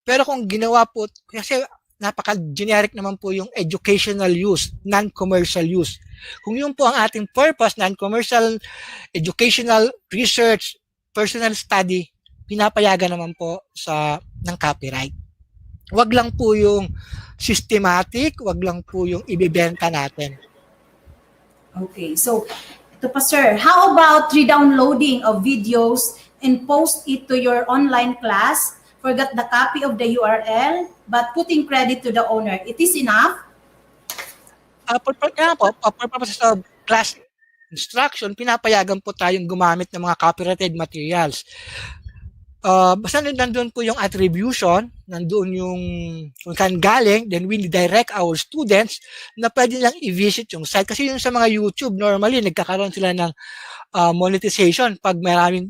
Pero kung ginawa po, kasi napaka-generic naman po yung educational use, non-commercial use. Kung yun po ang ating purpose, non-commercial, educational, research, personal study, pinapayagan naman po ng copyright. Wag lang po yung systematic, wag lang po yung ibibenta natin. Okay, so ito pa, sir. How about re-downloading of videos and post it to your online class? Forgot the copy of the URL, but putting credit to the owner. It is enough? For purposes of class instruction, pinapayagan po tayong gumamit ng mga copyrighted materials. Basta nandun po yung attribution, nandun yung kung saan galing, then we direct our students na pwede lang i-visit yung site. Kasi yung sa mga YouTube, normally, nagkakaroon sila ng monetization pag maraming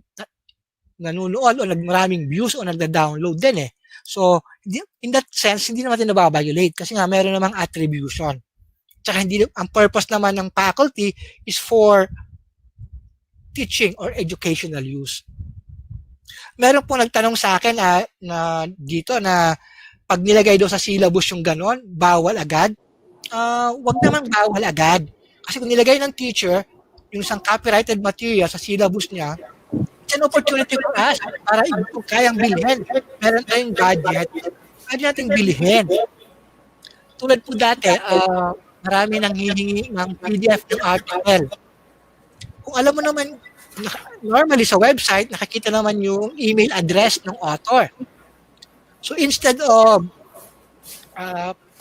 nanunood o maraming views o nagda-download din eh. So, in that sense, hindi naman natin nababiolate kasi nga meron namang attribution. Tsaka ang purpose naman ng faculty is for teaching or educational use. Meron po nagtanong sa akin na dito na pag nilagay daw sa syllabus yung ganon, bawal agad. Wag naman bawal agad. Kasi kung nilagay ng teacher yung isang copyrighted material sa syllabus niya, it's an opportunity for us para kung kayang bilhin. Meron tayong gadget, pwede natin bilhin. Tulad po dati, marami nang hihingi ng PDF ng article. Kung alam mo naman, normally sa website, nakikita naman yung email address ng author. So instead of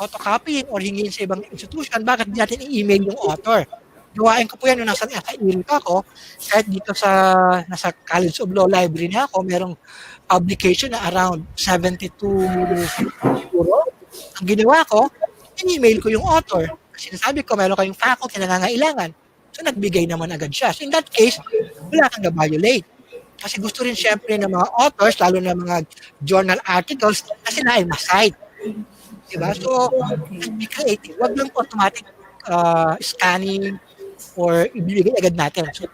photocopying or hingin sa ibang institution, bakit di natin i-email yung author? Gawain ko po yan nung nasa Irika ako, kahit dito nasa College of Law Library na ako, merong publication na around 72 euro. Ang ginawa ko, in-email ko yung author. Kasi nasabi ko, meron kayong faculty na nangangailangan. So, nagbigay naman agad siya. So, in that case, wala kang na-violate. Kasi gusto rin syempre ng mga authors, lalo na mga journal articles, kasi na ay masite. Diba? So, be creative. Wag lang automatic scanning or ibigay agad natin. So,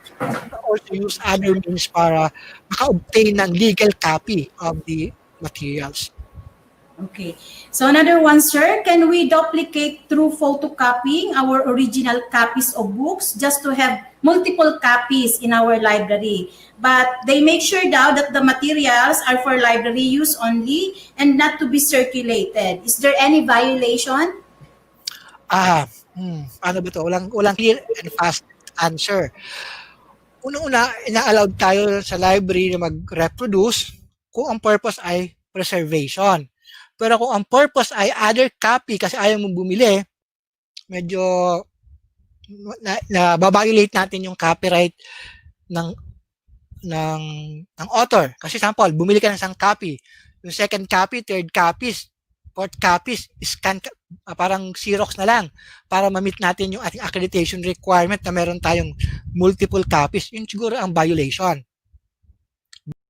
also use other means para maka-obtain ng legal copy of the materials. Okay. So another one, sir, can we duplicate through photocopying our original copies of books just to have multiple copies in our library? But they make sure now that the materials are for library use only and not to be circulated. Is there any violation? Ano ba ito? Walang clear and fast answer. unang-una, ina-allowed tayo sa library na mag-reproduce kung ang purpose ay preservation. Pero kung ang purpose ay other copy kasi ayaw mong bumili, medyo na-violate natin yung copyright ng author. Kasi sample, bumili ka ng isang copy. Yung second copy, third copies, fourth copies, scan parang Xerox na lang para ma-meet natin yung ating accreditation requirement na meron tayong multiple copies. Yun siguro ang violation.